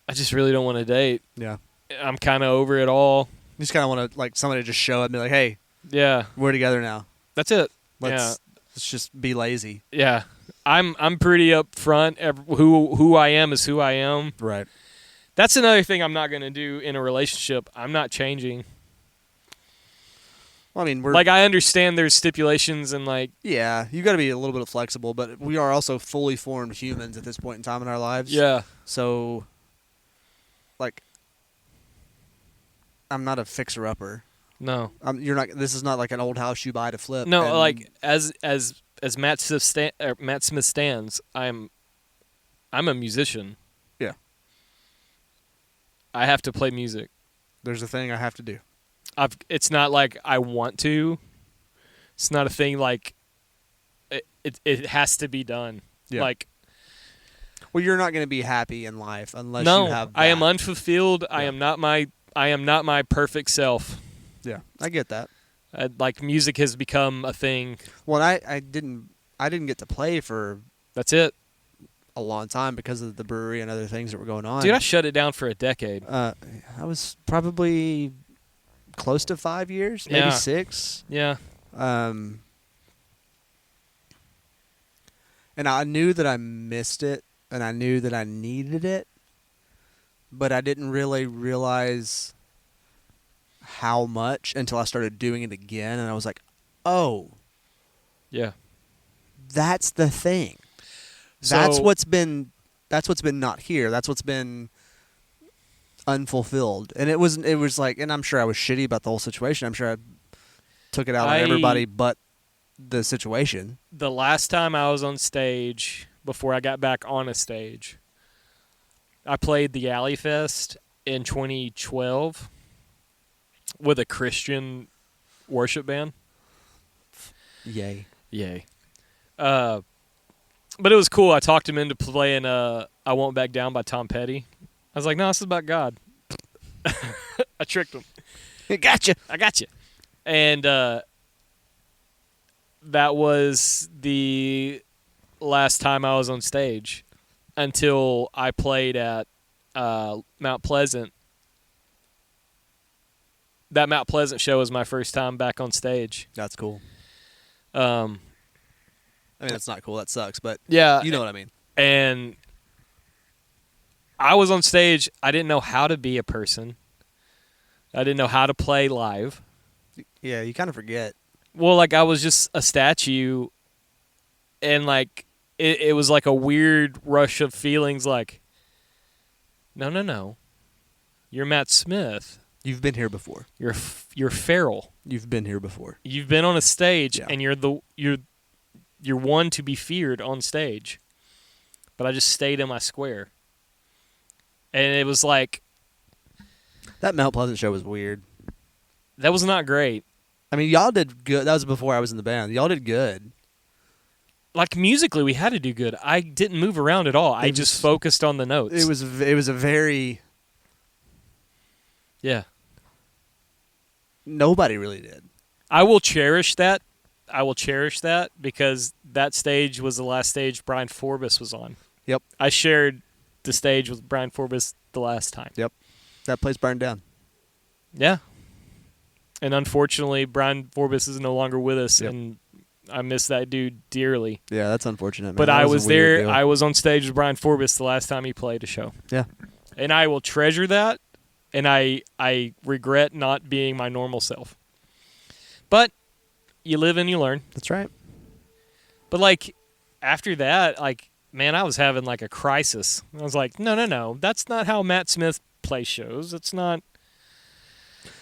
I just really don't want to date. Yeah. I'm kind of over it all. You just kind of want to, like, somebody to just show up and be like, hey, Yeah, we're together now. that's it. Let's just be lazy. Yeah. I'm pretty upfront. Who I am is who I am. Right. That's another thing I'm not going to do in a relationship. I'm not changing. Well, I mean, I understand there's stipulations and, like, yeah, you got to be a little bit flexible, but we are also fully formed humans at this point in time in our lives. yeah. So, like, I'm not a fixer-upper. No. You're not. This is not like an old house you buy to flip. No, and- like as Matt Smith stands, I'm a musician. Yeah. I have to play music. There's a thing I have to do. It's not like I want to. It's not a thing like it has to be done. Yeah. Like, Well, you're not going to be happy in life unless no, you have. I am that. unfulfilled. Yeah. I am not my perfect self. Yeah, I get that. Like, music has become a thing. Well, I didn't get to play for That's it. a long time because of the brewery and other things that were going on. Dude, I shut it down for a decade. I was probably close to 5 years, maybe Yeah. 6. Yeah. And I knew that I missed it, and I knew that I needed it, but I didn't really realize how much until I started doing it again, and I was like, oh, Yeah. that's the thing. So- That's what's been not here. That's what's been unfulfilled. And it was like, and I'm sure I was shitty about the whole situation. I'm sure I took it out on everybody but the situation. The last time I was on stage, before I got back on a stage, I played the Alley Fest in 2012 with a Christian worship band. Yay. Yay. But it was cool. I talked him into playing I Won't Back Down by Tom Petty. I was like, no, this is about God. I tricked him. Gotcha. I got you. And that was the last time I was on stage until I played at Mount Pleasant. That Mount Pleasant show was my first time back on stage. That's cool. I I mean, that's not cool. That sucks, but yeah, you know what I mean. and I was on stage. I didn't know how to be a person. I didn't know how to play live. Yeah, you kind of forget. Well, like, I was just a statue, and, like, it was like a weird rush of feelings, like, no. You're Matt Smith. You've been here before. You're feral. You've been here before. You've been on a stage, Yeah. and you're one to be feared on stage. But I just stayed in my square. And it was like, That Mount Pleasant show was weird. That was not great. I mean, y'all did good. That was before I was in the band. Y'all did good. Like musically, we had to do good. I didn't move around at all. I just focused on the notes. It was a very nobody really did. I will cherish that. Because that stage was the last stage Brian Forbes was on. Yep. I shared the stage with Brian Forbes the last time. Yep. That place burned down. Yeah. And unfortunately, Brian Forbes is no longer with us, Yep. and I miss that dude dearly. Yeah, that's unfortunate, man. But That I a was weird there. deal. I was on stage with Brian Forbes the last time he played a show. Yeah. And I will treasure that, and I regret not being my normal self. But you live and you learn. That's right. But, like, after that, like, man, I was having, like, a crisis. I was like, no. That's not how Matt Smith plays shows. It's not.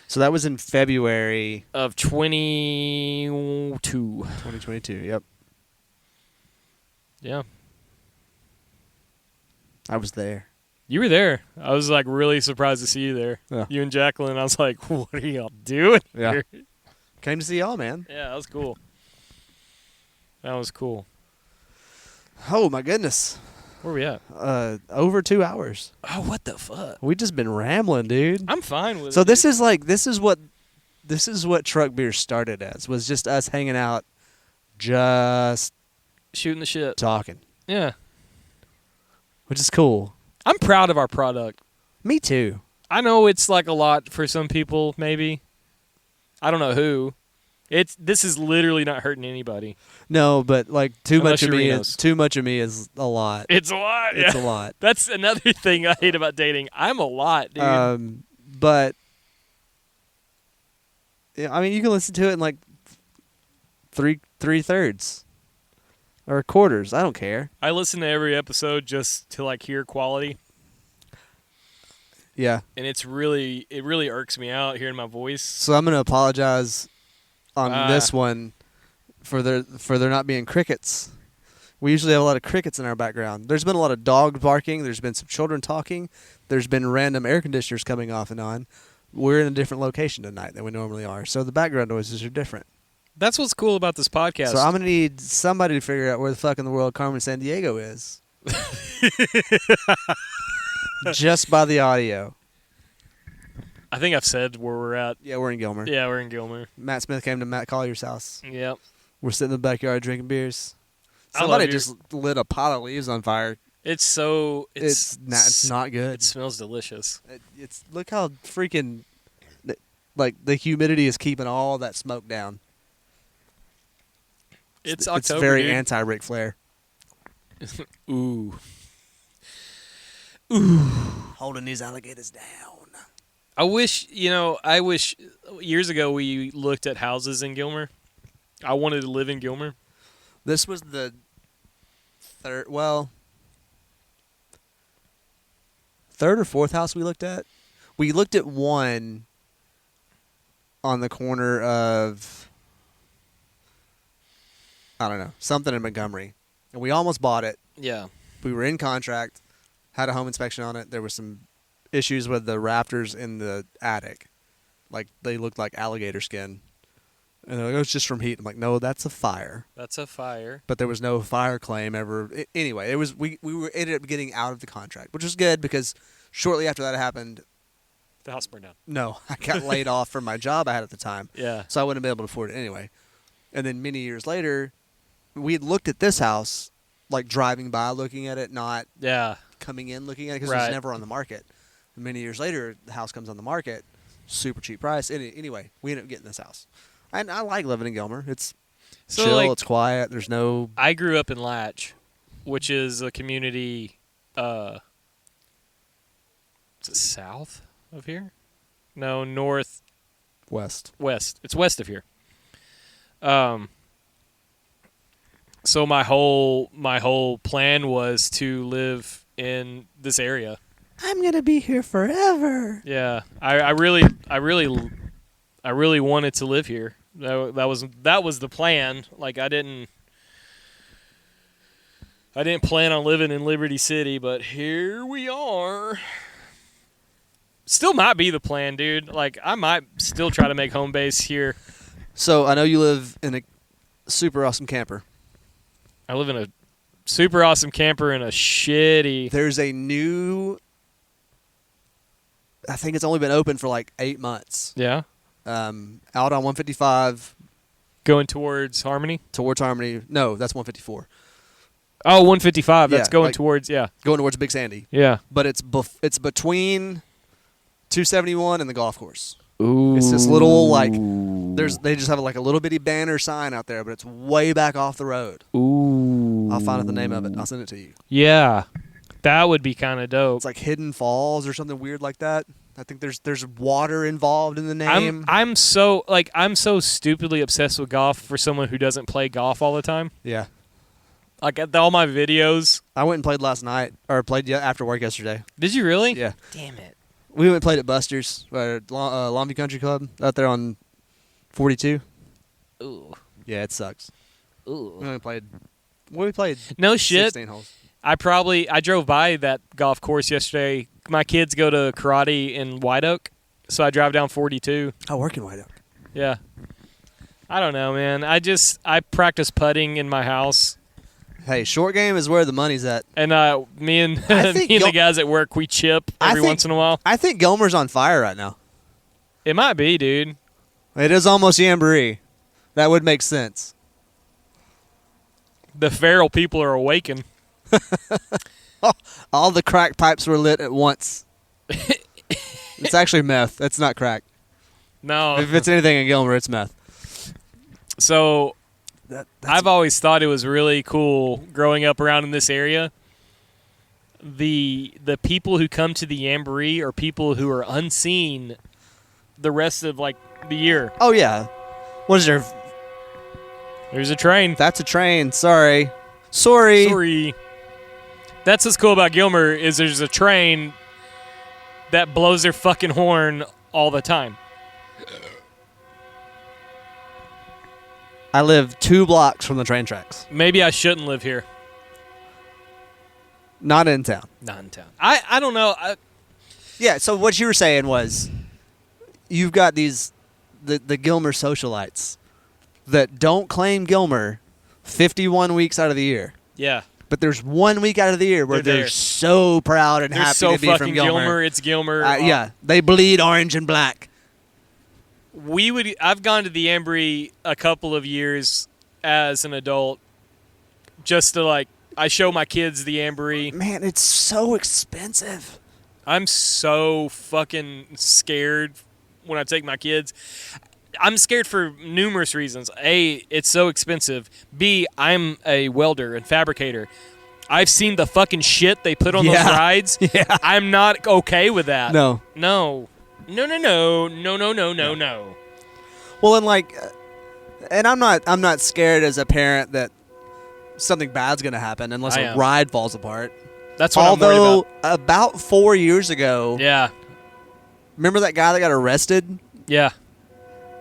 So that was in February Of 2022. 2022. Yep. Yeah. I was there. You were there. I was, like, really surprised to see you there. Yeah. You and Jacqueline. I was like, what are y'all doing Yeah. here? Came to see y'all, man. Yeah, that was cool. That was cool. Oh my goodness. Where we at? Over 2 hours. Oh, what the fuck? We just been rambling, dude. I'm fine with it. So this is what Truck Beer started as, was just us hanging out, just shooting the shit. talking, Yeah. which is cool. I'm proud of our product. Me too. I know it's like a lot for some people, maybe. I don't know who. This is literally not hurting anybody. No, but like too Unless much of you're me Reno's. is too much of me is a lot. It's a lot. It's yeah. a lot. That's another thing I hate about dating. I'm a lot, dude. But yeah, I mean, you can listen to it in like three thirds or quarters. I don't care. I listen to every episode just to like hear quality, Yeah. and it really irks me out hearing my voice. So I'm gonna apologize on this one for there not being crickets. We usually have a lot of crickets in our background. There's been a lot of dog barking. There's been some children talking. There's been random air conditioners coming off and on. We're in a different location tonight than we normally are, so the background noises are different. That's what's cool about this podcast. So I'm gonna need somebody to figure out where the fuck in the world Carmen Sandiego is. Just by the audio. I think I've said where we're at. Yeah, we're in Gilmer. Yeah, we're in Gilmer. Matt Smith came to Matt Collier's house. Yep. We're sitting in the backyard drinking beers. I love Somebody your- just lit a pile of leaves on fire. It's so It's not good. It smells delicious. It's look how freaking like the humidity is keeping all that smoke down. It's It's October. very dude. anti Ric Flair. Ooh. Holding these alligators down. I wish years ago we looked at houses in Gilmer. I wanted to live in Gilmer. This was the third or fourth house we looked at. We looked at one on the corner of, I don't know, something in Montgomery. And we almost bought it. Yeah. We were in contract, had a home inspection on it. There were some issues with the rafters in the attic. Like, they looked like alligator skin. And they're like, oh, it's just from heat. I'm like, no, that's a fire. That's a fire. But there was no fire claim ever. Anyway, it was we ended up getting out of the contract, which was good because shortly after that happened, The house burned down. no, I got laid off from my job I had at the time. Yeah. So I wouldn't be able to afford it anyway. And then many years later, we had looked at this house, like driving by looking at it, not Yeah. coming in looking at it because it Right. was never on the market. And many years later, the house comes on the market, super cheap price. Anyway, we ended up getting this house. And I like living in Gilmer. It's So, chill, like, it's quiet, there's no... I grew up in Latch, which is a community is it south of here? No, northwest. West. It's west of here. So my whole plan was to live in this area. I'm going to be here forever. Yeah. I really wanted to live here. That was the plan. Like I didn't plan on living in Liberty City, but here we are. Still might be the plan, dude. Like, I might still try to make home base here. So I know you live in a super awesome camper. I live in a super awesome camper in a shitty. There's a new. I think it's only been open for like 8 months. Yeah. Out on 155 Going towards Harmony? towards Harmony. No, that's 154. Oh, 155. That's Yeah, going like- towards, yeah. Going towards Big Sandy. Yeah. But it's between 271 and the golf course. Ooh. It's this little like they just have like a little bitty banner sign out there, but it's way back off the road. Ooh. I'll find out the name of it. I'll send it to you. Yeah. That would be kind of dope. It's like Hidden Falls or something weird like that. I think there's water involved in the name. I'm so stupidly obsessed with golf for someone who doesn't play golf all the time. Yeah. Like all my videos. I went and played last night, or played after work yesterday. Did you really? Yeah. Damn it. We went and played at Buster's, Longview Country Club, out there on 42. Ooh. Yeah, it sucks. Ooh. We played No shit. 16 holes. I drove by that golf course yesterday. My kids go to karate in White Oak, so I drive down 42. I work in White Oak. Yeah. I don't know, man. I practice putting in my house. Hey, short game is where the money's at. And me and I think the guys at work, we chip every once in a while. I think Gilmer's on fire right now. It might be, dude. It is almost Jamboree. That would make sense. The feral people are awakened. All the crack pipes were lit at once. It's actually meth. It's not crack. No. If it's anything in Gilmer, it's meth. So That's I've always thought it was really cool growing up around in this area. The people who come to the Jamboree are people who are unseen the rest of like the year. Oh, yeah. What is there? There's a train. That's a train. Sorry. Sorry. That's what's cool about Gilmer is there's a train that blows their fucking horn all the time. I live 2 blocks from the train tracks. Maybe I shouldn't live here. Not in town. Not in town. I don't know. Yeah, so what you were saying was you've got the Gilmer socialites that don't claim Gilmer 51 weeks out of the year. Yeah. But there's 1 week out of the year where They're they're there. so proud and They're happy so to be fucking from Gilmer. It's Gilmer. Yeah, they bleed orange and black. I've gone to the Jamboree a couple of years as an adult just to I show my kids the Jamboree. Man, it's so expensive. I'm so fucking scared when I take my kids. I'm scared for numerous reasons. A, it's so expensive. B, I'm a welder and fabricator. I've seen the fucking shit they put on those rides. Yeah. I'm not okay with that. No. No. No. Well, and I'm not scared as a parent that something bad's going to happen unless I a am. ride falls apart. That's what I'm worried Although about. about 4 years ago, Yeah. remember that guy that got arrested? Yeah.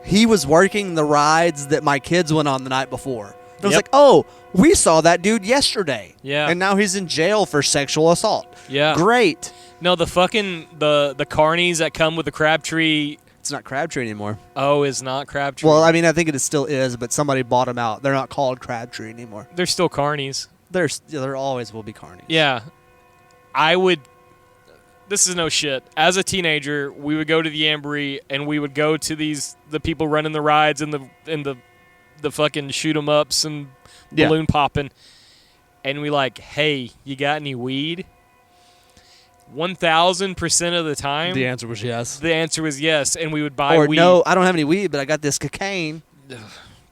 He was working the rides that my kids went on the night before. It was Yep. like, oh, we saw that dude yesterday. Yeah. And now he's in jail for sexual assault. Yeah. Great. No, the fucking the carnies that come with the Crabtree. It's not Crabtree anymore. Oh, is not Crabtree. Well, I mean, I think it still is, but somebody bought them out. They're not called Crabtree anymore. They're still carnies. There always will be carnies. Yeah. This is no shit. As a teenager, we would go to the Jamboree and we would go to the people running the rides and the fucking shoot 'em ups and Yeah. balloon popping. And we hey, you got any weed? 1,000% of the time, The answer was yes. the answer was yes, and we would buy Or weed. no, I don't have any weed, but I got this cocaine.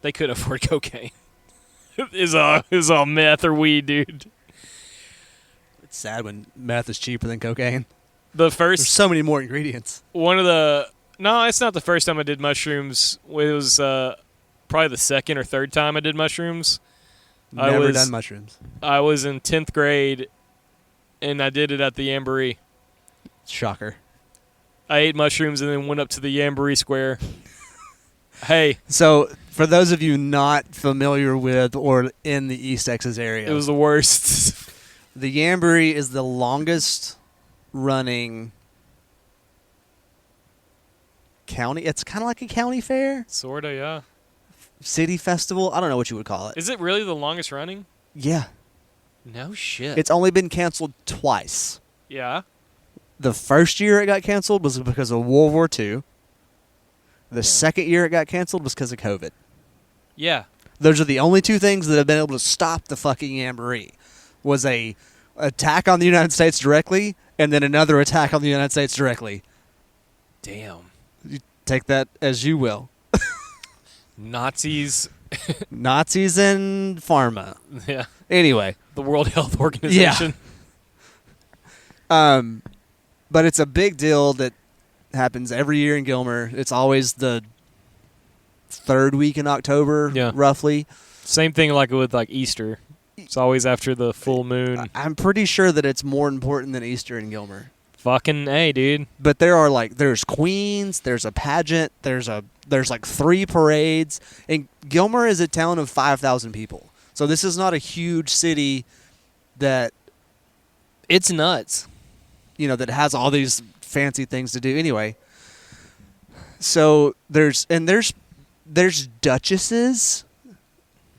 They couldn't afford cocaine. It's all meth or weed, dude. It's sad when meth is cheaper than cocaine. The There's first so many more ingredients. No, it's not the first time I did mushrooms. It was probably the second or third time I did mushrooms. Never done mushrooms. I was in 10th grade, and I did it at the Jamboree. Shocker. I ate mushrooms and then went up to the Jamboree Square. Hey, So, for those of you not familiar with or in the East Texas area, it was the worst. the Jamboree is the longest running county. It's kind of like a county fair, Sorta, yeah. city festival. I don't know what you would call it. Is it really the longest running? Yeah. No shit. It's only been canceled twice. Yeah. The first year it got canceled was because of World War II. The second year it got canceled was because of COVID. Yeah. Those are the only two things that have been able to stop the fucking Jamboree. Was a attack on the United States directly, and then another attack on the United States directly. Damn. You take that as you will. Nazis. Nazis and pharma. Yeah. Anyway. The World Health Organization. Yeah. But it's a big deal that happens every year in Gilmer. It's always the third week in October, roughly. Same thing like with like Easter. It's always after the full moon. I'm pretty sure that it's more important than Easter in Gilmer. Fucking A, dude. But there's queens, there's a pageant, there's like 3 parades, and Gilmer is a town of 5,000 people. So this is not a huge city that It's nuts. that has all these fancy things to do. Anyway, so there's duchesses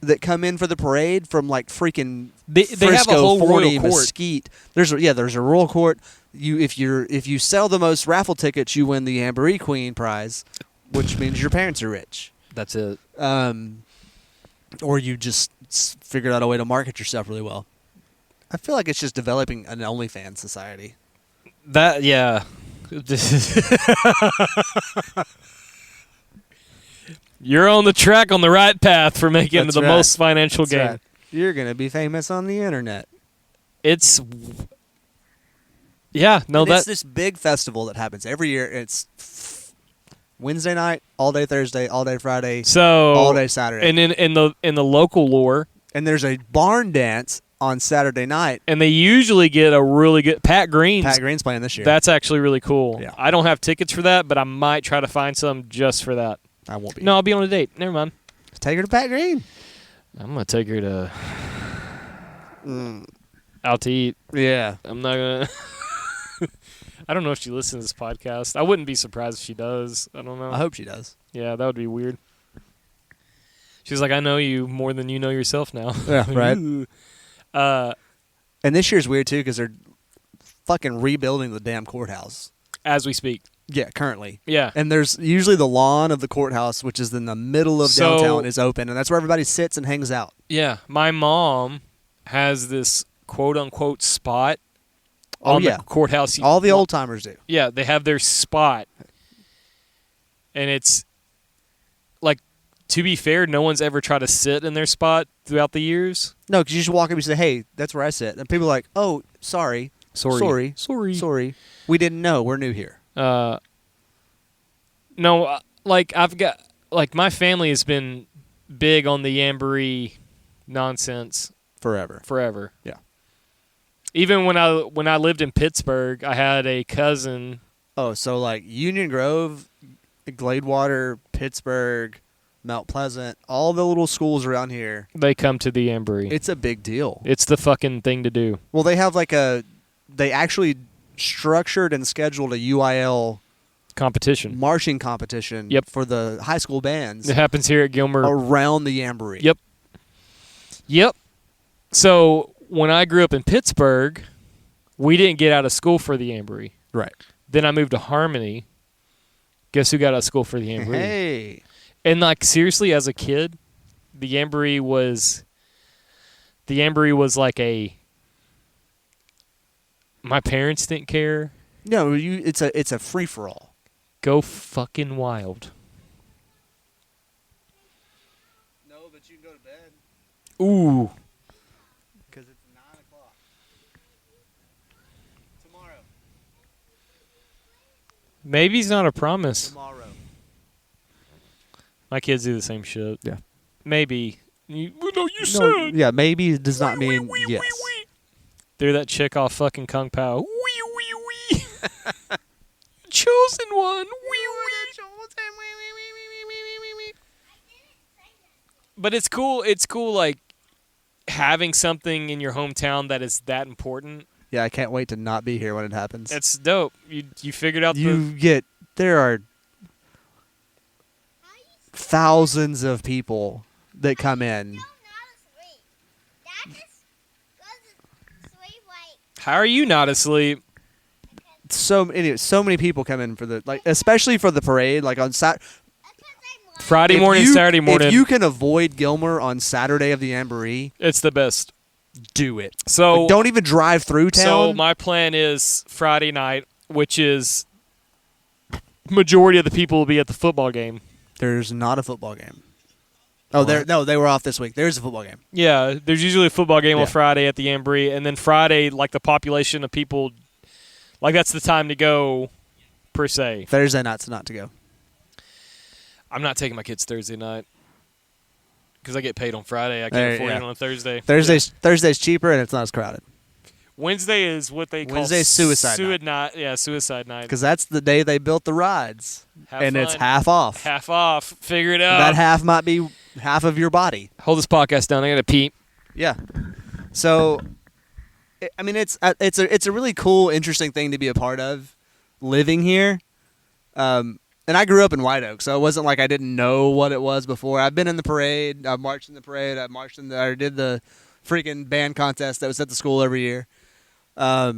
that come in for the parade from like freaking They Frisco, have a whole 40, royal court. Mesquite. There's a royal court. If you sell the most raffle tickets, you win the Jamboree Queen prize, which means your parents are rich. That's it. Or you just figured out a way to market yourself really well. I feel like it's just developing an OnlyFans society. That, yeah. You're on the track, on the right path for making That's the right. most financial That's gain. right. You're going to be famous on the internet. It's... Yeah, no, It's this big festival that happens every year. It's Wednesday night, all day Thursday, all day Friday, so all day Saturday. And in the local lore, and there's a barn dance on Saturday night. and they usually get a really good Pat Green's. Pat Green's playing this year. That's actually really cool. Yeah. I don't have tickets for that, but I might try to find some just for that. I won't be. No, I'll be on a date. Never mind. Take her to Pat Green. I'm gonna take her to out to eat. Yeah. I'm not gonna. I don't know if she listens to this podcast. I wouldn't be surprised if she does. I don't know. I hope she does. Yeah, that would be weird. She's like, I know you more than you know yourself now. Yeah, right. And this year's weird, too, because they're fucking rebuilding the damn courthouse. As we speak. Yeah, currently. Yeah. And there's usually the lawn of the courthouse, which is in the middle of downtown, is open, and that's where everybody sits and hangs out. Yeah. My mom has this quote-unquote spot on the courthouse. All the old-timers do. Yeah, they have their spot. And it's, like, to be fair, no one's ever tried to sit in their spot throughout the years. No, because you just walk up and say, hey, that's where I sit. And people are like, oh, sorry. Sorry. We didn't know. We're new here. No, like, I've got, like, my family has been big on the Jamboree nonsense. Forever. Yeah. Even when I lived in Pittsburgh, I had a cousin. Oh, so like Union Grove, Gladewater, Pittsburgh, Mount Pleasant, all the little schools around here. They come to the Jamboree. It's a big deal. It's the fucking thing to do. Well, they have they actually structured and scheduled a UIL competition, marching competition. Yep. For the high school bands. It happens here at Gilmer around the Jamboree. Yep. So when I grew up in Pittsburgh, we didn't get out of school for the Jamboree. Right. Then I moved to Harmony. Guess who got out of school for the Jamboree? Hey. And like seriously, as a kid, the Jamboree was like a. My parents didn't care. No, it's a free for all. Go fucking wild. No, but you can go to bed. Ooh. Because it's 9 o'clock. Tomorrow. Maybe's not a promise. Tomorrow. My kids do the same shit. Yeah. Maybe. You said. No, yeah, maybe does not mean yes. They're that chick off fucking Kung Pao. Chosen one. But it's cool. It's cool, like, having something in your hometown that is that important. Yeah, I can't wait to not be here when it happens. It's dope. You figured out there are thousands of people that come in. No, not asleep. Dad just goes to sleep like How are you not asleep? So many people come in for especially for the parade, like on Saturday. Friday morning, Saturday morning. If you can avoid Gilmer on Saturday of the Jamboree, It's the best. do it. So Don't even drive through town. So my plan is Friday night, which is majority of the people will be at the football game. There's not a football game. Oh, they were off this week. There's a football game. Yeah, there's usually a football game Yeah. on Friday at the Jamboree, and then Friday, like the population of people, like that's the time to go, per se. Thursday night's not to go. I'm not taking my kids Thursday night because I get paid on Friday. I can't afford it on a Thursday. Thursday's cheaper and it's not as crowded. Wednesday is what they call Wednesday's suicide night. Yeah, suicide night. Because that's the day they built the rides, Have and fun. it's half off. Half off. Figure it out. That half might be half of your body. Hold this podcast down. I got to pee. Yeah. So, I mean, it's a really cool, interesting thing to be a part of, living here. And I grew up in White Oak, so it wasn't like I didn't know what it was before. I've been in the parade. I've marched in the parade. I did the freaking band contest that was at the school every year. But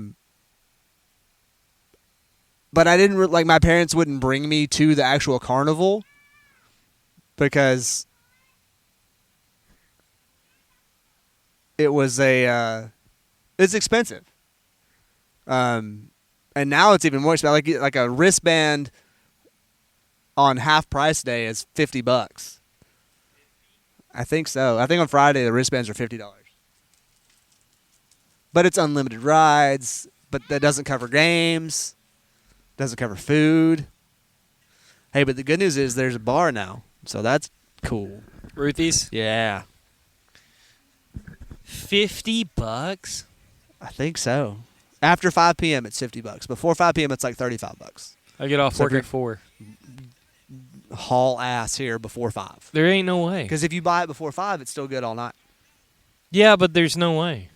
I didn't like my parents wouldn't bring me to the actual carnival because it was it's expensive. And now it's even more expensive. Like a wristband on half price day is $50. I think so. I think on Friday the wristbands are $50. But it's unlimited rides, but that doesn't cover games, doesn't cover food. Hey, but the good news is there's a bar now, so that's cool. Ruthie's? Yeah. $50? I think so. After 5 p.m. it's $50. Before 5 p.m. it's like $35. I get off So work if at 4. Haul ass here before 5. There ain't no way. Because if you buy it before 5, it's still good all night. Yeah, but there's no way.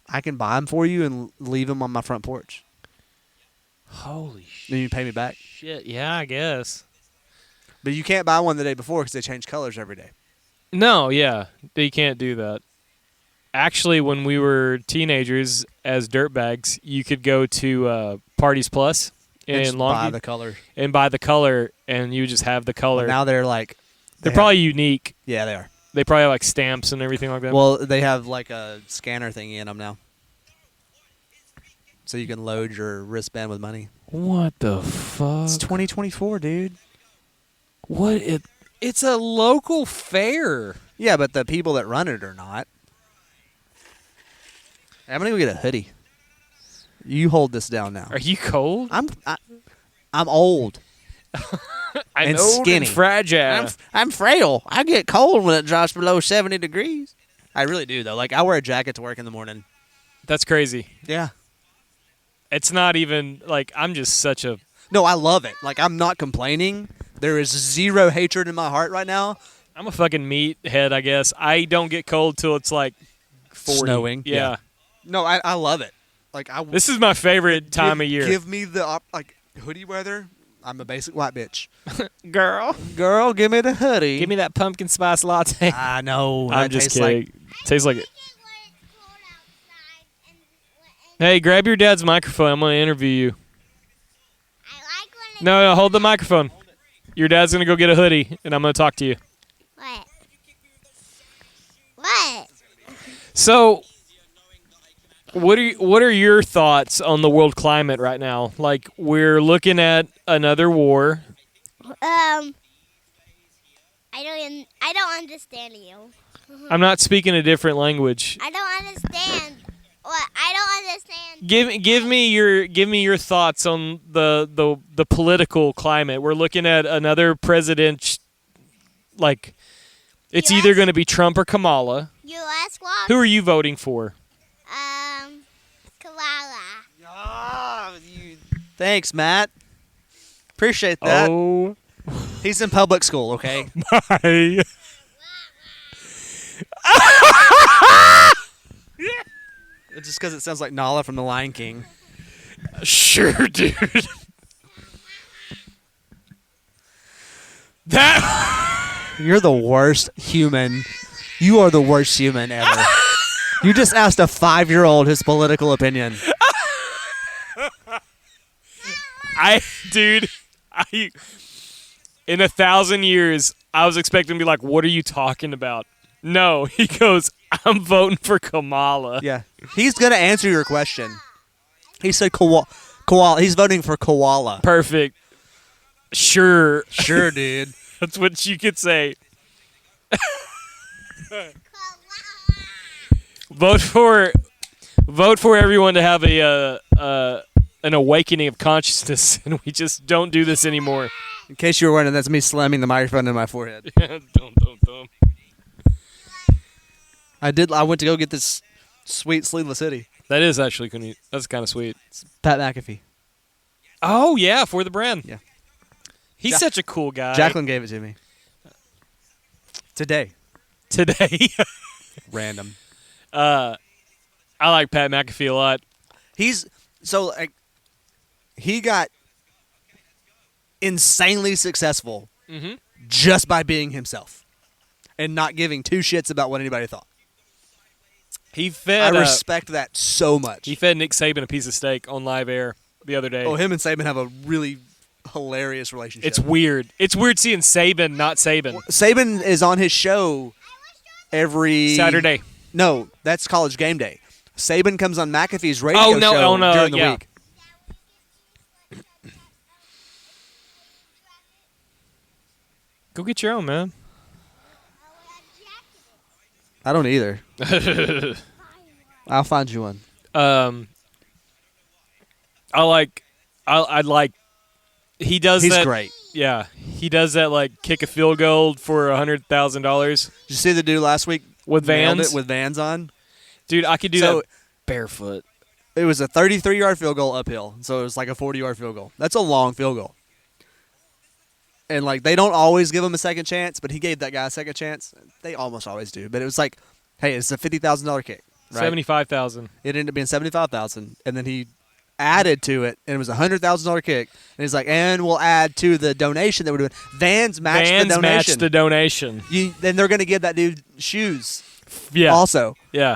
I can buy them for you and leave them on my front porch. Holy shit. Then you pay me back. Shit, yeah, I guess. But you can't buy one the day before because they change colors every day. No, yeah, you can't do that. Actually, when we were teenagers as dirtbags, you could go to Parties Plus And in just Longview buy the color. and buy the color, and you just have the color. Well, now they're like... They're probably unique. Yeah, they are. They probably have like stamps and everything like that. Well, they have like a scanner thingy in them now. So you can load your wristband with money. What the fuck? It's 2024, dude. What? It's a local fair. Yeah, but the people that run it are not. I'm gonna go get a hoodie. You hold this down now. Are you cold? I'm old. I'm and old skinny. and fragile. I'm frail. I get cold when it drops below 70 degrees. I really do though. Like I wear a jacket to work in the morning. That's crazy. Yeah. It's not even like I'm just such a. No, I love it. Like I'm not complaining. There is zero hatred in my heart right now. I'm a fucking meathead, I guess. I don't get cold till it's like 40. Snowing. Yeah. No, I love it. Like This is my favorite time of year. Give me the hoodie weather. I'm a basic white bitch. Girl, Give me the hoodie. give me that pumpkin spice latte. I know. I'm that just tastes kidding. Tastes like it. Hey, grab your dad's microphone. I'm going to interview you. I like when it's No, hold the microphone. Your dad's going to go get a hoodie, and I'm going to talk to you. What? What? So, what are your thoughts on the world climate right now? Like, we're looking at another war. I don't understand you. I'm not speaking a different language. I don't understand. What? I don't understand. Give me your thoughts on the political climate. We're looking at another president. Like, it's Yes. either going to be Trump or Kamala. U.S. walk. Who are you voting for? Koala. Thanks, Matt. Appreciate that. Oh He's in public school, okay? my! Just because it sounds like Nala from The Lion King. Sure, dude. That You're the worst human. You are the worst human ever. You just asked a 5-year-old his political opinion. dude, in 1,000 years, I was expecting to be like, "What are you talking about?" No, he goes, "I'm voting for Kamala." Yeah. He's going to answer your question. He said koala. He's voting for koala. Perfect. Sure, Sure, dude. that's what you could say. Vote for everyone to have an awakening of consciousness, and we just don't do this anymore. In case you were wondering, that's me slamming the microphone in my forehead. Dum. I went to go get this sweet Sleeveless City. That is actually that's kind of sweet. Pat McAfee. Oh yeah, for the brand. Yeah. He's such a cool guy. Jacqueline gave it to me. Today. Random. I like Pat McAfee a lot. He got insanely successful Mm-hmm. just by being himself and not giving two shits about what anybody thought. He fed. I respect that so much. He fed Nick Saban a piece of steak on live air the other day. Oh, him and Saban have a really hilarious relationship. It's weird. It's weird seeing Saban, not Saban. Saban is on his show every Saturday. No, that's College Game Day. Saban comes on McAfee's radio show during the week. Go get your own, man. I don't either. I'll find you one. I like. He does He's that. great. Yeah, he does that. Like kick a field goal for $100,000 Did you see the dude last week with nailed Vans. it with Vans on? Dude, I could do So- that barefoot. It was a 33-yard field goal uphill, so it was like a 40-yard field goal. That's a long field goal. And, like, they don't always give him a second chance, but he gave that guy a second chance. They almost always do. But it was like, hey, it's a $50,000 kick. Right? 75,000. It ended up being $75,000, and then he added to it, and it was a $100,000 kick. And he's like, and we'll add to the donation that we're doing. Vans matched the donation. Matched the donation. Then they're going to give that dude shoes Yeah. also. Yeah.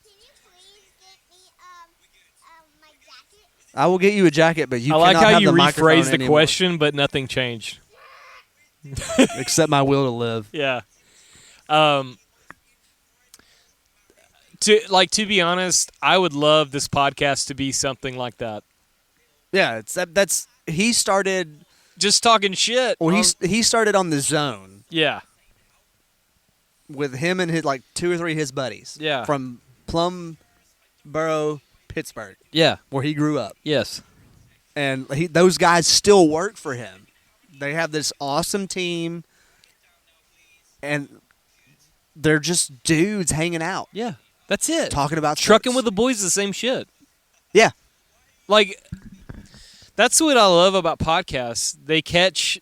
Can you please get me my jacket? I will get you a jacket, but you I like cannot how have you the microphone rephrased the anymore, question, but nothing changed. except my will to live. Yeah. To be honest, I would love this podcast to be something like that. Yeah, that's he started. Just talking shit. Well, he started on the Zone Yeah. with him and his like 2 or 3 of his buddies. Yeah. From Plumboro, Pittsburgh, Yeah. where he grew up, Yes. and those guys still work for him. They have this awesome team, and they're just dudes hanging out, Yeah. That's it. talking about Trucking sports. with the boys is the same shit. Yeah. Like, that's what I love about podcasts. They catch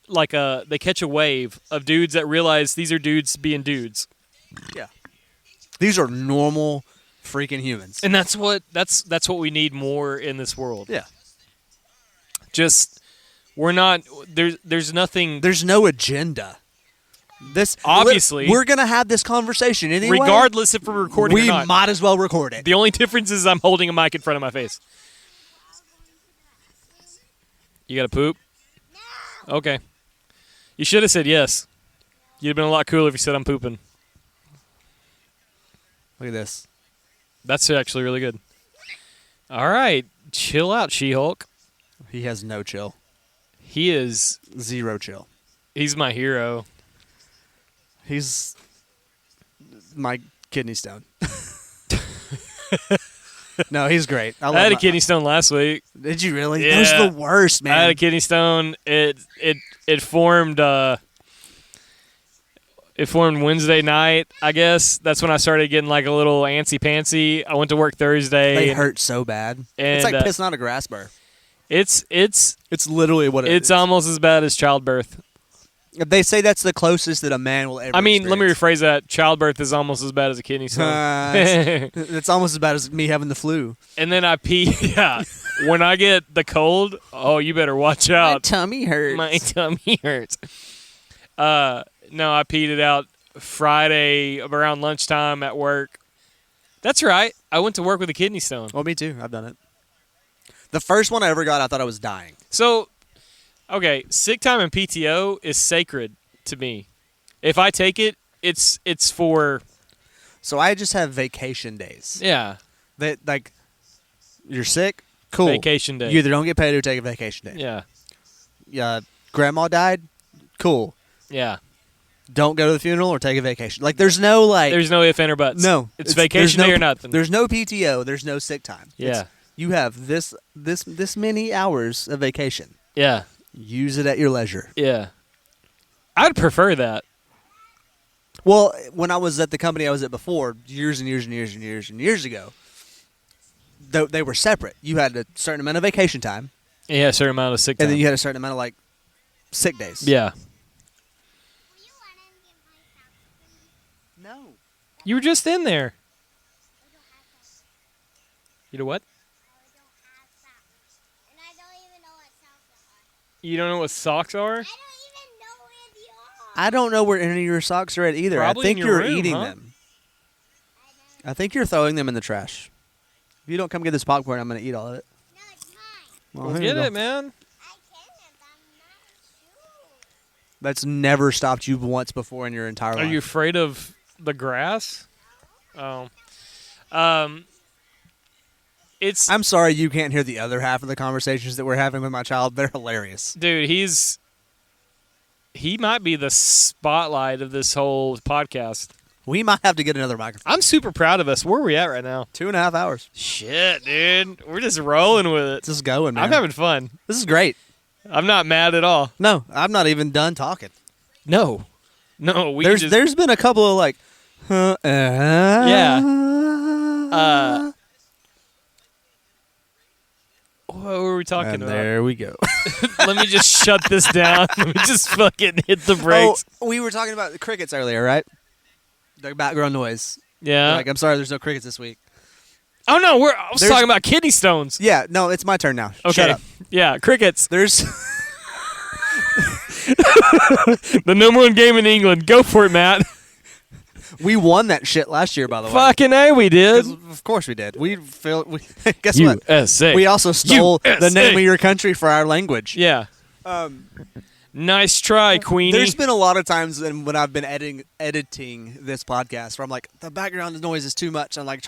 a wave of dudes that realize these are dudes being dudes. Yeah. These are normal freaking humans. And that's what we need more in this world. Yeah. Just we're not there's nothing There's no agenda. Obviously. We're going to have this conversation anyway. regardless if we're recording we or not. might as well record it. The only difference is I'm holding a mic in front of my face. You got to poop? No. Okay. You should have said yes. You'd have been a lot cooler if you said I'm pooping. Look at this. That's actually really good. All right. Chill out, She-Hulk. He has no chill. He is... Zero chill. He's my hero. He's my kidney stone. No, he's great. I had a kidney stone last week. Did you really? Yeah. Those are the worst, man. I had a kidney stone. It formed Wednesday night, I guess. That's when I started getting like a little antsy-pantsy. I went to work Thursday. They hurt so bad. It's like pissing on a grass burr. It's literally what it is. It's almost as bad as childbirth. They say that's the closest that a man will ever I mean, let me experience. rephrase that. Childbirth is almost as bad as a kidney stone. It's almost as bad as me having the flu. And then I pee. Yeah. When I get the cold, oh, you better watch out. tummy hurts. My tummy hurts. No, I peed it out Friday around lunchtime at work. That's right. I went to work with a kidney stone. Well, me too. I've done it. The first one I ever got, I thought I was dying. So, okay, sick time and PTO is sacred to me. If I take it, it's for So I just have vacation days. yeah, That like, you're sick, cool. vacation day. You either don't get paid or take a vacation day. Yeah, Grandma died, cool. yeah. Don't go to the funeral or take a vacation. Like, there's no like. There's no if and or buts. No, it's vacation day or nothing. There's no PTO. There's no sick time. Yeah. You have this many hours of vacation. Yeah, Use it at your leisure. yeah. I'd prefer that. Well, when I was at the company I was at before, years and years and years and years and years ago, they were separate. You had a certain amount of vacation time, Yeah, a certain amount of sick time. and then you had a certain amount of like sick days. yeah. Will you run and get my socks, please? No. You were just in there. I don't have socks. You know what? I don't have socks. And I don't even know what socks are. You don't know what socks are? I don't even know where they are. I don't know where any of your socks are at either. Probably I think in your you're room, eating huh? them. I think you're throwing them in the trash. If you don't come get this popcorn, I'm going to eat all of it. No, it's mine. Well, Well, here you get go. it, man. I can't. I'm not sure. That's never stopped you once before in your entire Are life. you afraid of the grass? Oh. It's I'm sorry you can't hear the other half of the conversations that we're having with my child. They're hilarious. dude, he might be the spotlight of this whole podcast. We might have to get another microphone. I'm super proud of us. Where are we at right now? 2.5 hours. Shit, dude. We're just rolling with it. Just going, man. I'm having fun. This is great. I'm not mad at all. No, I'm not even done talking. No, There's been a couple of like, Yeah. What were we talking and about? there we go. Let me just shut this down. Let me just fucking hit the brakes. Oh, we were talking about the crickets earlier, right? The background noise. Yeah. Like, I'm sorry, there's no crickets this week. Oh no, I was There's- talking about kidney stones. Yeah, no, it's my turn now. Okay. Shut up. Yeah, crickets. There's The number one game in England. Go for it, Matt. we won that shit last year, by the way. Fucking A, we did. 'Cause of course we did. Guess what? USA. We also stole the USA. name of your country for our language. Yeah. Nice try, Queenie. There's been a lot of times when I've been editing this podcast where I'm like, the background noise is too much. I'm like,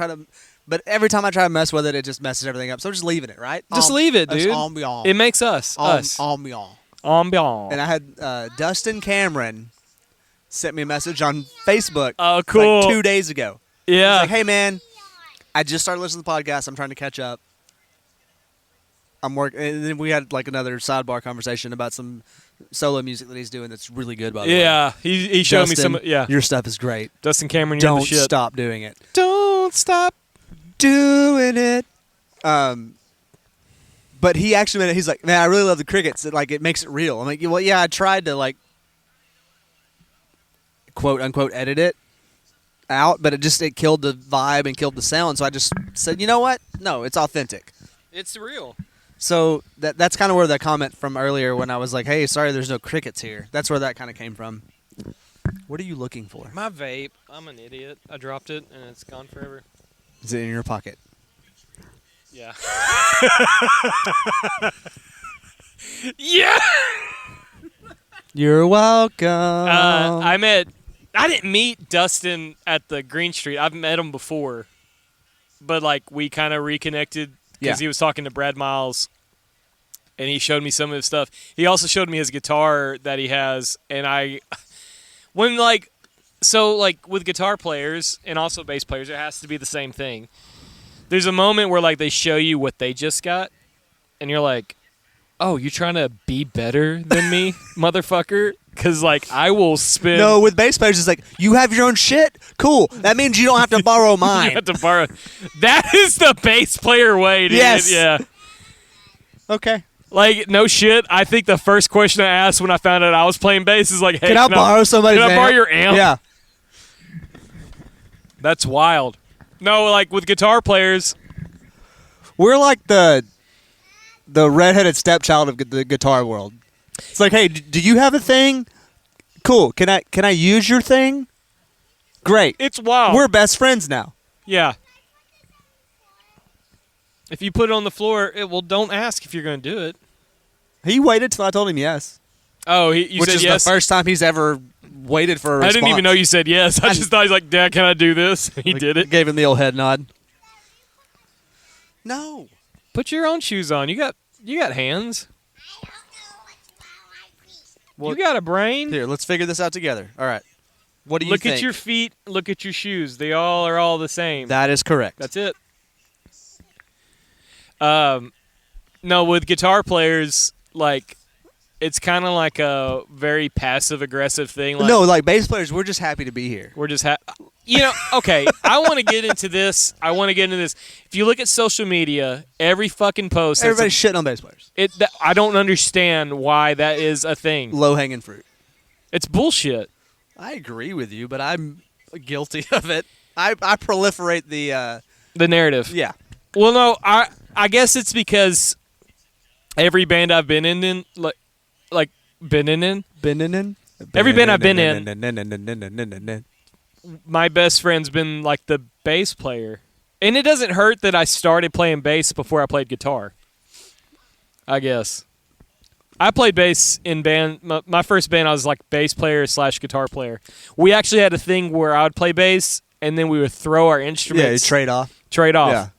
but every time I try to mess with it, it just messes everything up. So I'm just leaving it, right? Just leave it, It's dude. ambiance. It makes us. Ambiance. Ambiance. And I had Dustin Cameron sent me a message on Facebook Oh, cool. like 2 days ago. Yeah. He's like, hey, man, I just started listening to the podcast. I'm trying to catch up. I'm working. And then we had like another sidebar conversation about some solo music that he's doing that's really good, by the way. Yeah. He showed me Dustin, some. Yeah. Your stuff is great. Dustin Cameron, you're the Don't shit. stop doing it. Don't stop. Doing it. But he actually, he's like, man, I really love the crickets. It makes it real. I'm like, well, yeah, I tried to like, quote unquote, edit it out, but it killed the vibe and killed the sound. So I just said, you know what? No, it's authentic. It's real. So that's kind of where that comment from earlier when I was like, hey, sorry, there's no crickets here. That's where that kind of came from. What are you looking for? My vape. I'm an idiot. I dropped it and it's gone forever. Is it in your pocket? Yeah. Yeah. You're welcome. I didn't meet Dustin at the Green Street. I've met him before, but like we kind of reconnected because Yeah. he was talking to Brad Miles, and he showed me some of his stuff. He also showed me his guitar that he has, and with guitar players and also bass players, it has to be the same thing. There's a moment where like they show you what they just got, and you're like, "Oh, you trying to be better than me, motherfucker?" Because like I will spend. No, with bass players, it's like, you have your own shit? Cool. That means you don't have to borrow mine. You have to borrow. That is the bass player way, dude. Yes. Yeah. Okay. Like no shit. I think the first question I asked when I found out I was playing bass is like, "Hey, Can I borrow somebody's Can I amp? borrow your amp?" Yeah. That's wild. No, like with guitar players. We're like the redheaded stepchild of the guitar world. It's like, hey, do you have a thing? Cool. Can I use your thing? Great. It's wild. We're best friends now. Yeah. If you put it on the floor, don't ask if you're going to do it. He waited till I told him yes. Oh, you Which said is yes? the first time he's ever waited for a response. I didn't even know you said yes. I just thought he's like, Dad, can I do this? He did it. Gave him the old head nod. No. Put your own shoes on. You got hands. I don't know what's wrong with my feet. Well, You got a brain. Here, let's figure this out together. All right. What do you Look think? at your feet. Look at your shoes. They all are all the same. That is correct. That's it. No, with guitar players, like, it's kind of like a very passive aggressive thing. Like, no, like bass players, we're just happy to be here. we're just okay. I want to get into this. If you look at social media, every fucking post, Everybody's shitting on bass players. I don't understand why that is a thing. Low hanging fruit. It's bullshit. I agree with you, but I'm guilty of it. I proliferate the The narrative. yeah. Well, no, I guess it's because every band I've been in, every band I've been in, my best friend's been like the bass player. And it doesn't hurt that I started playing bass before I played guitar. I guess. I played bass in band. My first band, I was like bass player / guitar player. We actually had a thing where I would play bass, and then we would throw our instruments. Yeah, you trade off. Trade off. Yeah.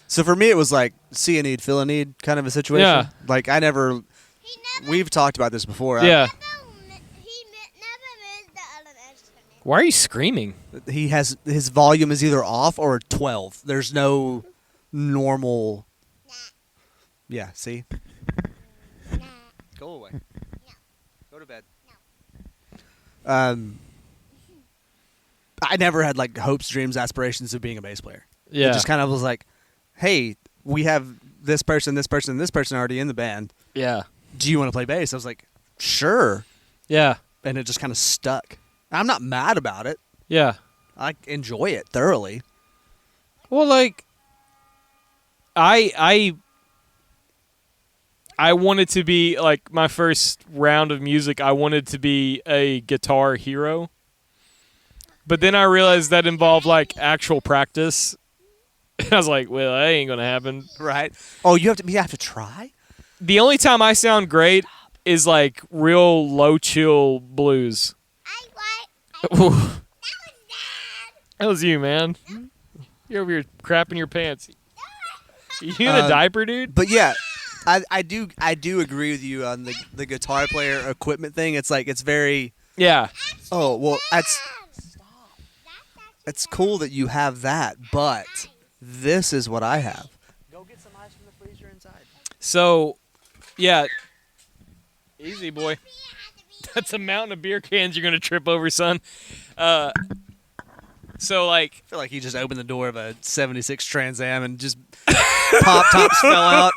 So for me, it was like see a need, fill a need kind of a situation. Yeah. Like I never. He never, We've talked about this before. Yeah. he never moved the other instrument. Why are you screaming? He has his volume is either off or 12. There's no normal. Nah, Yeah. See. nah. Go away. Go to bed. No. I never had like hopes, dreams, aspirations of being a bass player. Yeah. It just kind of was like, hey, we have this person, this person, and this person already in the band. Yeah. Do you want to play bass? I was like, sure. Yeah. And it just kind of stuck. I'm not mad about it. Yeah. I enjoy it thoroughly. Well, like, I wanted to be, like, my first round of music, I wanted to be a guitar hero. But then I realized that involved, like, actual practice. I was like, well, that ain't going to happen. Right. Oh, you have to try? The only time I sound great is, like, real low-chill blues. That was That was you, man. You're over here crapping your pants. You in a diaper, dude? But yeah, I do agree with you on the guitar player equipment thing. It's like it's very Yeah. oh well it's cool that you have that, but this is what I have. Go get some ice from the freezer inside. So, yeah. Easy, boy. That's a mountain of beer cans you're going to trip over, son. So, like... I feel like he just opened the door of a 76 Trans Am and just pop tops fell out.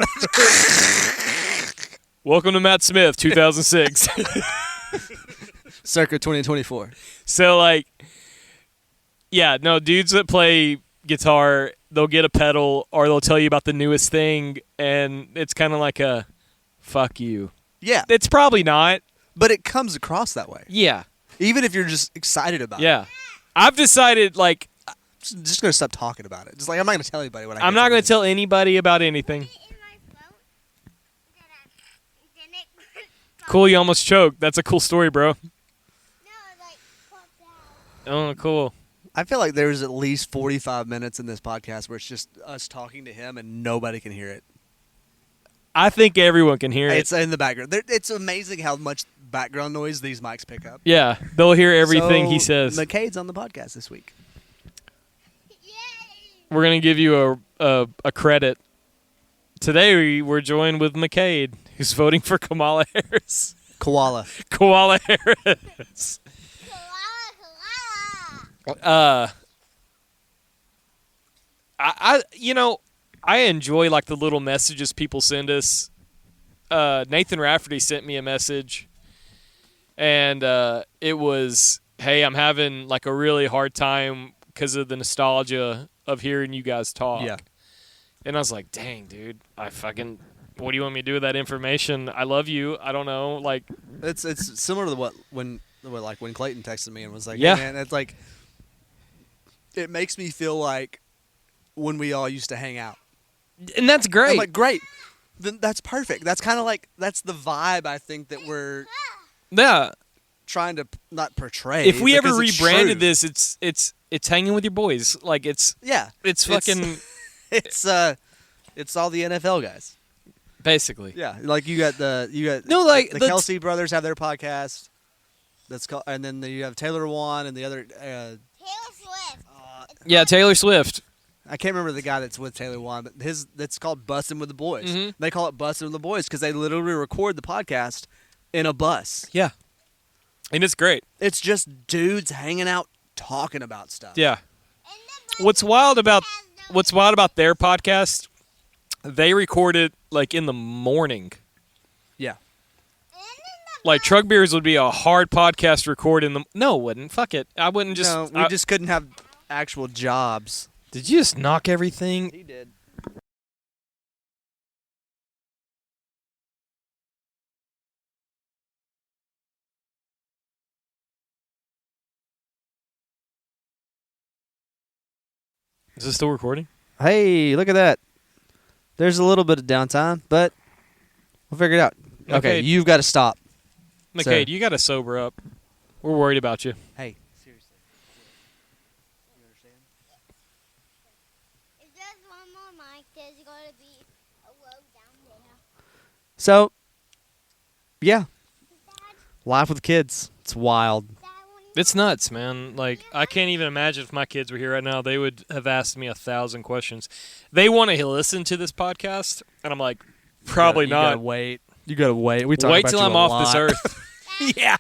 Welcome to Matt Smith, 2006. Circa 2024. So, like... Yeah, no, dudes that play guitar, they'll get a pedal or they'll tell you about the newest thing, and it's kind of like a, fuck you. Yeah, It's probably not. but it comes across that way. Yeah. Even if you're just excited about it. Yeah. I've decided, like, Just going to stop talking about it. Just like, I'm not going to tell anybody what I I'm get not from going it. to tell anybody about anything. in my phone. Then it Cool, you almost choked. That's a cool story, bro. no, like popped out. Oh, cool. I feel like there's at least 45 minutes in this podcast where it's just us talking to him and nobody can hear it. I think everyone can hear it. It's in the background. It's amazing how much background noise these mics pick up. Yeah, they'll hear everything he So, says. McCade's on the podcast this week. Yay! We're going to give you a credit. Today we're joined with McCade, who's voting for Kamala Harris. Koala. Kamala Harris. Koala. I enjoy like the little messages people send us. Nathan Rafferty sent me a message, and it was, "Hey, I'm having like a really hard time because of the nostalgia of hearing you guys talk." Yeah. And I was like, "Dang, dude, what do you want me to do with that information? I love you. I don't know, like." It's similar to what when like when Clayton texted me and was like, Yeah. "Hey, man, it's like it makes me feel like when we all used to hang out." And that's great. I'm like, "Great, then that's perfect. That's kind of like that's the vibe I think that we're yeah. trying to not portray. If we ever because it's rebranded true. this, it's hanging with your boys. Like it's yeah, fucking it's all the NFL guys. basically. Yeah, like you got No, like, the that's- Kelsey brothers have their podcast. That's called, and then you have Taylor Wan and the other. Taylor Swift. Yeah, Taylor Swift. I can't remember the guy that's with Taylor Wan, but that's called Bussin' with the Boys. Mhm. They call it Bussin' with the Boys because they literally record the podcast in a bus. Yeah. And it's great. It's just dudes hanging out talking about stuff. Yeah. And the What's wild about has no their podcast? They record it like in the morning. Yeah. And then Like Truck Beers would be a hard podcast to record in the. No, it wouldn't. Fuck it. I wouldn't just. No, we just couldn't have actual jobs. Did you just knock everything? He did. Is this still recording? Hey, look at that. There's a little bit of downtime, but we'll figure it out. Okay, Okay. you've got to stop. McCade, you got to sober up. We're worried about you. Hey, seriously. You understand? if there's one more mic, there's going to be a road down there. So, yeah, Dad, life with kids. It's wild. Dad, when you It's nuts, man. Like, I can't even imagine if my kids were here right now, they would have asked me 1,000 questions. They want to listen to this podcast, and I'm like, probably You gotta not. wait. You gotta wait. We talk Wait about till you I'm a off lot. this earth. Yeah.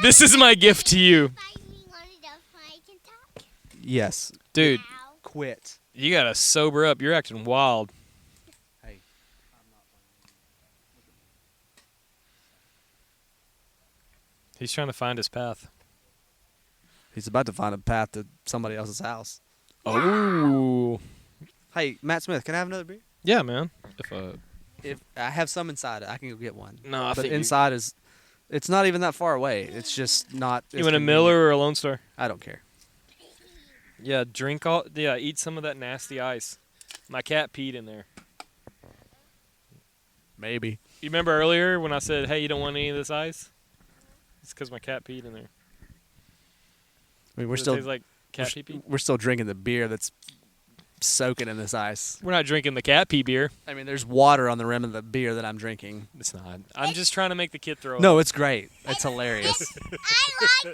This is my gift to you. find me one of those when I can talk? Yes. Dude, Now. Quit. you got to sober up. You're acting wild. Hey. He's trying to find his path. He's about to find a path to somebody else's house. Oh. Hey, Matt Smith, can I have another beer? Yeah, man. If I have some inside, I can go get one. No, I But think inside is, it's not even that far away. It's just not. you as want a convenient. Miller or a Lone Star? I don't care. Yeah, eat some of that nasty ice. My cat peed in there. Maybe. You remember earlier when I said, hey, you don't want any of this ice? It's because my cat peed in there. I mean, we're Does it still taste like cat pee pee? we're still drinking the beer that's soaking in this ice. We're not drinking the cat pee beer. I mean, there's water on the rim of the beer that I'm drinking. It's not. I'm just trying to make the kid throw up. No, it's great. It's hilarious. I like the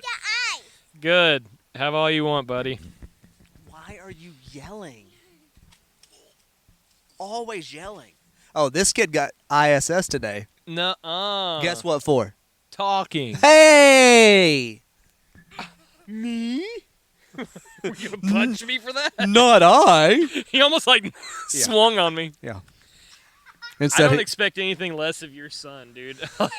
ice. Good. Have all you want, buddy. Why are you yelling? Always yelling. Oh, this kid got ISS today. Nuh-uh. Guess what for? Talking. Hey! Me? Were you gonna punch me for that? Not I. He almost like swung on me. Yeah. I Instead, don't expect anything less of your son, dude. Like,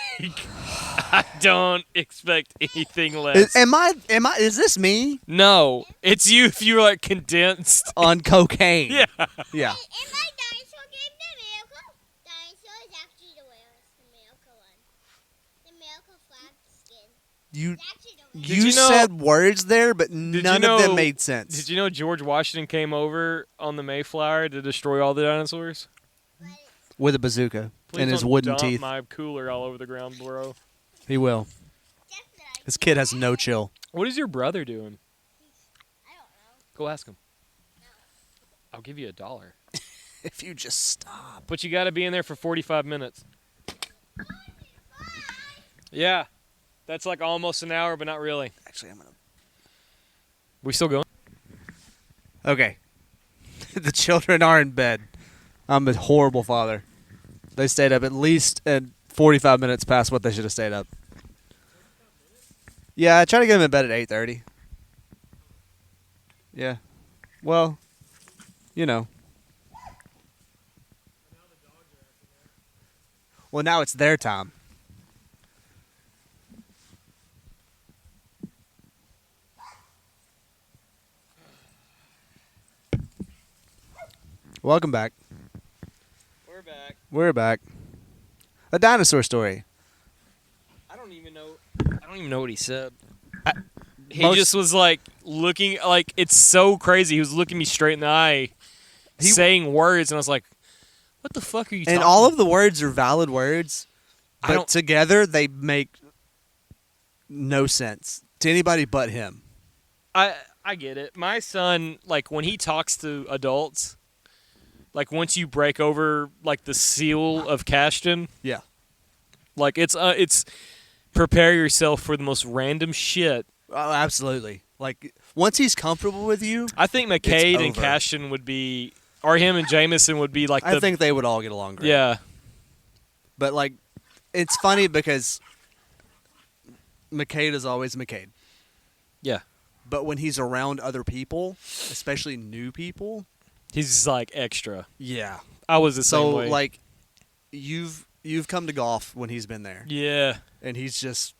I don't expect anything less. is this me No, it's you if you were like condensed. on cocaine? Yeah. Yeah. In my dinosaur game, the miracle dinosaur is actually the rarest, the miracle one. The miracle flag skin. You It's actually the rarest. Did you you know- said words there, but you none of them know- made sense. Did you know George Washington came over on the Mayflower to destroy all the dinosaurs? With a bazooka Please and his don't wooden dump teeth. my cooler all over the ground, bro. He will. Definitely. This kid has no chill. What is your brother doing? I don't know. Go ask him. I'll give you $1. If you just stop. But you got to be in there for 45 minutes. Yeah. That's like almost an hour, but not really. Actually, I'm gonna. We still going? Okay. The children are in bed. I'm a horrible father. They stayed up at least 45 minutes past what they should have stayed up. Yeah, I try to get them in bed at 8:30. Yeah. Well, you know. Well, now it's their time. Welcome back. We're back. We're back. A dinosaur story. I don't even know. I don't even know what he said. He Most- just was like looking like it's so crazy. He was looking me straight in the eye, saying words, and I was like, "What the fuck are you?" And talking all of the words are valid words, I but don't- together they make no sense to anybody but him. I get it. My son, like when he talks to adults, like once you break over like the seal of Cashton, Yeah. like it's prepare yourself for the most random shit. Oh, absolutely. Like once he's comfortable with you, I think McCade and over. Cashton would be, or him and Jameson would be like I think they would all get along great. yeah. But like, it's funny because McCade is always McCade. Yeah. But when he's around other people, especially new people, He's like extra. yeah. I was the same So way. like, you've come to golf when he's been there, yeah. and he's just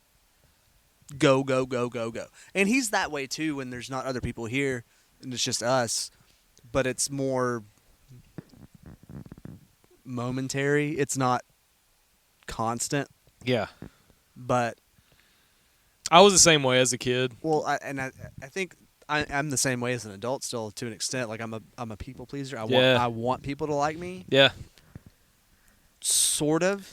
go go go go go, and he's that way too when there's not other people here and it's just us. But it's more momentary. It's not constant. Yeah. But I was the same way as a kid. well, I think I'm the same way as an adult still to an extent. Like I'm a people pleaser. I want people to like me. Yeah. Sort of.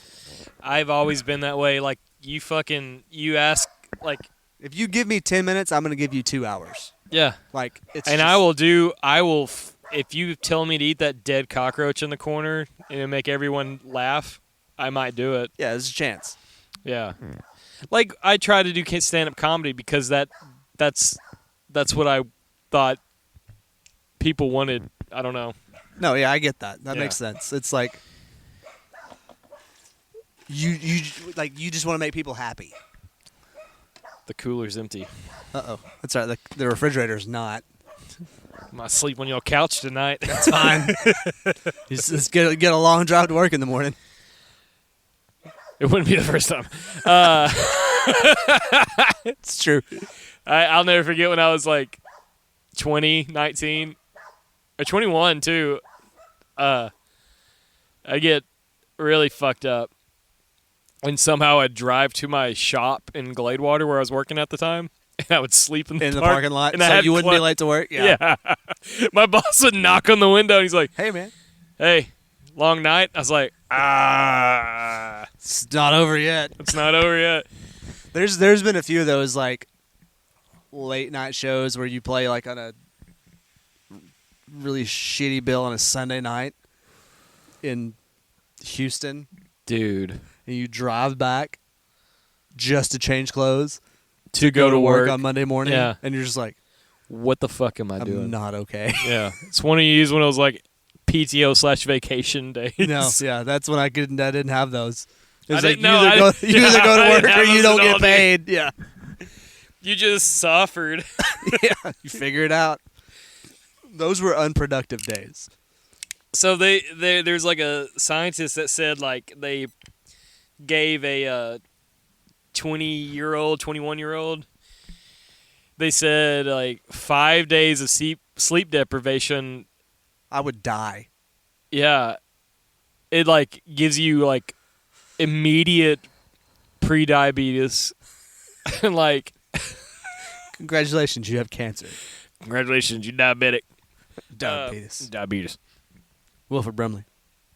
I've always been that way. Like you ask like If you give me 10 minutes, I'm going to give you 2 hours. yeah. Like it's And just, if you tell me to eat that dead cockroach in the corner and it make everyone laugh, I might do it. yeah, there's a chance. Yeah. Like I try to do stand-up comedy because that's what I thought people wanted. I don't know. No, yeah, I get that. That Yeah. makes sense. It's like you just want to make people happy. The cooler's empty. Uh-oh. That's right. The refrigerator's not. I'm gonna sleep on your couch tonight. That's fine. Just get a long drive to work in the morning. It wouldn't be the first time. It's true. I'll never forget when I was like 20, 19, or 21 too. I get really fucked up. And somehow I'd drive to my shop in Gladewater where I was working at the time, and I would sleep in the parking lot, and I so had you wouldn't be late to work. Yeah. My boss would knock on the window, and he's like, Hey, man, "Hey, long night?" I was like, it's not over yet. it's not over yet." There's been a few of those like late night shows where you play like on a really shitty bill on a Sunday night in Houston, Dude. and you drive back just to change clothes To go to work. on Monday morning. Yeah. And you're just like, What the fuck am I I'm doing? not okay. Yeah. It's one of these when it was like PTO/vacation days. No, yeah, that's when I didn't have those. It was I like didn't know. you either go I to work didn't or have you those don't at all, get paid. Yeah. You just suffered. Yeah. You figure it out. Those were unproductive days. So there's like a scientist that said like they gave a 20-year-old, 21-year-old. They said like 5 days of sleep deprivation. I would die. Yeah, it like gives you like immediate pre-diabetes, and like Congratulations, you have cancer. congratulations, you're diabetic. Diabetes. Diabetes. Wilford Brumley.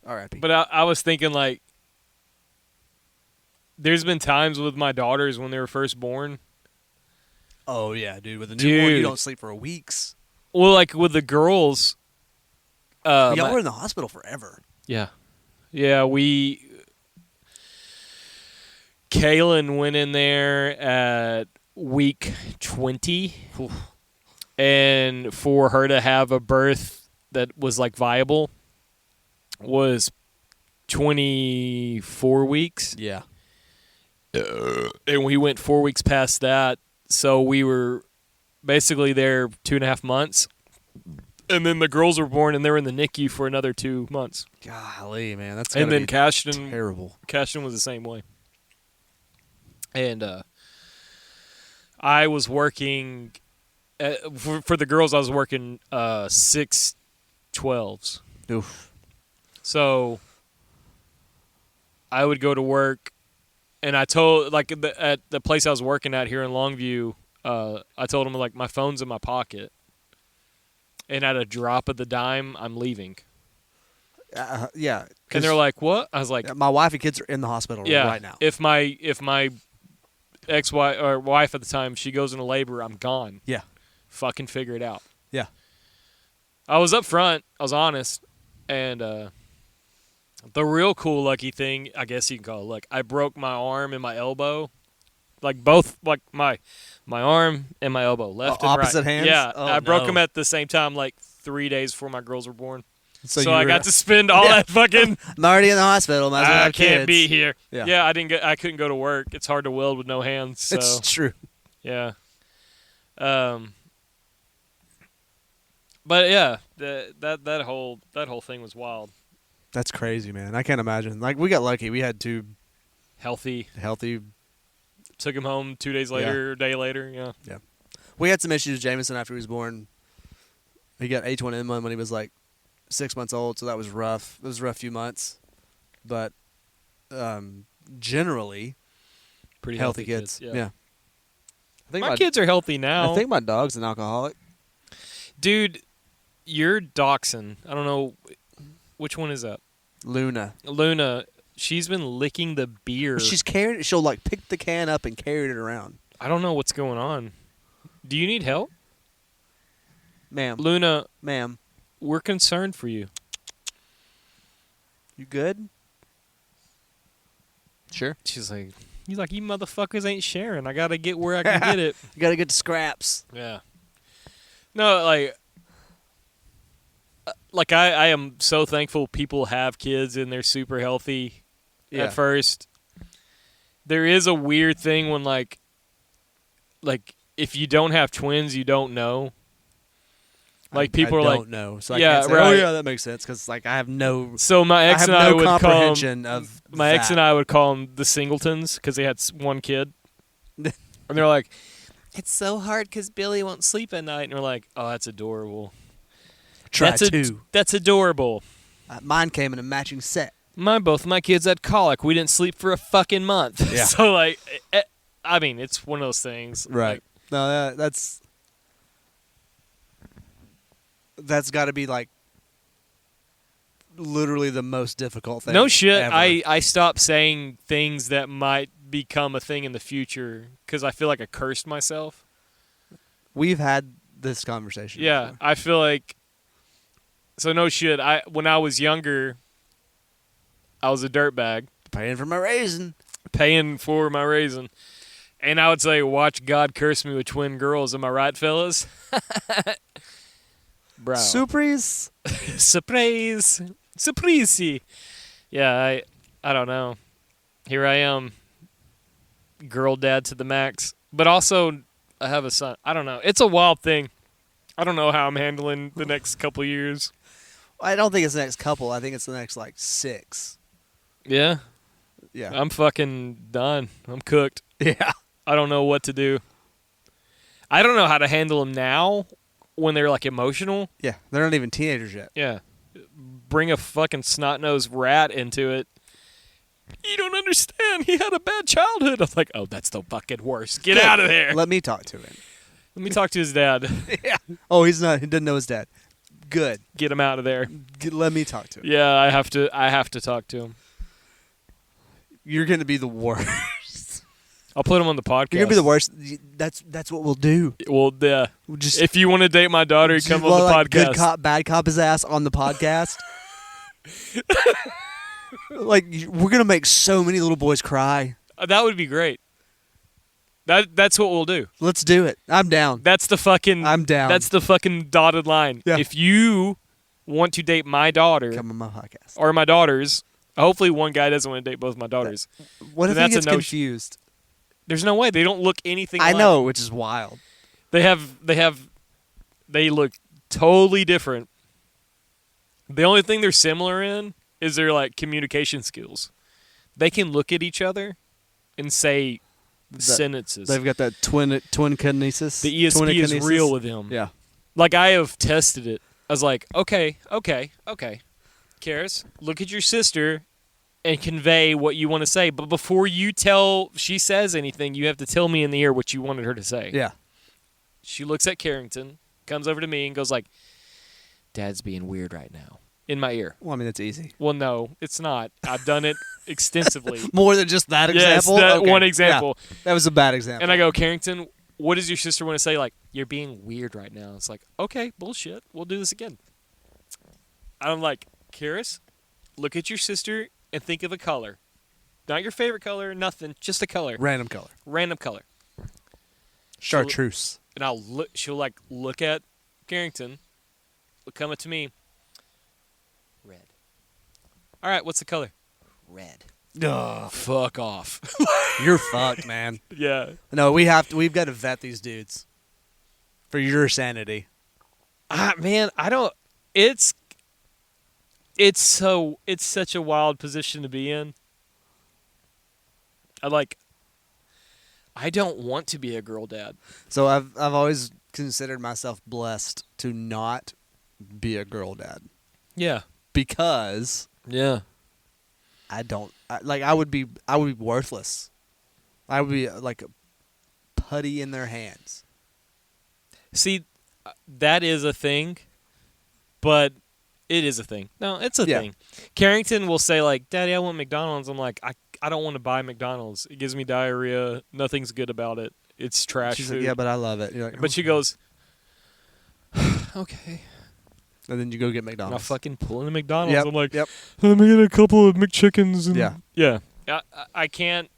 R.I.P. But I was thinking like, there's been times with my daughters when they were first born. Oh yeah, dude. With a newborn, you Dude. don't sleep for weeks. Well, like with the girls. Y'all were in the hospital forever. Yeah. Yeah, Kaylin went in there at week 20. And for her to have a birth that was like viable was 24 weeks. Yeah. And we went 4 weeks past that. So we were basically there 2.5 months. And then the girls were born, and they were in the NICU for another 2 months. Golly, man, that's And gotta then be Cashton terrible. was the same way. And I was working for the girls. I was working 6/12s. Oof. So I would go to work And I told at the place I was working at here in Longview, I told them like my phone's in my pocket, and at a drop of the dime, I'm leaving. Yeah. And they're like, "What?" I was like, my wife and kids are in the hospital right now. If my ex-wife or wife at the time, she goes into labor, I'm gone. Yeah. Fucking figure it out. Yeah. I was up front. I was honest. And the real cool lucky thing, I guess you can call it luck, I broke my arm and my elbow. Like both, like my arm and my elbow, left and right. Opposite hands? Yeah. Oh, I broke no. them at the same time, like 3 days before my girls were born. So I got to spend all that fucking... I'm already in the hospital. Might as well I have can't kids. be here. Yeah. I couldn't go to work. It's hard to weld with no hands. So. It's true. Yeah. But yeah, that whole thing was wild. That's crazy, man. I can't imagine. Like, we got lucky. We had two Healthy. Took him home 2 days later, a day later. Yeah. Yeah. We had some issues with Jameson after he was born. He got H1N1 when he was like 6 months old, so that was rough. It was a rough few months. But generally, Pretty healthy kids. Yeah. I think my kids are healthy now. I think my dog's an alcoholic. Dude, your dachshund, I don't know, which one is that? Luna. She's been licking the beer. She'll like pick the can up and carry it around. I don't know what's going on. Do you need help? Ma'am. Luna, Ma'am. we're concerned for you. You good? Sure. He's like, you motherfuckers ain't sharing. I got to get where I can get it. You got to get the scraps. Yeah. No, like I am so thankful people have kids and they're super healthy at first. There is a weird thing when like if you don't have twins, you don't know. Like people are like, don't know. So I yeah, can't say, right. oh yeah, that makes sense because like I have no. So my ex and I I have no would call comprehension them, of my ex and I would call them the singletons because they had one kid, and they're like, it's so hard because Billy won't sleep at night, and we're like, oh, that's adorable. That's adorable. Mine came in a matching set. Both my kids had colic. We didn't sleep for a fucking month. Yeah. So like, I mean, it's one of those things. Right. Like, No, that's got to be like literally the most difficult thing. No shit. Ever. I stopped saying things that might become a thing in the future because I feel like I cursed myself. We've had this conversation. Yeah, before. I feel like. So no shit. When I was younger, I was a dirtbag. Paying for my raisin. And I would say, watch God curse me with twin girls. Am I right, fellas? Bro. Surprise. Surprise. Surprise. Yeah, I don't know. Here I am, girl dad to the max. But also, I have a son. I don't know. It's a wild thing. I don't know how I'm handling the next couple years. I don't think it's the next couple. I think it's the next like 6. Yeah. Yeah. I'm fucking done. I'm cooked. Yeah. I don't know what to do. I don't know how to handle them now when they're like emotional. Yeah. They're not even teenagers yet. Yeah. Bring a fucking snot-nosed rat into it. You don't understand. He had a bad childhood. I was like, oh, that's the fucking worst. Get out of there. Let me talk to him. Let me talk to his dad. Yeah. Oh, he's not. He doesn't know his dad. Good. Get him out of there. Let me talk to him. Yeah, I have to talk to him. You're going to be the worst. I'll put him on the podcast. You're going to be the worst. That's what we'll do. Well, yeah. We'll just, if you want to date my daughter, come on the like, podcast. Good cop, bad cop his ass on the podcast. Like, we're going to make so many little boys cry. That would be great. That's what we'll do. Let's do it. I'm down. I'm down. That's the fucking dotted line. Yeah. If you want to date my daughter Come on my podcast. or my daughters, hopefully one guy doesn't want to date both my daughters. What if then he that's gets a no confused? There's no way. They don't look anything I alike. know, which is wild. They look totally different. The only thing they're similar in is their like communication skills. They can look at each other and say sentences. They've got that twin kinesis. The ESP is real with him. Yeah. Like, I have tested it. I was like, okay. Karis, look at your sister and convey what you want to say. But before she says anything, you have to tell me in the ear what you wanted her to say. Yeah. She looks at Carrington, comes over to me, and goes like, Dad's being weird right now. In my ear. Well, I mean, it's easy. Well, no, it's not. I've done it extensively. More than just that example? Yes, that Okay. one example. Yeah, that was a bad example. And I go, Carrington, what does your sister want to say? Like, you're being weird right now. It's like, okay, bullshit. We'll do this again. I'm like, Karis, look at your sister and think of a color. Not your favorite color, nothing, just a color. Random color. Random color. Chartreuse. And she'll like look at Carrington, come up to me. Red. All right, what's the color? Red. Ugh. Fuck off. You're fucked, man. Yeah. No, we've got to vet these dudes for your sanity. Man, I don't. It's such a wild position to be in. I don't want to be a girl dad. So I've always considered myself blessed to not be a girl dad Yeah. because Yeah. I would be worthless. I would be like a putty in their hands. See, that is a thing, but it is a thing. No, it's a thing. Carrington will say like, "Daddy, I want McDonald's." I'm like, I don't want to buy McDonald's. It gives me diarrhea. Nothing's good about it. It's trash She's food. like, yeah, but I love it. You're like, But she goes, okay. and then you go get And I McDonald's. fucking pull in the McDonald's. Yep, I'm like, yep. let me get a couple of McChickens. And Yeah. Yeah. I can't.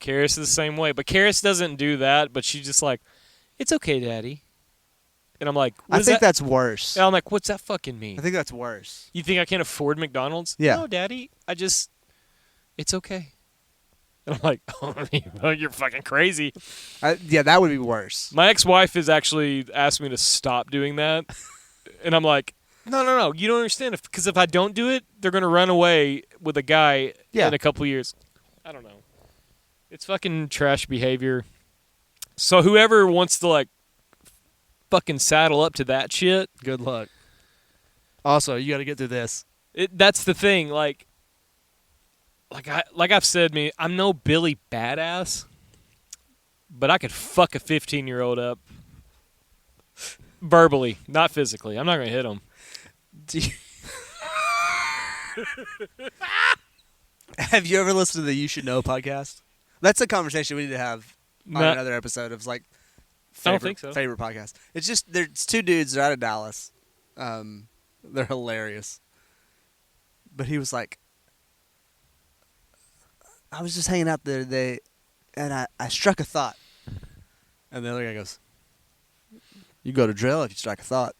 Karis is the same way. But Karis doesn't do that. But she's just like, it's okay, Daddy. And I'm like, I think that's worse. And I'm like, what's that fucking mean? I think that's worse. You think I can't afford McDonald's? Yeah. No, Daddy. It's okay. And I'm like, oh, you're fucking crazy. Yeah, that would be worse. My ex-wife has actually asked me to stop doing that. And I'm like, no. You don't understand. Because if I don't do it, they're going to run away with a guy in a couple years. I don't know. It's fucking trash behavior. So whoever wants to, like, fucking saddle up to that shit. Good luck. Also, you got to get through this. That's the thing. Like I've said, I'm no Billy Badass, but I could fuck a 15-year-old up verbally, not physically. I'm not gonna hit him. Have you ever listened to the You Should Know podcast? That's a conversation we need to have on another episode of like. I don't think so. Favorite podcast. It's just there's two dudes. They're out of Dallas. They're hilarious. But he was like, I was just hanging out the other day, and I struck a thought. And the other guy goes, "You go to jail if you strike a thought."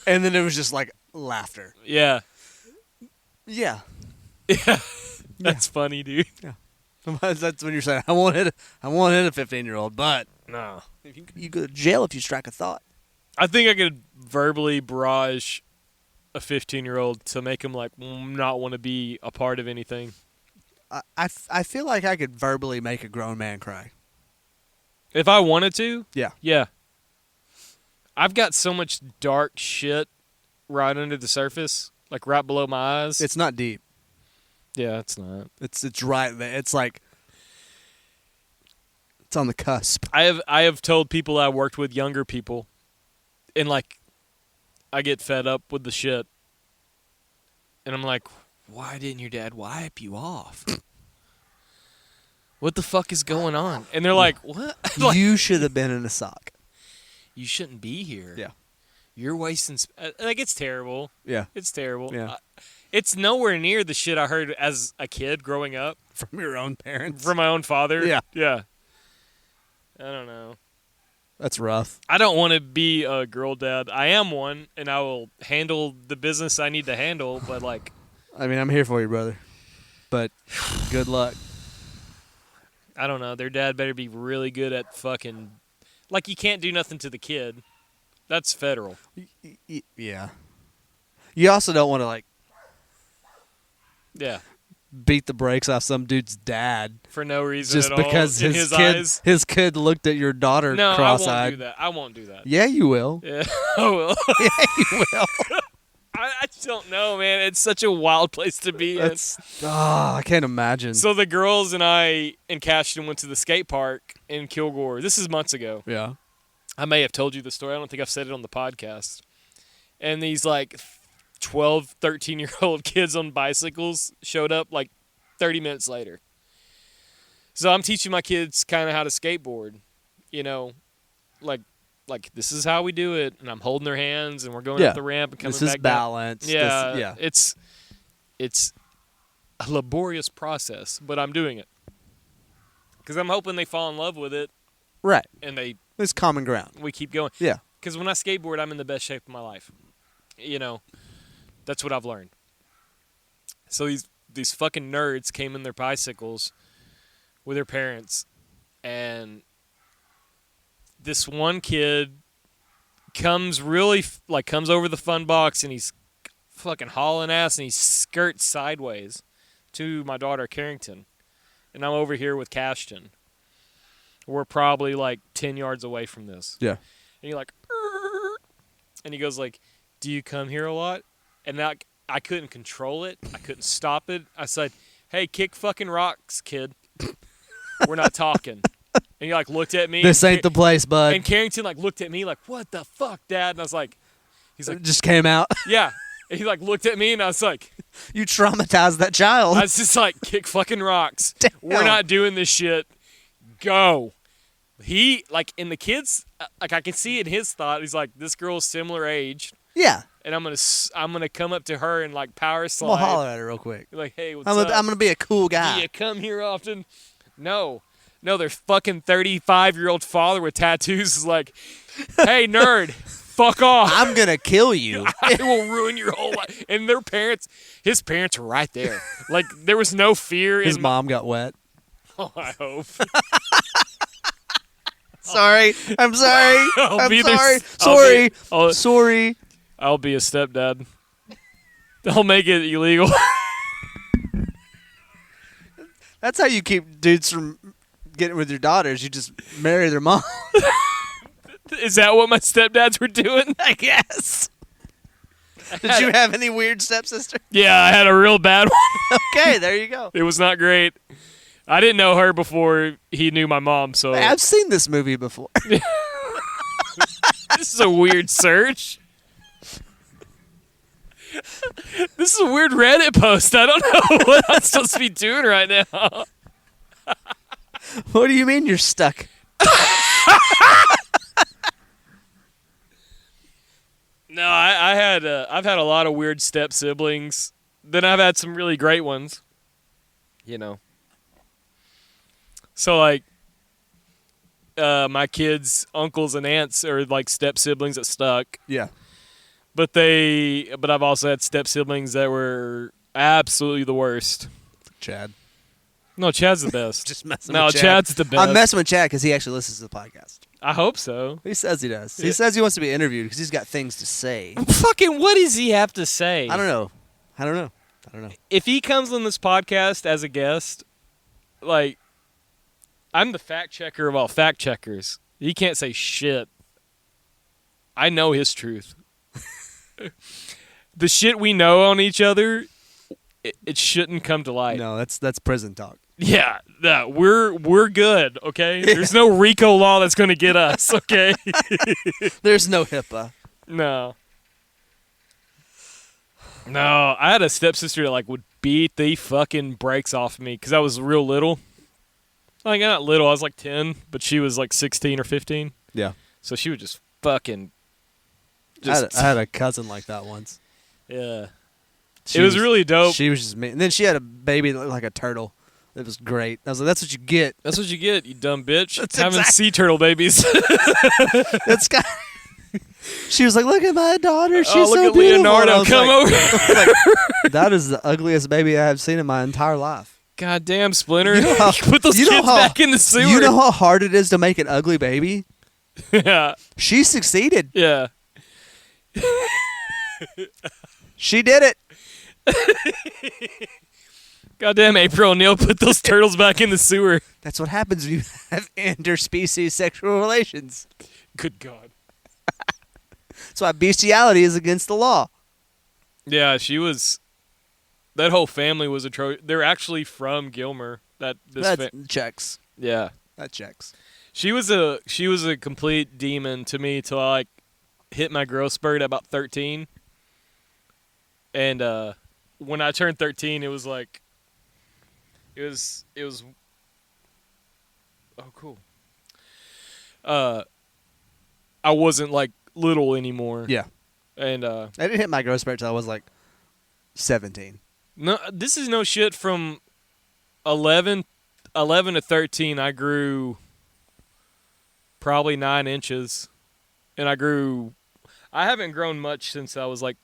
And then it was just like laughter. Yeah. Yeah. Yeah. That's funny, dude. Yeah. That's when you're saying, I won't hit a 15-year-old, but No. you go to jail if you strike a thought. I think I could verbally barrage a 15-year-old to make him like not want to be a part of anything. I feel like I could verbally make a grown man cry. If I wanted to? Yeah. Yeah. I've got so much dark shit right under the surface, like right below my eyes. It's not deep. Yeah, it's not. It's right there. It's like it's on the cusp. I have told people I worked with, younger people, and like I get fed up with the shit. And I'm like, why didn't your dad wipe you off? What the fuck is going on? And they're like, what? Like, You should have been in a sock. you shouldn't be here. Yeah. You're wasting like it's terrible. Yeah. It's terrible. Yeah. It's nowhere near the shit I heard as a kid growing up From your own parents. from my own father. Yeah. Yeah. I don't know. That's rough. I don't want to be a girl dad. I am one, and I will handle the business I need to handle, but like I mean, I'm here for you, brother. But good luck. I don't know. Their dad better be really good at fucking like you can't do nothing to the kid. That's federal. Yeah. You also don't want to like Yeah. beat the brakes off some dude's dad for no reason just at all. because in his eyes. kid looked at your daughter No, cross-eyed. I won't do that. I won't do that. Yeah, you will. Yeah, I will. Yeah, you will. I just don't know, man. It's such a wild place to be in. I can't imagine. So the girls and I and Cashton went to the skate park in Kilgore. This is months ago. Yeah. I may have told you the story. I don't think I've said it on the podcast. And these like 12, 13-year-old kids on bicycles showed up like 30 minutes later. So I'm teaching my kids kind of how to skateboard, you know, like this is how we do it, and I'm holding their hands, and we're going up the ramp and coming back down. This is balance. Yeah, it's a laborious process, but I'm doing it because I'm hoping they fall in love with it. Right. And it's common ground. We keep going. Yeah. Because when I skateboard, I'm in the best shape of my life. You know, that's what I've learned. So these fucking nerds came in their bicycles with their parents, and this one kid comes over the fun box, and he's fucking hauling ass, and he skirts sideways to my daughter Carrington, and I'm over here with Cashton. We're probably like 10 yards away from this. Yeah. And you're like, "Arr!" And he goes like, "Do you come here a lot?" And I couldn't control it. I couldn't stop it. I said, "Hey, kick fucking rocks, kid. We're not talking." And he like looked at me. This ain't the place, bud. And Carrington like looked at me like, "What the fuck, Dad?" And I was like, he's like, it just came out. "Yeah." And he like looked at me, and I was like, You traumatized that child. I was just like, "Kick fucking rocks. Damn. We're not doing this shit. Go." He like in the kids like I can see in his thought. He's like, this girl's similar age. Yeah. And I'm gonna come up to her and like power slide. I'm gonna holler at her real quick. Like, "Hey, what's I'm up? gonna be a cool guy. Do you come here often?" No, their fucking 35-year-old father with tattoos is like, "Hey, nerd, fuck off. I'm gonna kill you." I will ruin your whole life." And his parents were right there. Like there was no fear. His mom got wet. Oh, I hope. Sorry. I'm sorry. I'm be sorry. there. Sorry. I'll be a stepdad. I'll make it illegal. That's how you keep dudes from getting with your daughters. You just marry their mom. Is that what my stepdads were doing? I guess. Did you have any weird stepsister? Yeah, I had a real bad one. Okay, there you go. It was not great. I didn't know her before he knew my mom, so I've seen this movie before. this is a weird search. This is a weird Reddit post. I don't know what I'm supposed to be doing right now. What do you mean you're stuck? No, I've had a lot of weird step siblings. Then I've had some really great ones. You know. So like my kids' uncles and aunts are like step siblings that stuck. Yeah. But I've also had step siblings that were absolutely the worst. Chad. No, Chad's the best. Just messing no, with Chad. Chad's the best. I'm messing with Chad because he actually listens to the podcast. I hope so. He says he does. Yeah. He says he wants to be interviewed because he's got things to say. Fucking what does he have to say? I don't know. If he comes on this podcast as a guest, like, I'm the fact checker of all fact checkers. He can't say shit. I know his truth. The shit we know on each other, it shouldn't come to light. No, that's prison talk. Yeah, we're good, okay? Yeah. There's no RICO law that's going to get us, okay? There's no HIPAA. No, I had a stepsister that like would beat the fucking brakes off of me because I was real little. Like, not little, I was like 10, but she was like 16 or 15. Yeah. So she would just fucking... I had a cousin like that once. Yeah. It was really dope. She was just mean. And then she had a baby that looked like a turtle. It was great. I was like, that's what you get. That's what you get, you dumb bitch. That's Having sea turtle babies. That's got... She was like, look at my daughter. She's look so at beautiful. Leonardo. Come over. Like, that is the ugliest baby I have seen in my entire life. Goddamn, Splinter. You know how, put those kids back in the sewer. You know how hard it is to make an ugly baby? Yeah. She succeeded. Yeah. She did it. Goddamn, April O'Neil put those turtles back in the sewer. That's what happens when you have interspecies sexual relations. Good God. That's why bestiality is against the law. Yeah, she was. That whole family was atrocious. They're actually from Gilmer. That checks. Yeah, That checks. she was a complete demon to me till I hit my growth spurt at about 13. And when I turned 13, it was like. It was. Oh, cool. I wasn't like little anymore. Yeah. And I didn't hit my growth spurt till I was like 17. no, this is no shit. From 11 to 13, I grew probably 9 inches, and I haven't grown much since I was like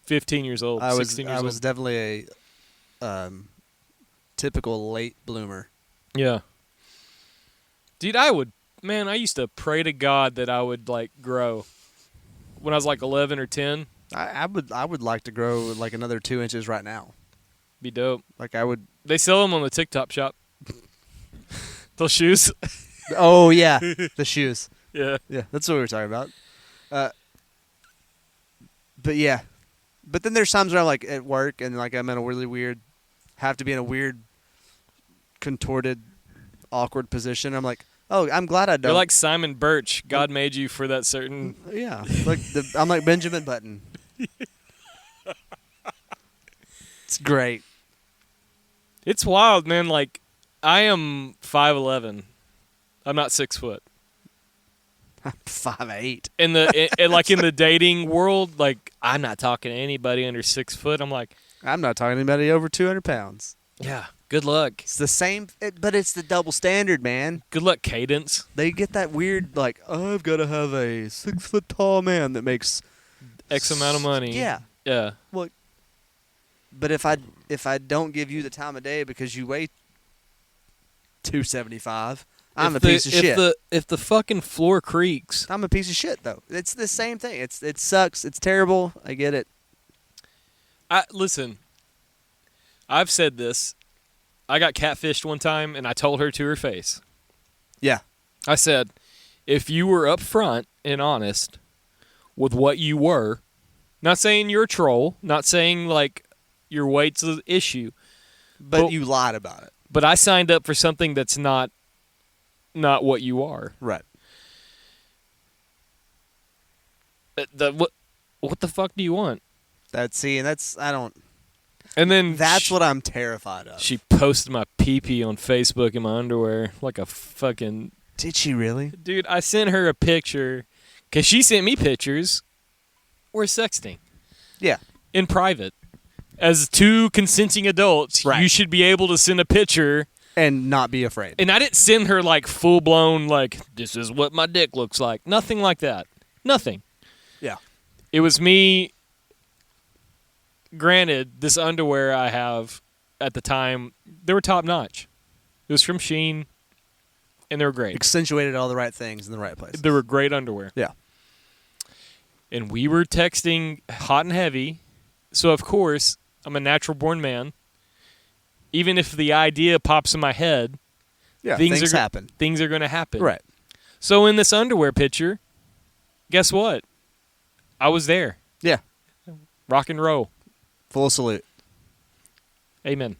15 years old. 16 years I was old. definitely a typical late bloomer. Yeah. Dude, I used to pray to God that I would like grow when I was like 11 or 10. I would like to grow like another 2 inches right now. Be dope. Like I would. They sell them on the TikTok shop. Those shoes. Oh yeah, the shoes. Yeah. Yeah, that's what we were talking about. But yeah, but then there's times where I'm like at work and like I'm in a really weird, have to be in a weird, contorted, awkward position. I'm like, oh, I'm glad I don't. You're like Simon Birch. God made you for that certain. Yeah, like I'm like Benjamin Button. It's great. It's wild, man. Like, I am 5'11". I'm not 6 foot. I'm 5'8". In the dating world, like, I'm not talking to anybody under 6 foot. I'm like, I'm not talking to anybody over 200 pounds. yeah, good luck. It's the same, but it's the double standard, man. Good luck, Cadence. They get that weird, like, oh, I've got to have a 6 foot tall man that makes X amount of money. Yeah. Yeah. Well, but if I don't give you the time of day because you weigh 275, I'm a piece of shit. If the fucking floor creaks. I'm a piece of shit, though. It's the same thing. It sucks. It's terrible. I get it. Listen, I've said this. I got catfished one time, and I told her to her face. Yeah. I said, if you were upfront and honest with what you were, not saying you're a troll, not saying, like, your weight's an issue. But you lied about it. But I signed up for something that's not what you are. Right. What the fuck do you want? And then that's what I'm terrified of. She posted my pee-pee on Facebook in my underwear like a fucking... Did she really? Dude, I sent her a picture because she sent me pictures. We're sexting. Yeah. In private. As two consenting adults, right. You should be able to send a picture. And not be afraid. And I didn't send her like full-blown, like, this is what my dick looks like. Nothing like that. Nothing. Yeah. It was me... Granted, this underwear I have at the time, they were top-notch. It was from Shein, and they were great. Accentuated all the right things in the right places. They were great underwear. Yeah. And we were texting hot and heavy, so of course, I'm a natural-born man. Even if the idea pops in my head, yeah, things happen. Things are going to happen. Right. So in this underwear picture, guess what? I was there. Yeah. Rock and roll. Full salute. Amen.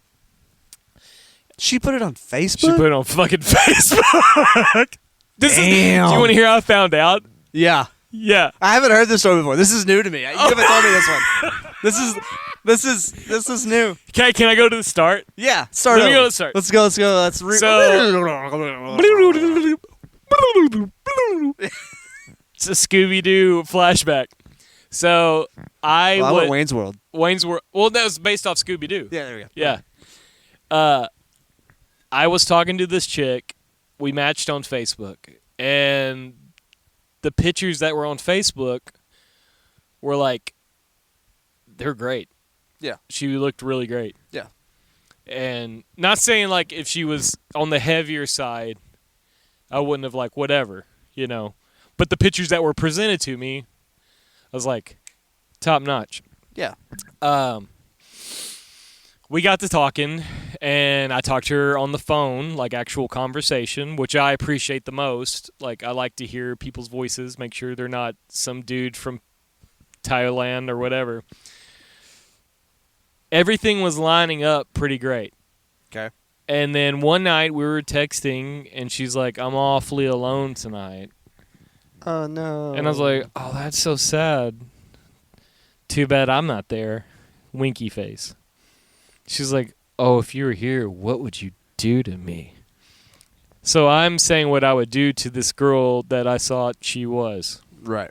She put it on Facebook? She put it on fucking Facebook. Damn. Do you want to hear how I found out? Yeah. Yeah. I haven't heard this story before. This is new to me. You haven't told me this one. This is new. Okay, can I go to the start? Yeah, start. Let me over. go to the start. Let's go. Let's It's a Scooby-Doo flashback. So I went Wayne's World. Well, that was based off Scooby-Doo. Yeah, there we go. Yeah. I was talking to this chick. We matched on Facebook. And the pictures that were on Facebook were like, they're great. Yeah. She looked really great. Yeah. And not saying like if she was on the heavier side, I wouldn't have like whatever, you know. But the pictures that were presented to me, I was like, top notch. Yeah. we got to talking, and I talked to her on the phone, like actual conversation, which I appreciate the most. Like, I like to hear people's voices, make sure they're not some dude from Thailand or whatever. Everything was lining up pretty great. Okay. And then one night we were texting, and she's like, I'm awfully alone tonight. Oh, no. And I was like, oh, that's so sad. Too bad I'm not there. Winky face. She's like, oh, if you were here, what would you do to me? So I'm saying what I would do to this girl that I thought she was. Right.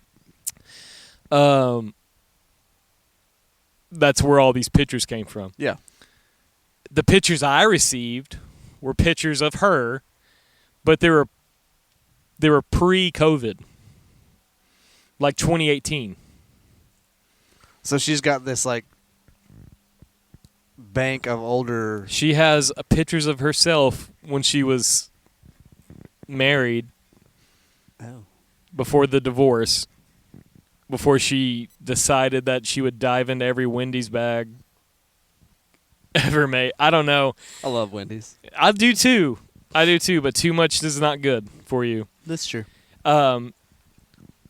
That's where all these pictures came from. Yeah. The pictures I received were pictures of her, but they were pre-COVID, like 2018. So she's got this, like, bank of older... She has pictures of herself when she was married before the divorce, before she decided that she would dive into every Wendy's bag ever made. I don't know. I love Wendy's. I do too, but too much is not good for you. That's true.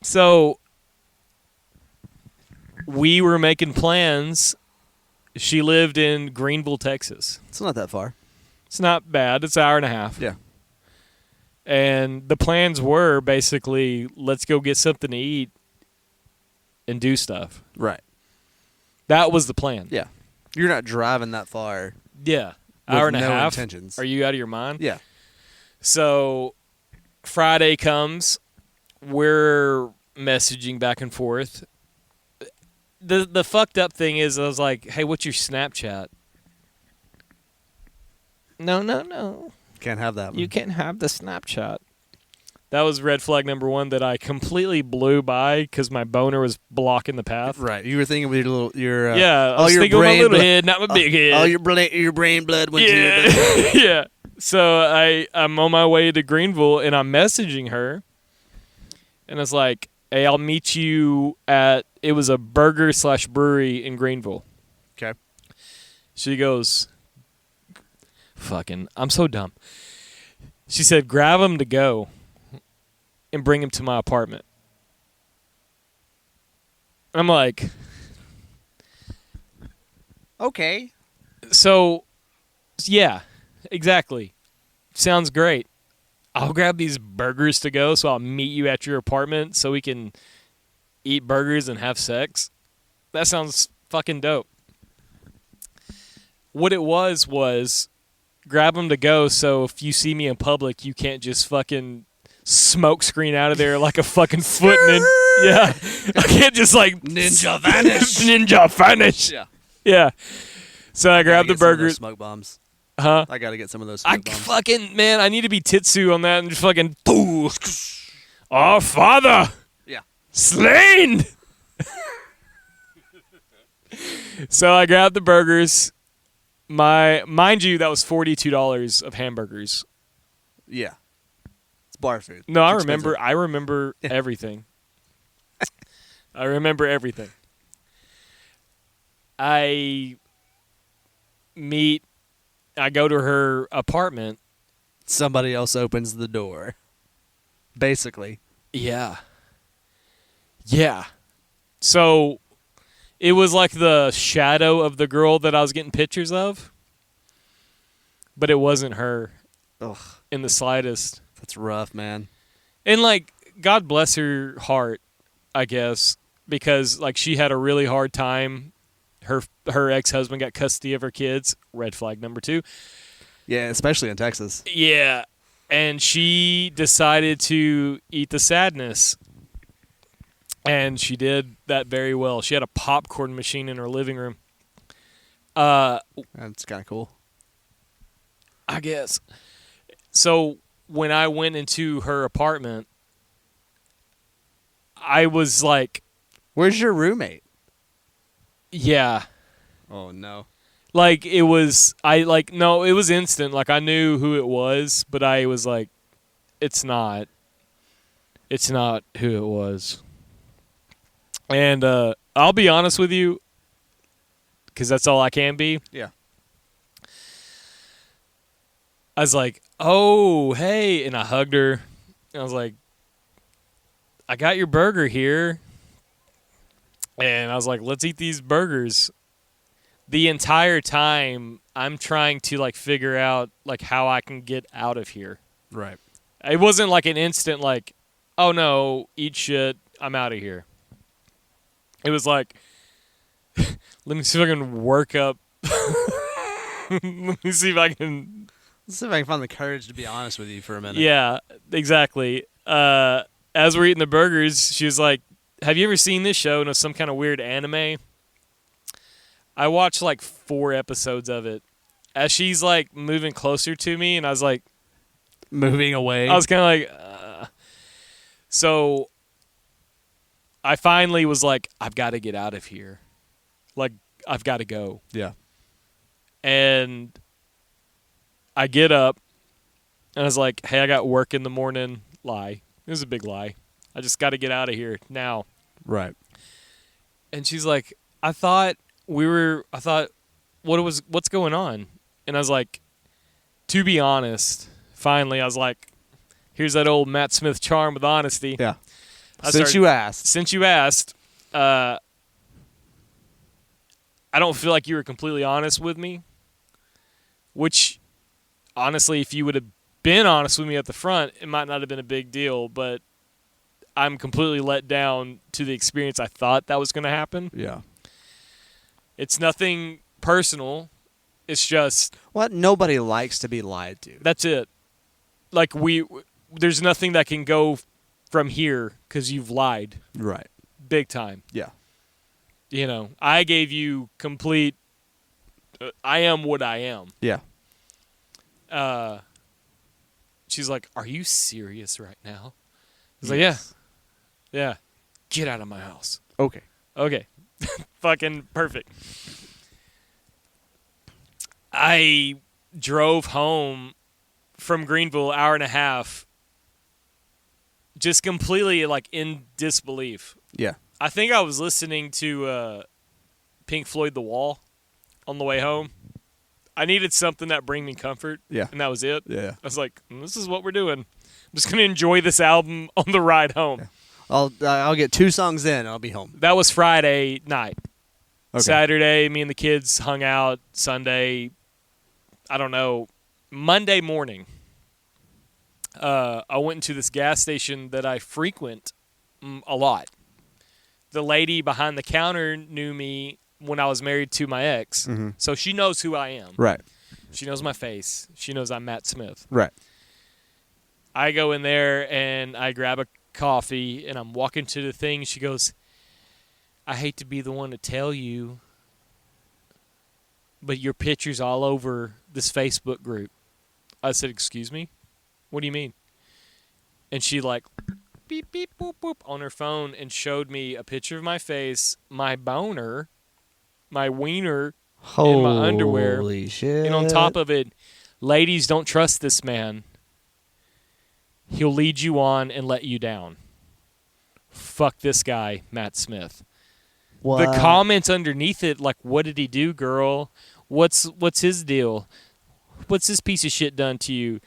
So we were making plans. She lived in Greenville, Texas. It's not that far. It's not bad. It's an hour and a half. Yeah. And the plans were basically, let's go get something to eat and do stuff. Right. That was the plan. Yeah. You're not driving that far. Yeah. With Hour and a no half. intentions. Are you out of your mind? Yeah. So Friday comes. We're messaging back and forth. The fucked up thing is, I was like, hey, what's your Snapchat? No. Can't have that one. You can't have the Snapchat. That was red flag number one that I completely blew by because my boner was blocking the path. Right. You were thinking with your Yeah, I was your thinking with my brain little blood- head, not my big head. all your brain blood went to your Yeah. Yeah. So I'm on my way to Greenville, and I'm messaging her, and it's like, hey, I'll meet you at, it was a burger/brewery in Greenville. Okay. She goes, fucking, I'm so dumb. She said, grab him to go and bring him to my apartment. I'm like, Okay. so, yeah, exactly. Sounds great. I'll grab these burgers to go, so I'll meet you at your apartment so we can eat burgers and have sex. That sounds fucking dope. What it was grab them to go so if you see me in public, you can't just fucking smoke screen out of there like a fucking footman. Yeah. I can't just like Ninja vanish. Ninja vanish. Yeah. Yeah. So I grabbed the Gotta get some of those burgers. smoke bombs. Huh? I gotta get some of those I smoke bombs. fucking, man, I need to be Titsu on that and just fucking, boo. Our Father. Yeah. Slain. So I grabbed the burgers. Mind you, that was $42 of hamburgers. Yeah. It's bar food. No, I It's remember. expensive. I remember everything. I remember everything. I go to her apartment. Somebody else opens the door. Basically. Yeah. Yeah. So it was like the shadow of the girl that I was getting pictures of, but it wasn't her Ugh. in the slightest. That's rough, man. And like, God bless her heart, I guess, because like she had a really hard time. Her ex-husband got custody of her kids. Red flag number 2. Yeah, especially in Texas. Yeah. And she decided to eat the sadness. And she did that very well. She had a popcorn machine in her living room. That's kind of cool. I guess. So when I went into her apartment, I was like, Where's your roommate? yeah. Oh, no. Like, it was, no, it was instant. Like, I knew who it was, but I was like, it's not who it was. And I'll be honest with you, because that's all I can be. Yeah. I was like, oh, hey. And I hugged her. And I was like, I got your burger here. And I was like, let's eat these burgers. The entire time, I'm trying to, like, figure out, like, how I can get out of here. Right. It wasn't like an instant, like, oh, no, eat shit, I'm out of here. It was like, let me see if I can work up. Let me see if I can. Let's see if I can find the courage to be honest with you for a minute. Yeah, exactly. As we're eating the burgers, she was like, have you ever seen this show? And it was some kind of weird anime. I watched like 4 episodes of it. As she's like moving closer to me, and I was like, Moving away. I was kind of like, So I finally was like, I've got to get out of here. Like, I've got to go. Yeah. And I get up, and I was like, hey, I got work in the morning. Lie. It was a big lie. I just got to get out of here now. Right. And she's like, I thought what's going on? And I was like, to be honest, finally, I was like, here's that old Matt Smith charm with honesty. Yeah. Since you asked, I don't feel like you were completely honest with me, which, honestly, if you would have been honest with me at the front, it might not have been a big deal, but I'm completely let down to the experience I thought that was going to happen. Yeah. It's nothing personal. It's just... What? Nobody likes to be lied to. That's it. Like, there's nothing that can go from here because you've lied. Right. Big time. Yeah. You know, I gave you complete... I am what I am. Yeah. She's like, are you serious right now? I was like, yeah. Yeah. Get out of my house. Okay. Okay. Fucking perfect. I drove home from Greenville, hour and a half, just completely like in disbelief. Yeah. I think I was listening to Pink Floyd The Wall on the way home. I needed something that bring me comfort. Yeah. And that was it. Yeah. I was like, this is what we're doing. I'm just going to enjoy this album on the ride home. Yeah. I'll get 2 songs in and I'll be home. That was Friday night. Okay. Saturday, me and the kids hung out. Sunday, I don't know. Monday morning, I went into this gas station that I frequent a lot. The lady behind the counter knew me when I was married to my ex, so she knows who I am. Right. She knows my face. She knows I'm Matt Smith. Right. I go in there and I grab a coffee and I'm walking to the thing. She goes, I hate to be the one to tell you, but your picture's all over this Facebook group. I said, excuse me? What do you mean? And she like beep, beep, boop, boop on her phone and showed me a picture of my face, my boner, my wiener, in my underwear. Holy shit. And on top of it, ladies, don't trust this man. He'll lead you on and let you down. Fuck this guy, Matt Smith. What? The comments underneath it, like, what did he do, girl? What's his deal? What's this piece of shit done to you?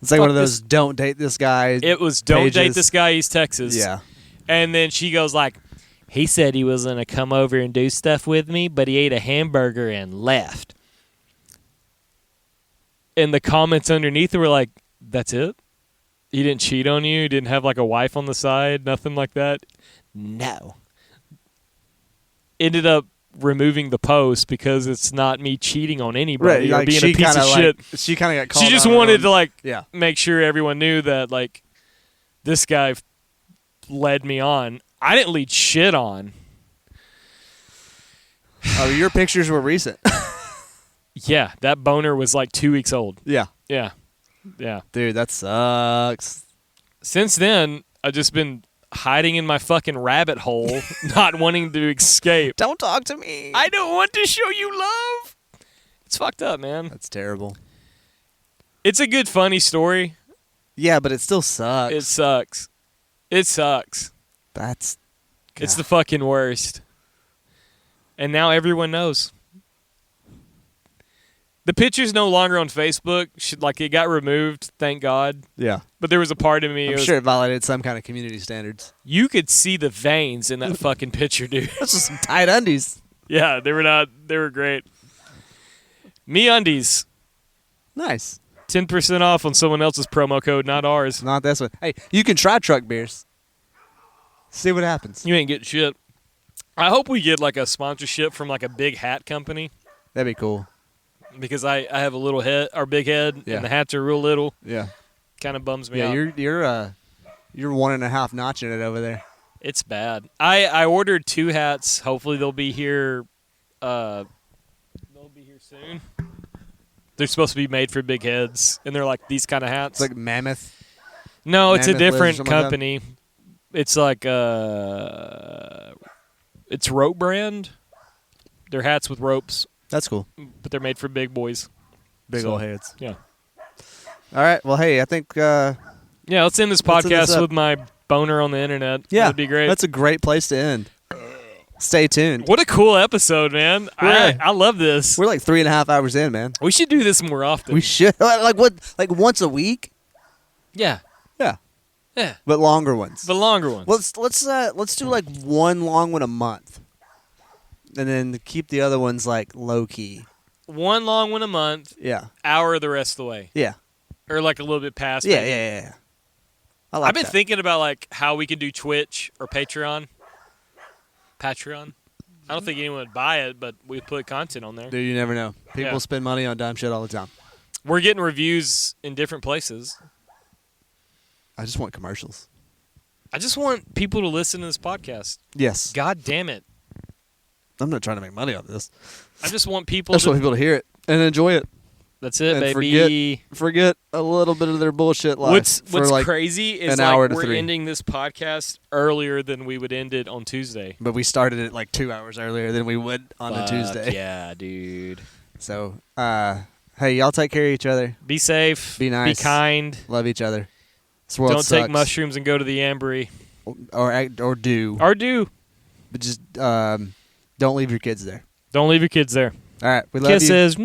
It's like one of those don't date this guy. It was don't pages. date this guy, East Texas. Yeah. And then she goes like, he said he was going to come over and do stuff with me, but he ate a hamburger and left. And the comments underneath were like, that's it? He didn't cheat on you? He didn't have like a wife on the side? Nothing like that? No. Ended up removing the post because it's not me cheating on anybody or being a piece of shit. She kind of got called She just out wanted on- to make sure everyone knew that like this guy led me on. I didn't lead shit on. Oh, your pictures were recent. Yeah, that boner was like 2 weeks old. Yeah. Yeah. Yeah. Dude, that sucks. Since then, I've just been hiding in my fucking rabbit hole, not wanting to escape. Don't talk to me. I don't want to show you love. It's fucked up, man. That's terrible. It's a good, funny story. Yeah, but it still sucks. It sucks. It sucks. That's... It's the fucking worst. And now everyone knows. The picture's no longer on Facebook. Like, it got removed, thank God. Yeah. But there was a part of me. I'm sure it violated some kind of community standards. You could see the veins in that fucking picture, dude. That's just some tight undies. Yeah, they were not. They were great. Me Undies. Nice. 10% off on someone else's promo code, not ours. Not this one. Hey, you can try truck beers. See what happens. You ain't getting shit. I hope we get like a sponsorship from like a big hat company That'd be cool. because I have a little head or big head Yeah. and the hats are real little. Yeah. Kind of bums me Yeah, out. you're 1.5 notching it over there. It's bad. I ordered 2 hats. Hopefully they'll be here. They'll be here soon. They're supposed to be made for big heads, and they're like these kind of hats. It's like Mammoth. No, it's a Mammoth Liz or different something like that? company. It's like it's Rope Brand. They're hats with ropes, That's cool. but they're made for big boys. Big So, old heads. Yeah. All right. Well, hey, I think Yeah, let's end this Let's end this podcast up. with my boner on the internet. yeah, That'd be great. That's a great place to end. Stay tuned. What a cool episode, man. I love this. We're like 3.5 hours in, man. We should do this more often. We should like what? Like once a week? Yeah. Yeah, Yeah. but longer ones. The longer ones. Let's do like one long one a month, and then keep the other ones like low key. One long one a month, Yeah, hour the rest of the way. yeah, Or like a little bit past. yeah, maybe. yeah. I like I've been that. thinking about like how we can do Twitch or Patreon. Patreon. I don't think anyone would buy it, but we put content on there. Dude, you never know. People Yeah. spend money on dumb shit all the time. We're getting reviews in different places. I just want commercials. I just want people to listen to this podcast. Yes, God damn it. I'm not trying to make money off this. I just want people I just to... want people to hear it and enjoy it. That's it, and baby. Forget a little bit of their bullshit life. What's like, crazy is an hour like to we're 3. ending this podcast earlier than we would end it on Tuesday. But we started it like 2 hours earlier than we would on a Fuck Tuesday. Yeah, dude. So, hey, y'all take care of each other. Be safe. Be nice. Be kind. Love each other. This world Don't sucks. take mushrooms and go to the Ambry. Or do. Or do. But just don't leave your kids there. Don't leave your kids there. All right. We love you. Kisses.